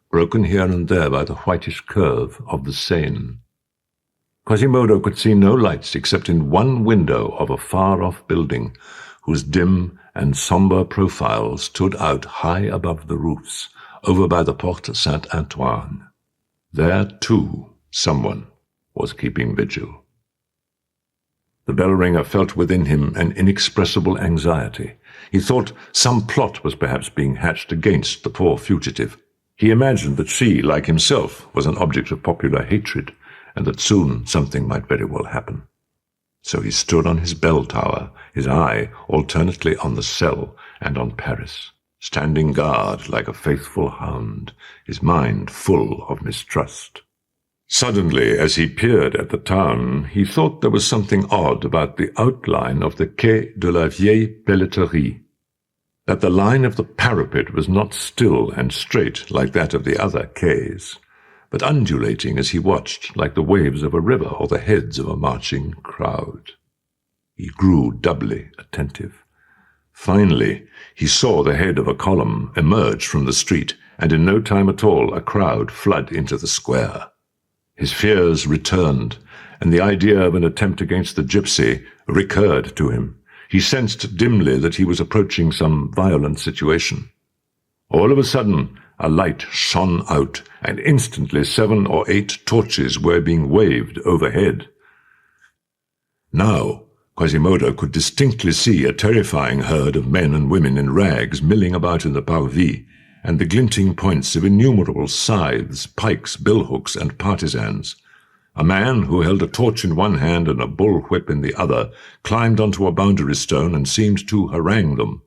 broken here and there by the whitish curve of the Seine. Quasimodo could see no lights except in one window of a far-off building, whose dim and sombre profile stood out high above the roofs, over by the Porte Saint-Antoine. There, too, someone was keeping vigil. The bell-ringer felt within him an inexpressible anxiety. He thought some plot was perhaps being hatched against the poor fugitive. He imagined that she, like himself, was an object of popular hatred, and that soon something might very well happen. So he stood on his bell tower, his eye alternately on the cell and on Paris, standing guard like a faithful hound, his mind full of mistrust. Suddenly, as he peered at the town, he thought there was something odd about the outline of the Quai de la Vieille Pelleterie, that the line of the parapet was not still and straight like that of the other quays, but undulating as he watched like the waves of a river or the heads of a marching crowd. He grew doubly attentive. Finally, he saw the head of a column emerge from the street, and in no time at all a crowd flood into the square. His fears returned, and the idea of an attempt against the gypsy recurred to him. He sensed dimly that he was approaching some violent situation. All of a sudden, A light shone out, and instantly 7 or 8 torches were being waved overhead. Now Quasimodo could distinctly see a terrifying herd of men and women in rags milling about in the parvis, and the glinting points of innumerable scythes, pikes, billhooks, and partisans. A man who held a torch in one hand and a bull-whip in the other climbed onto a boundary stone and seemed to harangue them.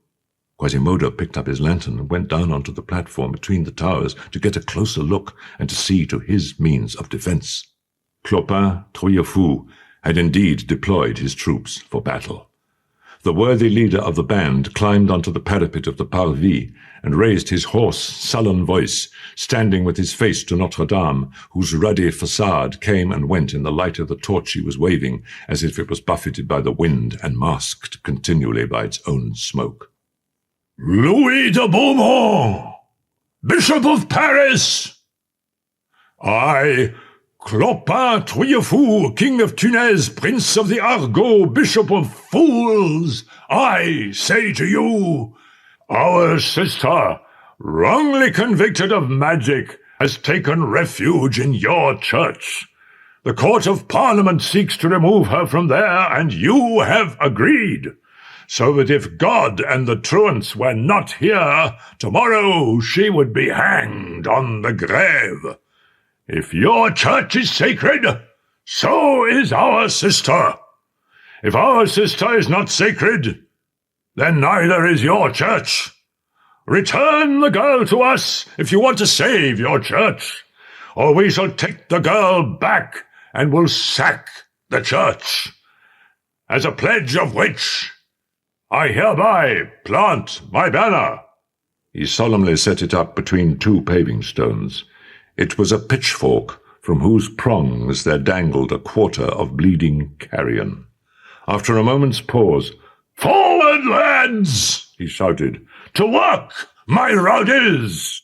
Quasimodo picked up his lantern and went down onto the platform between the towers to get a closer look and to see to his means of defense. Clopin Trouillefou had indeed deployed his troops for battle. The worthy leader of the band climbed onto the parapet of the parvis and raised his hoarse, sullen voice, standing with his face to Notre-Dame, whose ruddy facade came and went in the light of the torch he was waving, as if it was buffeted by the wind and masked continually by its own smoke. "Louis de Beaumont, Bishop of Paris! I, Clopin Trouillefou, King of Tunis, Prince of the Argot, Bishop of Fools, I say to you, our sister, wrongly convicted of magic, has taken refuge in your church. The Court of Parliament seeks to remove her from there, and you have agreed, so that if God and the truants were not here, tomorrow she would be hanged on the grave. If your church is sacred, so is our sister. If our sister is not sacred, then neither is your church. Return the girl to us if you want to save your church, or we shall take the girl back and will sack the church. As a pledge of which I hereby plant my banner." He solemnly set it up between 2 paving stones. It was a pitchfork, from whose prongs there dangled a quarter of bleeding carrion. After a moment's pause, "Forward, lads!" he shouted. "To work, my rowdies!"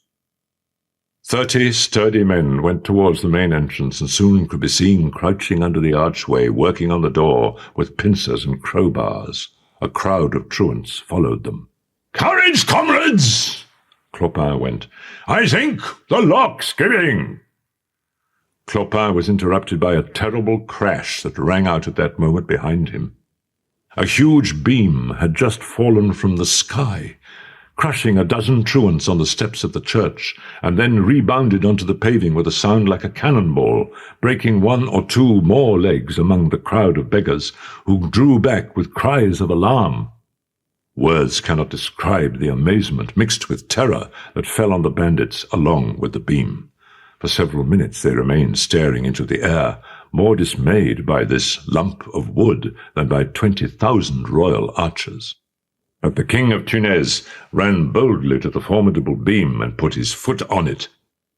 30 sturdy men went towards the main entrance and soon could be seen crouching under the archway, working on the door with pincers and crowbars. A crowd of truants followed them. "Courage, comrades!" Clopin went. "I think the lock's giving." Clopin was interrupted by a terrible crash that rang out at that moment behind him. A huge beam had just fallen from the sky, crushing a dozen truants on the steps of the church, and then rebounded onto the paving with a sound like a cannonball, breaking 1 or 2 more legs among the crowd of beggars, who drew back with cries of alarm. Words cannot describe the amazement mixed with terror that fell on the bandits along with the beam. For several minutes they remained staring into the air, more dismayed by this lump of wood than by 20,000 royal archers. But the King of Tunis ran boldly to the formidable beam and put his foot on it.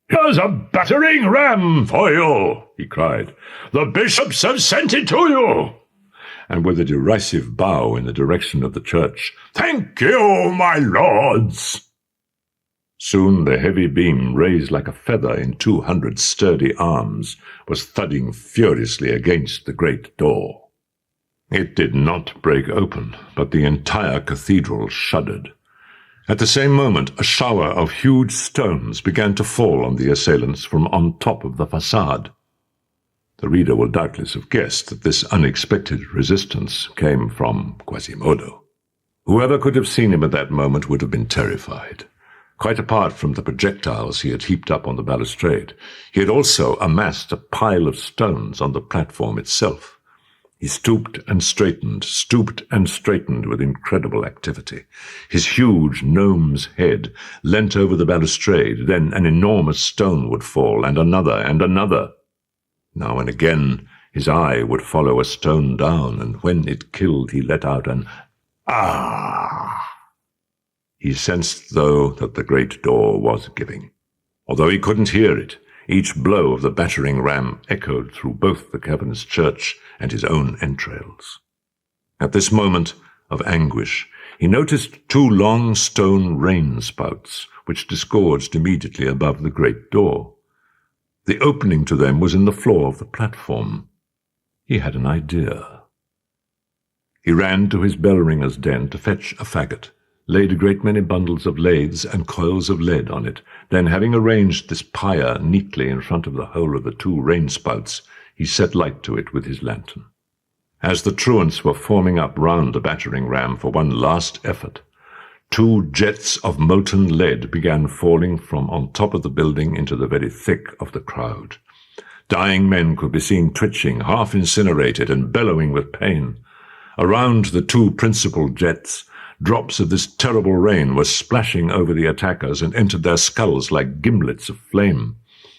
"Here's a battering ram for you," he cried. "The bishops have sent it to you." And with a derisive bow in the direction of the church, "Thank you, my lords." Soon the heavy beam, raised like a feather in 200 sturdy arms, was thudding furiously against the great door. It did not break open, but the entire cathedral shuddered. At the same moment, a shower of huge stones began to fall on the assailants from on top of the facade. The reader will doubtless have guessed that this unexpected resistance came from Quasimodo. Whoever could have seen him at that moment would have been terrified. Quite apart from the projectiles he had heaped up on the balustrade, he had also amassed a pile of stones on the platform itself. He stooped and straightened with incredible activity. His huge gnome's head leant over the balustrade, then an enormous stone would fall, and another, and another. Now and again his eye would follow a stone down, and when it killed he let out an "Ah!" He sensed, though, that the great door was giving. Although he couldn't hear it, each blow of the battering ram echoed through both the cavernous church and his own entrails. At this moment of anguish, he noticed 2 long stone rain-spouts, which disgorged immediately above the great door. The opening to them was in the floor of the platform. He had an idea. He ran to his bell-ringer's den to fetch a faggot, laid a great many bundles of laths and coils of lead on it. Then, having arranged this pyre neatly in front of the hole of the 2 rain-spouts, he set light to it with his lantern. As the truants were forming up round the battering ram for one last effort, 2 jets of molten lead began falling from on top of the building into the very thick of the crowd. Dying men could be seen twitching, half incinerated and bellowing with pain. Around the 2 principal jets, drops of this terrible rain were splashing over the attackers and entered their skulls like gimlets of flame.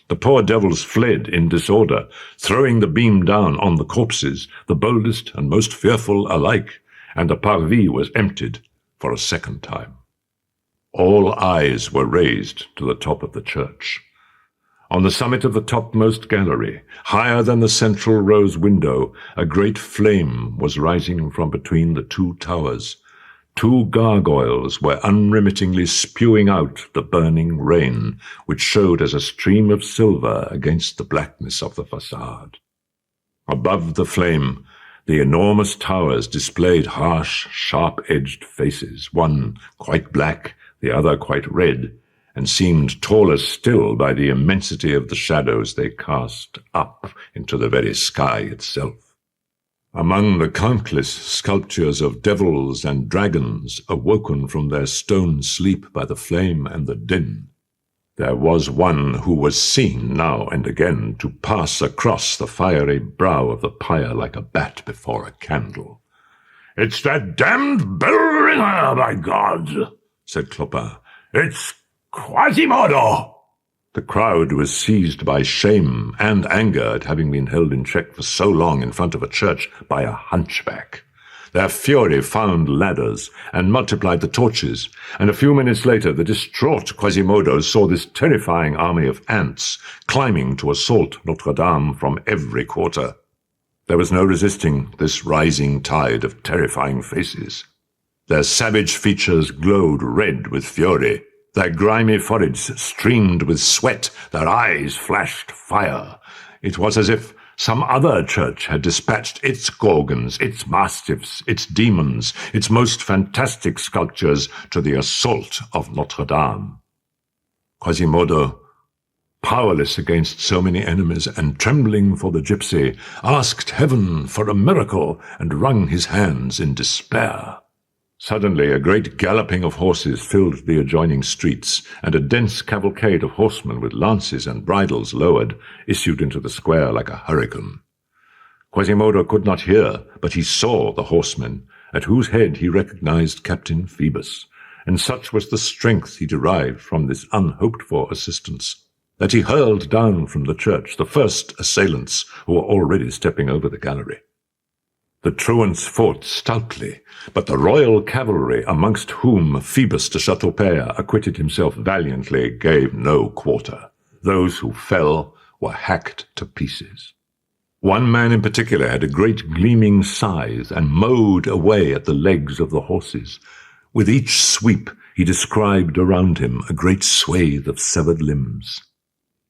The poor devils fled in disorder, throwing the beam down on the corpses, the boldest and most fearful alike, and the parvis was emptied for a second time. All eyes were raised to the top of the church. On the summit of the topmost gallery, higher than the central rose window, a great flame was rising from between the 2 towers. 2 gargoyles were unremittingly spewing out the burning rain, which showed as a stream of silver against the blackness of the facade. Above the flame, the enormous towers displayed harsh, sharp-edged faces, one quite black, the other quite red, and seemed taller still by the immensity of the shadows they cast up into the very sky itself. Among the countless sculptures of devils and dragons awoken from their stone sleep by the flame and the din, there was one who was seen now and again to pass across the fiery brow of the pyre like a bat before a candle. "It's that damned bell-ringer, by God!" said Clopin. "It's Quasimodo!" The crowd was seized by shame and anger at having been held in check for so long in front of a church by a hunchback. Their fury found ladders and multiplied the torches, and a few minutes later the distraught Quasimodo saw this terrifying army of ants climbing to assault Notre-Dame from every quarter. There was no resisting this rising tide of terrifying faces. Their savage features glowed red with fury. Their grimy foreheads streamed with sweat, their eyes flashed fire. It was as if some other church had dispatched its gorgons, its mastiffs, its demons, its most fantastic sculptures to the assault of Notre-Dame. Quasimodo, powerless against so many enemies and trembling for the gypsy, asked heaven for a miracle and wrung his hands in despair. Suddenly a great galloping of horses filled the adjoining streets, and a dense cavalcade of horsemen with lances and bridles lowered issued into the square like a hurricane. Quasimodo could not hear, but he saw the horsemen, at whose head he recognized Captain Phoebus, and such was the strength he derived from this unhoped-for assistance, that he hurled down from the church the first assailants who were already stepping over the gallery. The truants fought stoutly, but the royal cavalry, amongst whom Phoebus de Chateaupert acquitted himself valiantly, gave no quarter. Those who fell were hacked to pieces. One man in particular had a great gleaming scythe and mowed away at the legs of the horses. With each sweep he described around him a great swathe of severed limbs.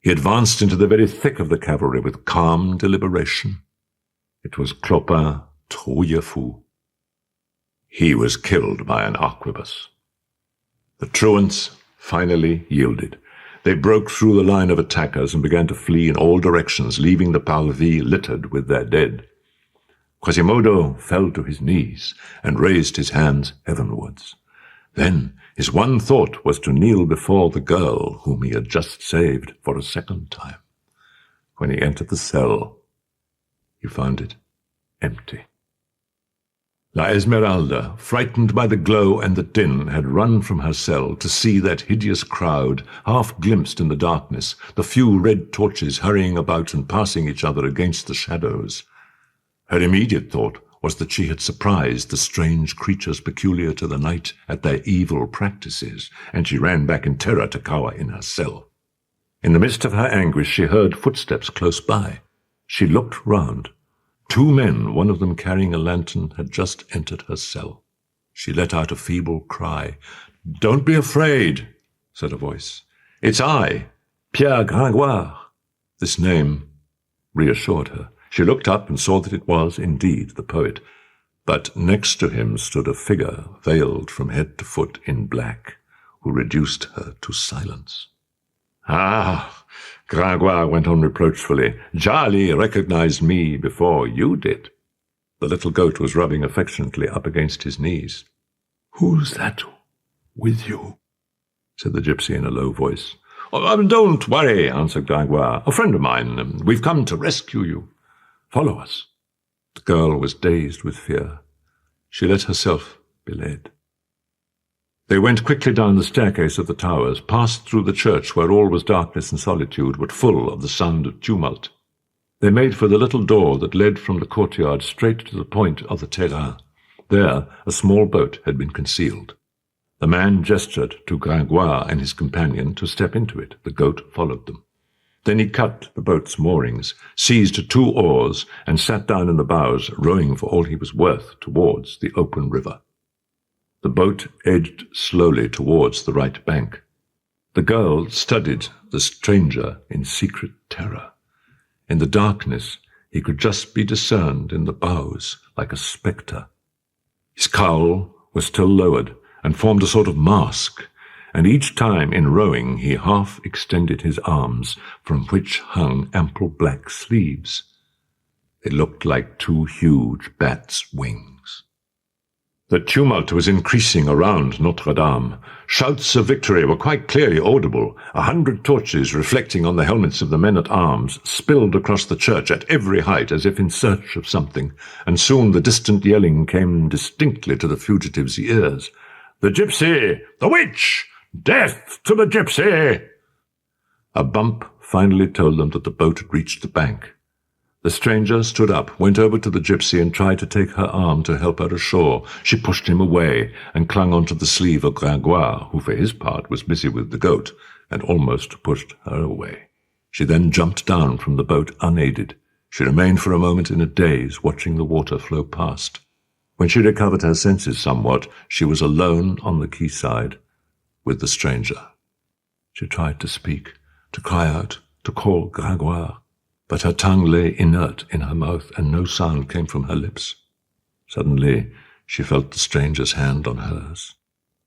He advanced into the very thick of the cavalry with calm deliberation. It was Clopin Trouillefou. He was killed by an arquebus. The truants finally yielded. They broke through the line of attackers and began to flee in all directions, leaving the parvis littered with their dead. Quasimodo fell to his knees and raised his hands heavenwards. Then his one thought was to kneel before the girl whom he had just saved for a second time. When he entered the cell, he found it empty. La Esmeralda, frightened by the glow and the din, had run from her cell to see that hideous crowd, half glimpsed in the darkness, the few red torches hurrying about and passing each other against the shadows. Her immediate thought was that she had surprised the strange creatures peculiar to the night at their evil practices, and she ran back in terror to cower in her cell. In the midst of her anguish she heard footsteps close by. She looked round. 2 men, one of them carrying a lantern, had just entered her cell. She let out a feeble cry. "Don't be afraid," said a voice. "It's I, Pierre Gringoire." This name reassured her. She looked up and saw that it was indeed the poet. But next to him stood a figure veiled from head to foot in black, who reduced her to silence. "Ah," Gringoire went on reproachfully, "Jali recognized me before you did." The little goat was rubbing affectionately up against his knees. "Who's that with you?" said the gypsy in a low voice. "Don't worry," answered Gringoire. "A friend of mine. We've come to rescue you. Follow us." The girl was dazed with fear. She let herself be led. They went quickly down the staircase of the towers, passed through the church where all was darkness and solitude, but full of the sound of tumult. They made for the little door that led from the courtyard straight to the point of the terrain. There a small boat had been concealed. The man gestured to Gringoire and his companion to step into it. The goat followed them. Then he cut the boat's moorings, seized 2 oars, and sat down in the bows, rowing for all he was worth towards the open river. The boat edged slowly towards the right bank. The girl studied the stranger in secret terror. In the darkness, he could just be discerned in the bows like a spectre. His cowl was still lowered and formed a sort of mask, and each time in rowing he half extended his arms, from which hung ample black sleeves. They looked like 2 huge bats' wings. The tumult was increasing around Notre-Dame. Shouts of victory were quite clearly audible. 100 torches, reflecting on the helmets of the men-at-arms, spilled across the church at every height as if in search of something, and soon the distant yelling came distinctly to the fugitives' ears. "The gypsy! The witch! Death to the gypsy!" A bump finally told them that the boat had reached the bank. The stranger stood up, went over to the gypsy, and tried to take her arm to help her ashore. She pushed him away and clung onto the sleeve of Gringoire, who for his part was busy with the goat, and almost pushed her away. She then jumped down from the boat unaided. She remained for a moment in a daze, watching the water flow past. When she recovered her senses somewhat, she was alone on the quayside with the stranger. She tried to speak, to cry out, to call Gringoire, but her tongue lay inert in her mouth, and no sound came from her lips. Suddenly, she felt the stranger's hand on hers.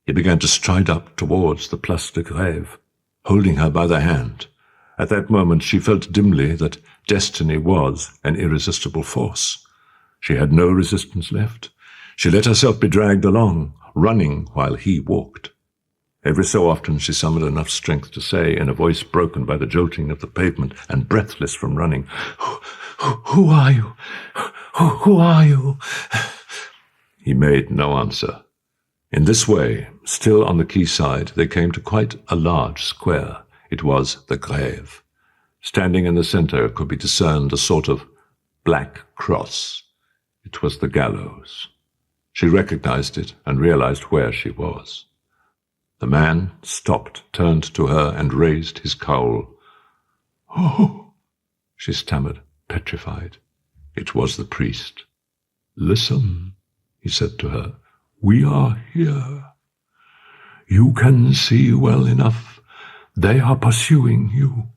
He began to stride up towards the Place de Grève, holding her by the hand. At that moment she felt dimly that destiny was an irresistible force. She had no resistance left. She let herself be dragged along, running while he walked. Every so often she summoned enough strength to say, in a voice broken by the jolting of the pavement and breathless from running, Who are you? Who are you?" He made no answer. In this way, still on the quayside, they came to quite a large square. It was the Grève. Standing in the centre could be discerned a sort of black cross. It was the gallows. She recognized it and realized where she was. The man stopped, turned to her, and raised his cowl. "Oh," she stammered, petrified. It was the priest. "Listen," he said to her. "We are here. You can see well enough. They are pursuing you.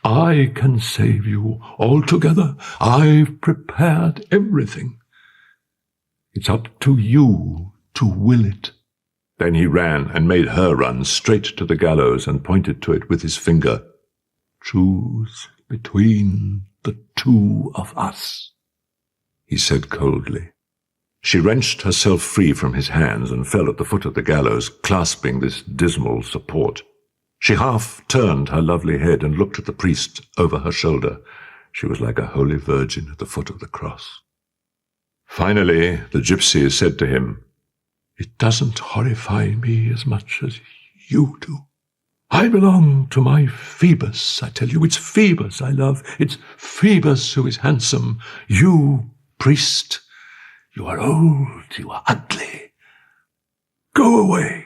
I can save you altogether. I've prepared everything. It's up to you to will it." Then he ran and made her run straight to the gallows and pointed to it with his finger. "Choose between the 2 of us," he said coldly. She wrenched herself free from his hands and fell at the foot of the gallows, clasping this dismal support. She half turned her lovely head and looked at the priest over her shoulder. She was like a holy virgin at the foot of the cross. Finally, the gypsy said to him, "It doesn't horrify me as much as you do. I belong to my Phoebus, I tell you. It's Phoebus I love. It's Phoebus who is handsome. You, priest, you are old, you are ugly. Go away."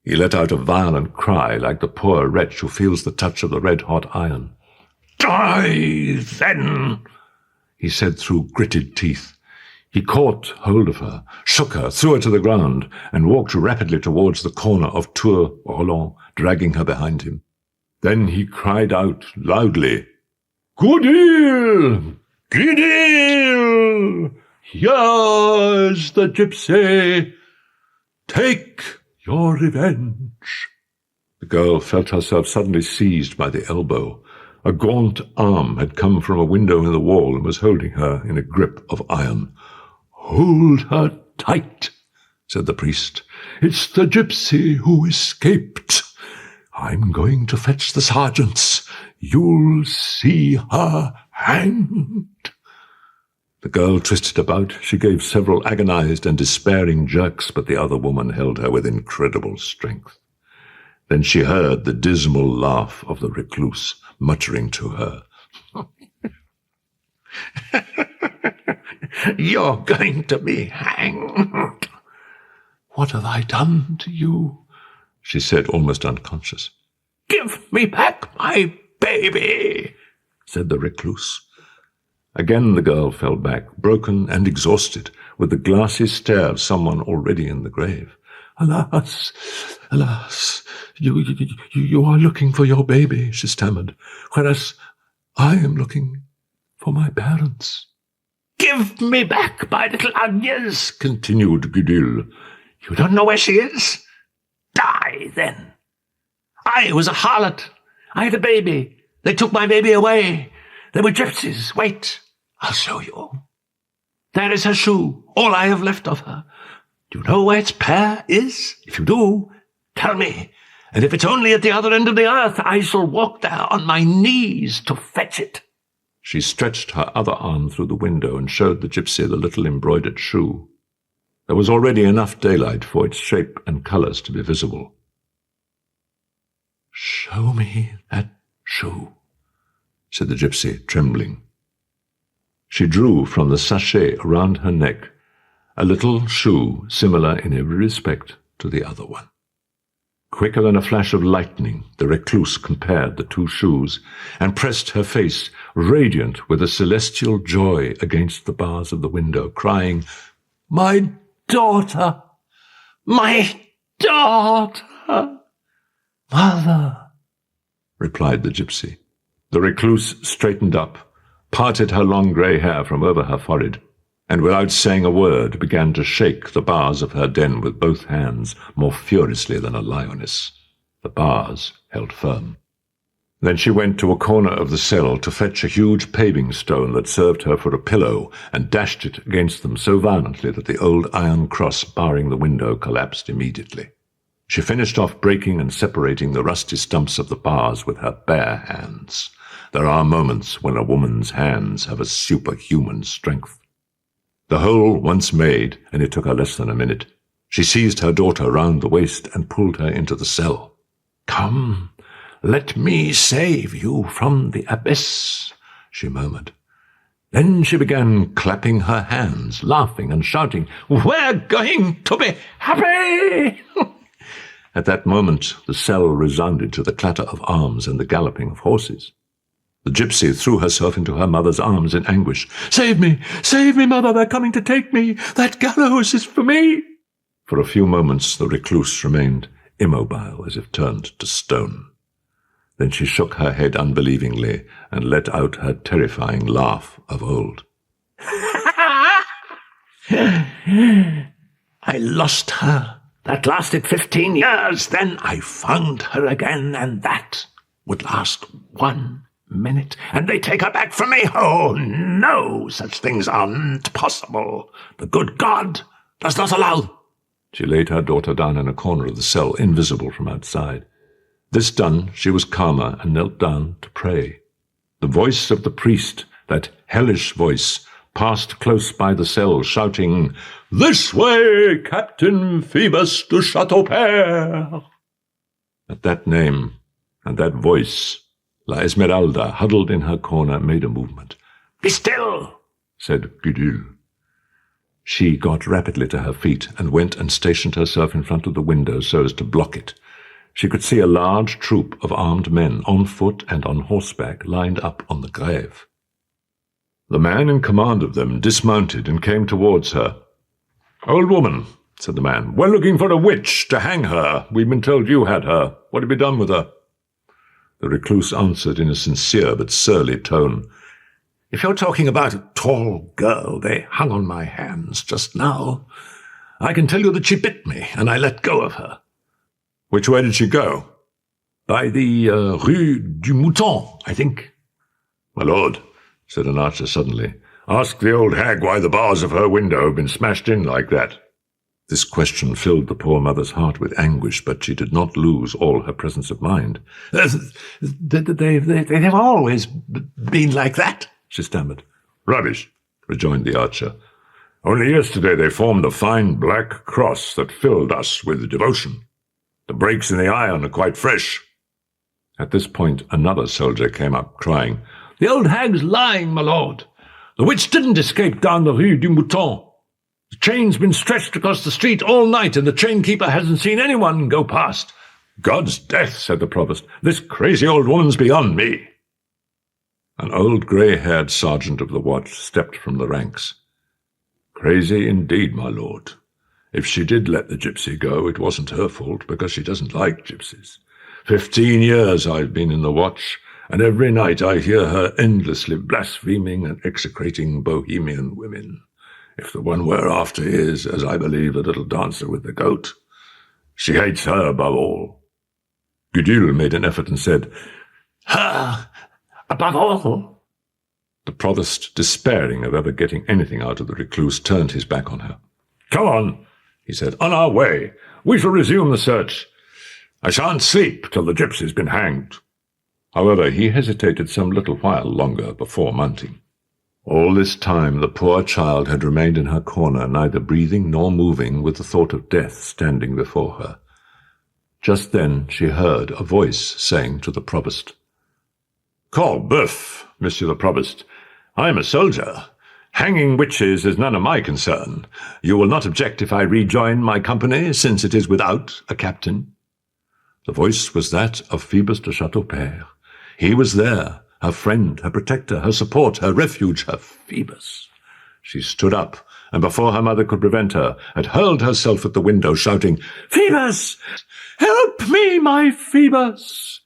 He let out a violent cry, like the poor wretch who feels the touch of the red-hot iron. "Die, then," he said through gritted teeth. He caught hold of her, shook her, threw her to the ground, and walked rapidly towards the corner of Tour Roland, dragging her behind him. Then he cried out loudly, "Good deal! Good deal!" Here's the gypsy. Take your revenge. The girl felt herself suddenly seized by the elbow. A gaunt arm had come from a window in the wall and was holding her in a grip of iron. "Hold her tight," said the priest. "It's the gypsy who escaped. I'm going to fetch the sergeants. You'll see her hanged." The girl twisted about. She gave several agonized and despairing jerks, but the other woman held her with incredible strength. Then she heard the dismal laugh of the recluse, muttering to her, "You're going to be hanged." "What have I done to you?" she said, almost unconscious. "Give me back my baby," said the recluse. Again the girl fell back, broken and exhausted, with the glassy stare of someone already in the grave. Alas, alas, you are looking for your baby," she stammered, "whereas I am looking for my parents." "Give me back my little Agnes," continued Gudule. "You don't know where she is? Die, then. I was a harlot. I had a baby. They took my baby away. They were gypsies. Wait, I'll show you. There is her shoe, all I have left of her. Do you know where its pair is? If you do, tell me, and if it's only at the other end of the earth, I shall walk there on my knees to fetch it." She stretched her other arm through the window and showed the gypsy the little embroidered shoe. There was already enough daylight for its shape and colours to be visible. "Show me that shoe," said the gypsy, trembling. She drew from the sachet around her neck a little shoe similar in every respect to the other one. Quicker than a flash of lightning, the recluse compared the two shoes and pressed her face, radiant with a celestial joy, against the bars of the window, crying, "My daughter! My daughter!" "Mother," replied the gypsy. The recluse straightened up, parted her long grey hair from over her forehead, and without saying a word began to shake the bars of her den with both hands more furiously than a lioness. The bars held firm. Then she went to a corner of the cell to fetch a huge paving stone that served her for a pillow, and dashed it against them so violently that the old iron cross barring the window collapsed immediately. She finished off breaking and separating the rusty stumps of the bars with her bare hands. There are moments when a woman's hands have a superhuman strength. The hole once made, and it took her less than a minute, she seized her daughter round the waist and pulled her into the cell. "Come, let me save you from the abyss," she murmured. Then she began clapping her hands, laughing and shouting, "We're going to be happy!" At that moment the cell resounded to the clatter of arms and the galloping of horses. The gypsy threw herself into her mother's arms in anguish. Save me, mother, they're coming to take me. That gallows is for me." For a few moments the recluse remained immobile, as if turned to stone. Then she shook her head unbelievingly and let out her terrifying laugh of old. "I lost her. That lasted 15 years. Then I found her again, and that would last 1 minute, and they take her back from me. Oh, no, such things aren't possible. The good God does not allow." She laid her daughter down in a corner of the cell, invisible from outside. This done, she was calmer and knelt down to pray. The voice of the priest, that hellish voice, passed close by the cell, shouting, "This way, Captain Phoebus de Chateaupert!" At that name and that voice, La Esmeralda, huddled in her corner, made a movement. "Be still," said Gudule. She got rapidly to her feet and went and stationed herself in front of the window so as to block it. She could see a large troop of armed men, on foot and on horseback, lined up on the grave. The man in command of them dismounted and came towards her. "Old woman," said the man, "we're looking for a witch to hang her. We've been told you had her. What have you done with her?" The recluse answered in a sincere but surly tone, If you're talking about a tall girl, they hung on my hands just now. I can tell you that she bit me, and I let go of her. Which way did she go? By the Rue du Mouton, I think. My lord, said an archer suddenly, ask the old hag why the bars of her window have been smashed in like that. This question filled the poor mother's heart with anguish, but she did not lose all her presence of mind. They've always been like that, she stammered. Rubbish, rejoined the archer. Only yesterday they formed a fine black cross that filled us with devotion. The breaks in the iron are quite fresh. At this point another soldier came up, crying, The old hag's lying, my lord. The witch didn't escape down the Rue du Mouton. The chain's been stretched across the street all night, and the chainkeeper hasn't seen anyone go past. God's death, said the provost. This crazy old woman's beyond me. An old grey-haired sergeant of the watch stepped from the ranks. Crazy indeed, my lord. If she did let the gypsy go, it wasn't her fault, because she doesn't like gypsies. 15 years I've been in the watch, and every night I hear her endlessly blaspheming and execrating Bohemian women. If the one we're after is, as I believe, the little dancer with the goat, she hates her above all. Gudule made an effort and said, Her above all? The provost, despairing of ever getting anything out of the recluse, turned his back on her. Come on, he said, on our way. We shall resume the search. I shan't sleep till the gypsy's been hanged. However, he hesitated some little while longer before mounting. All this time the poor child had remained in her corner, neither breathing nor moving, with the thought of death standing before her. Just then she heard a voice saying to the provost, Corbeuf, monsieur the provost, I am a soldier. Hanging witches is none of my concern. You will not object if I rejoin my company, since it is without a captain. The voice was that of Phoebus de Chateaupert. He was there, her friend, her protector, her support, her refuge, her Phoebus. She stood up, and before her mother could prevent her, had hurled herself at the window, shouting, Phoebus! Help me, my Phoebus!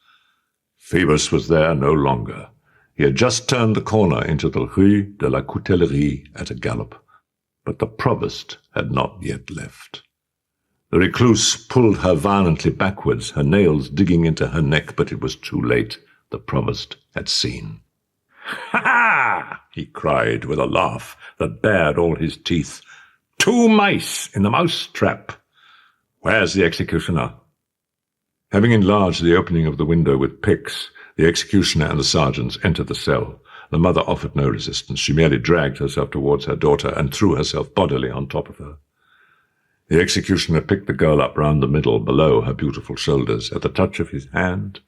Phoebus was there no longer. He had just turned the corner into the Rue de la Coutellerie at a gallop, but the provost had not yet left. The recluse pulled her violently backwards, her nails digging into her neck, but it was too late. The provost had seen. Ha ha! He cried with a laugh that bared all his teeth. 2 mice in the mouse-trap. Where's the executioner? Having enlarged the opening of the window with picks, the executioner and the sergeants entered the cell. The mother offered no resistance. She merely dragged herself towards her daughter and threw herself bodily on top of her. The executioner picked the girl up round the middle, below her beautiful shoulders. At the touch of his hand,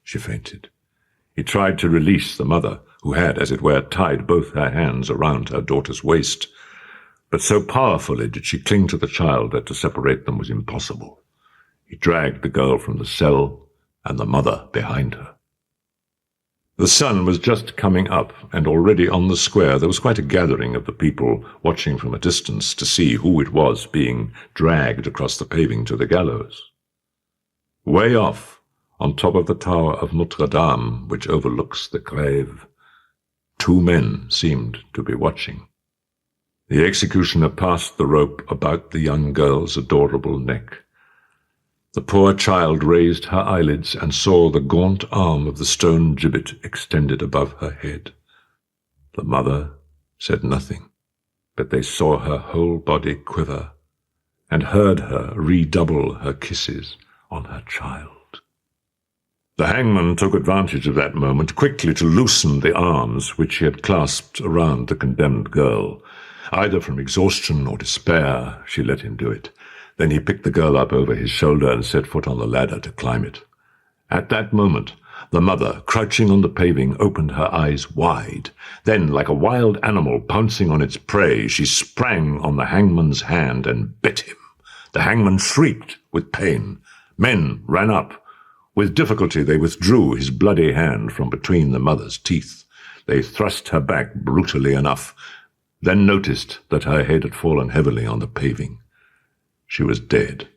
she fainted. He tried to release the mother, who had, as it were, tied both her hands around her daughter's waist, but so powerfully did she cling to the child that to separate them was impossible. He dragged the girl from the cell, and the mother behind her. The sun was just coming up, and already on the square there was quite a gathering of the people watching from a distance to see who it was being dragged across the paving to the gallows. Way off, on top of the tower of Notre-Dame, which overlooks the Grève, 2 men seemed to be watching. The executioner passed the rope about the young girl's adorable neck. The poor child raised her eyelids and saw the gaunt arm of the stone gibbet extended above her head. The mother said nothing, but they saw her whole body quiver, and heard her redouble her kisses on her child. The hangman took advantage of that moment quickly to loosen the arms which he had clasped around the condemned girl. Either from exhaustion or despair, she let him do it. Then he picked the girl up over his shoulder and set foot on the ladder to climb it. At that moment, the mother, crouching on the paving, opened her eyes wide. Then, like a wild animal pouncing on its prey, she sprang on the hangman's hand and bit him. The hangman shrieked with pain. Men ran up. With difficulty they withdrew his bloody hand from between the mother's teeth. They thrust her back brutally enough, then noticed that her head had fallen heavily on the paving. She was dead.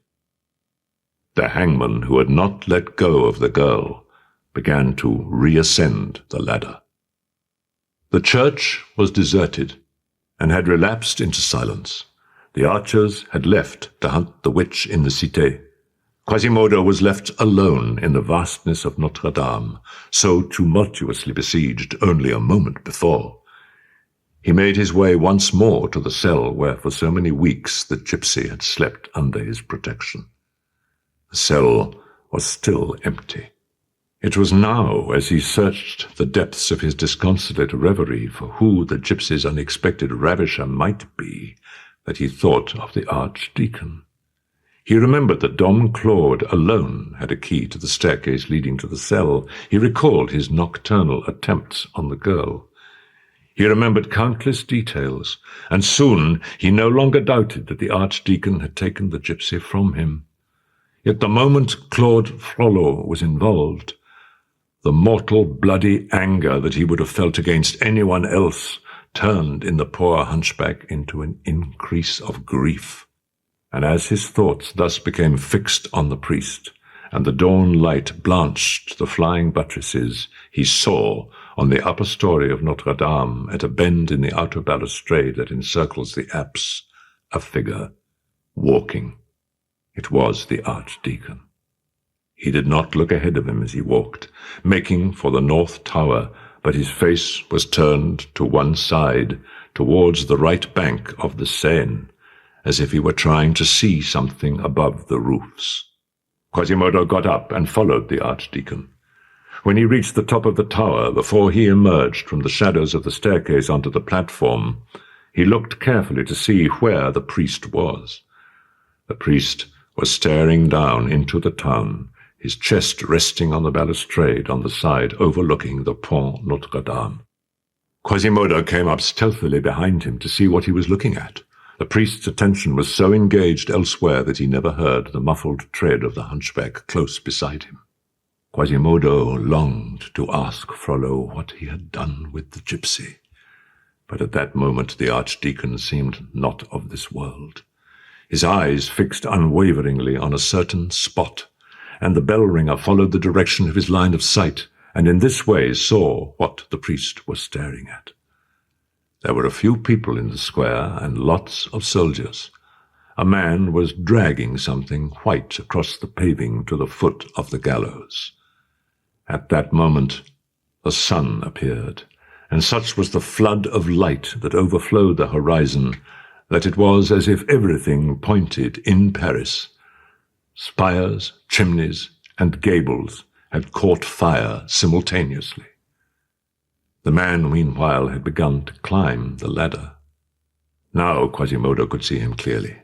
The hangman, who had not let go of the girl, began to reascend the ladder. The church was deserted and had relapsed into silence. The archers had left to hunt the witch in the Cité. Quasimodo was left alone in the vastness of Notre-Dame, so tumultuously besieged only a moment before. He made his way once more to the cell where for so many weeks the gypsy had slept under his protection. The cell was still empty. It was now, as he searched the depths of his disconsolate reverie for who the gypsy's unexpected ravisher might be, that he thought of the archdeacon. He remembered that Dom Claude alone had a key to the staircase leading to the cell. He recalled his nocturnal attempts on the girl. He remembered countless details, and soon he no longer doubted that the archdeacon had taken the gypsy from him. Yet the moment Claude Frollo was involved, the mortal, bloody anger that he would have felt against anyone else turned in the poor hunchback into an increase of grief. And as his thoughts thus became fixed on the priest, and the dawn light blanched the flying buttresses, he saw, on the upper story of Notre-Dame, at a bend in the outer balustrade that encircles the apse, a figure walking. It was the archdeacon. He did not look ahead of him as he walked, making for the north tower, but his face was turned to one side, towards the right bank of the Seine, as if he were trying to see something above the roofs. Quasimodo got up and followed the archdeacon. When he reached the top of the tower, before he emerged from the shadows of the staircase onto the platform, he looked carefully to see where the priest was. The priest was staring down into the town, his chest resting on the balustrade on the side overlooking the Pont Notre-Dame. Quasimodo came up stealthily behind him to see what he was looking at. The priest's attention was so engaged elsewhere that he never heard the muffled tread of the hunchback close beside him. Quasimodo longed to ask Frollo what he had done with the gypsy, but at that moment the archdeacon seemed not of this world. His eyes fixed unwaveringly on a certain spot, and the bell-ringer followed the direction of his line of sight, and in this way saw what the priest was staring at. There were a few people in the square, and lots of soldiers. A man was dragging something white across the paving to the foot of the gallows. At that moment the sun appeared, and such was the flood of light that overflowed the horizon that it was as if everything pointed in Paris. Spires, chimneys, and gables had caught fire simultaneously. The man, meanwhile, had begun to climb the ladder. Now Quasimodo could see him clearly.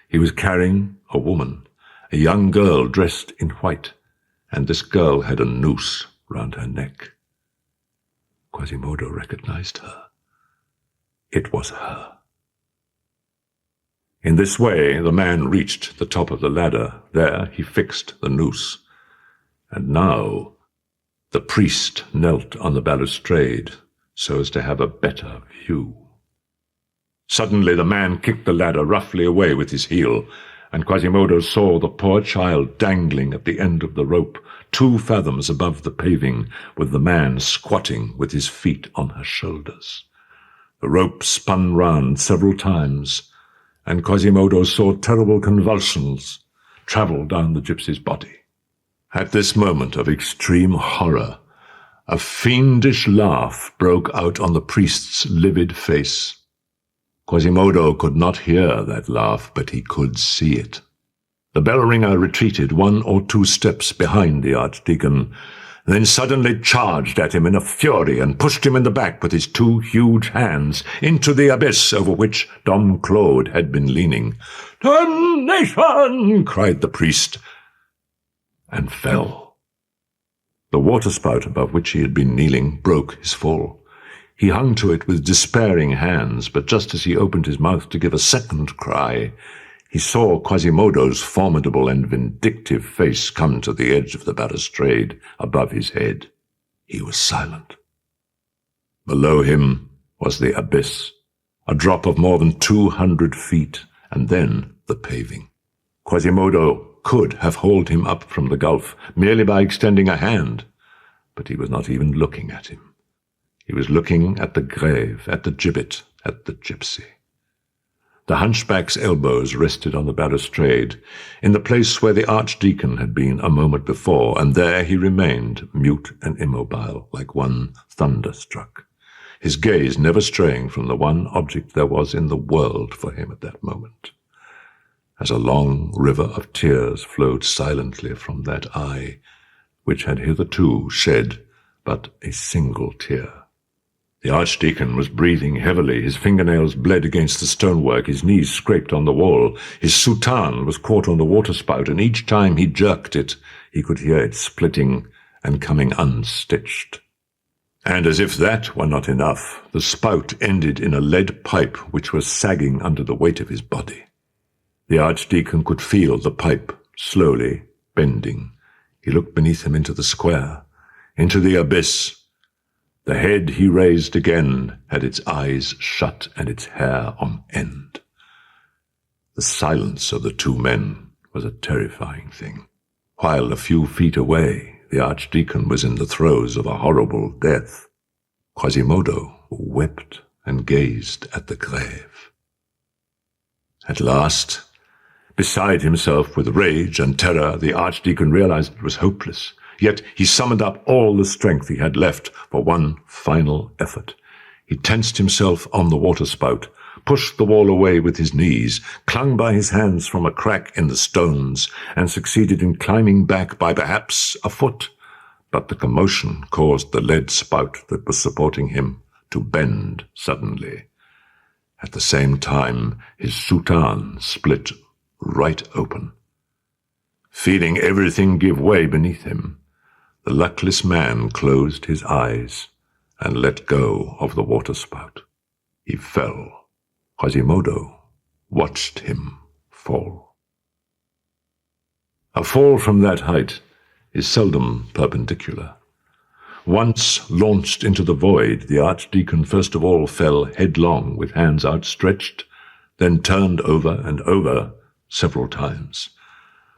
He was carrying a woman, a young girl dressed in white, and this girl had a noose round her neck. Quasimodo recognized her. It was her. In this way the man reached the top of the ladder. There he fixed the noose. And now the priest knelt on the balustrade so as to have a better view. Suddenly the man kicked the ladder roughly away with his heel, and Quasimodo saw the poor child dangling at the end of the rope, 2 fathoms above the paving, with the man squatting with his feet on her shoulders. The rope spun round several times, and Quasimodo saw terrible convulsions travel down the gypsy's body. At this moment of extreme horror, a fiendish laugh broke out on the priest's livid face. Quasimodo could not hear that laugh, but he could see it. The bell-ringer retreated 1 or 2 steps behind the archdeacon, then suddenly charged at him in a fury and pushed him in the back with his 2 huge hands into the abyss over which Dom Claude had been leaning. "Damnation!" cried the priest, and fell. The waterspout above which he had been kneeling broke his fall. He hung to it with despairing hands, but just as he opened his mouth to give a second cry, he saw Quasimodo's formidable and vindictive face come to the edge of the balustrade above his head. He was silent. Below him was the abyss, a drop of more than 200 feet, and then the paving. Quasimodo could have hauled him up from the gulf merely by extending a hand, but he was not even looking at him. He was looking at the grave, at the gibbet, at the gypsy. The hunchback's elbows rested on the balustrade, in the place where the archdeacon had been a moment before, and there he remained, mute and immobile, like one thunderstruck, his gaze never straying from the one object there was in the world for him at that moment. As a long river of tears flowed silently from that eye, which had hitherto shed but a single tear. The archdeacon was breathing heavily. His fingernails bled against the stonework. His knees scraped on the wall. His soutane was caught on the waterspout, and each time he jerked it, he could hear it splitting and coming unstitched. And as if that were not enough, the spout ended in a lead pipe which was sagging under the weight of his body. The archdeacon could feel the pipe slowly bending. He looked beneath him into the square, into the abyss. The head he raised again had its eyes shut and its hair on end. The silence of the two men was a terrifying thing. While a few feet away, the archdeacon was in the throes of a horrible death. Quasimodo wept and gazed at the grave. At last, beside himself with rage and terror, the archdeacon realized it was hopeless. Yet he summoned up all the strength he had left for one final effort. He tensed himself on the waterspout, pushed the wall away with his knees, clung by his hands from a crack in the stones, and succeeded in climbing back by perhaps a foot. But the commotion caused the lead spout that was supporting him to bend suddenly. At the same time, his soutane split right open. Feeling everything give way beneath him, the luckless man closed his eyes and let go of the waterspout. He fell. Quasimodo watched him fall. A fall from that height is seldom perpendicular. Once launched into the void, the archdeacon first of all fell headlong with hands outstretched, then turned over and over several times.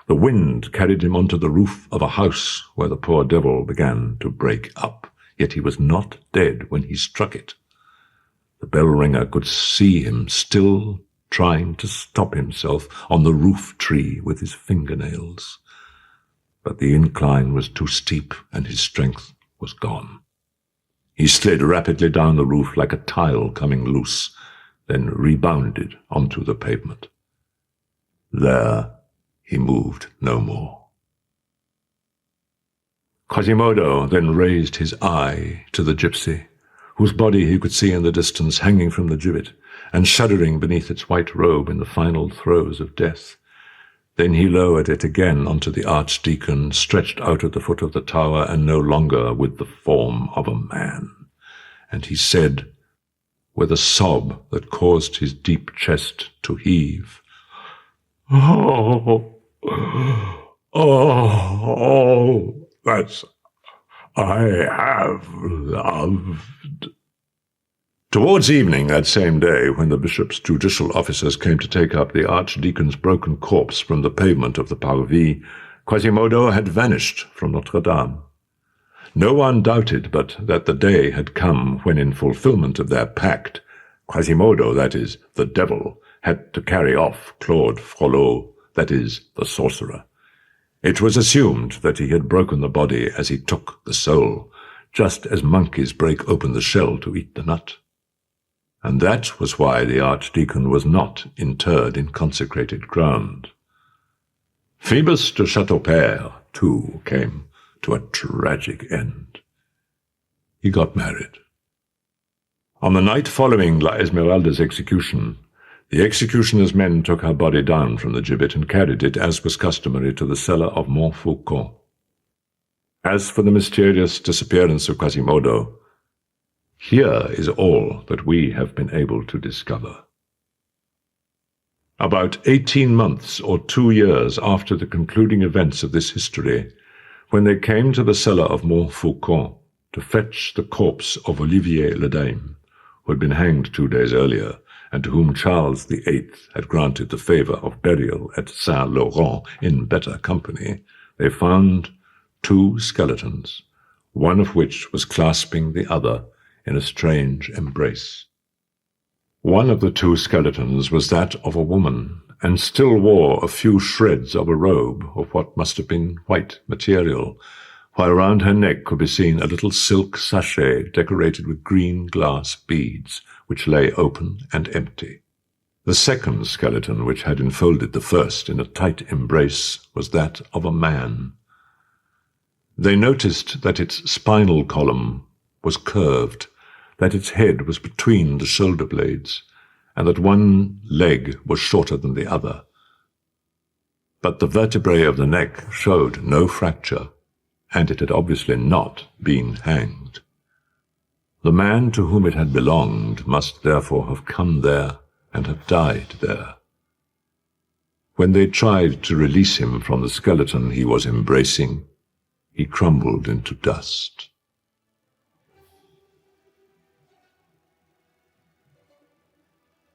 The wind carried him onto the roof of a house where the poor devil began to break up, yet he was not dead when he struck it. The bell-ringer could see him still trying to stop himself on the roof tree with his fingernails. But the incline was too steep and his strength was gone. He slid rapidly down the roof like a tile coming loose, then rebounded onto the pavement. There he moved no more. Quasimodo then raised his eye to the gypsy, whose body he could see in the distance hanging from the gibbet, and shuddering beneath its white robe in the final throes of death. Then he lowered it again onto the archdeacon, stretched out at the foot of the tower, and no longer with the form of a man. And he said, with a sob that caused his deep chest to heave, "Oh, that I have loved." Towards evening that same day, when the bishop's judicial officers came to take up the archdeacon's broken corpse from the pavement of the Parvis, Quasimodo had vanished from Notre-Dame. No one doubted but that the day had come when, in fulfillment of their pact, Quasimodo, that is, the devil, had to carry off Claude Frollo, that is, the sorcerer. It was assumed that he had broken the body as he took the soul, just as monkeys break open the shell to eat the nut. And that was why the archdeacon was not interred in consecrated ground. Phoebus de Chateaupert, too, came to a tragic end. He got married. On the night following La Esmeralda's execution, the executioner's men took her body down from the gibbet and carried it, as was customary, to the cellar of Montfaucon. As for the mysterious disappearance of Quasimodo, here is all that we have been able to discover. About 18 months or 2 years after the concluding events of this history, when they came to the cellar of Montfaucon to fetch the corpse of Olivier le Dame, who had been hanged 2 days earlier, and to whom Charles VIII had granted the favour of burial at Saint-Laurent in better company, they found 2 skeletons, one of which was clasping the other in a strange embrace. One of the two skeletons was that of a woman, and still wore a few shreds of a robe of what must have been white material, while round her neck could be seen a little silk sachet decorated with green glass beads, which lay open and empty. The second skeleton, which had enfolded the first in a tight embrace, was that of a man. They noticed that its spinal column was curved, that its head was between the shoulder blades, and that one leg was shorter than the other. But the vertebrae of the neck showed no fracture, and it had obviously not been hanged. The man to whom it had belonged must therefore have come there and have died there. When they tried to release him from the skeleton he was embracing, he crumbled into dust.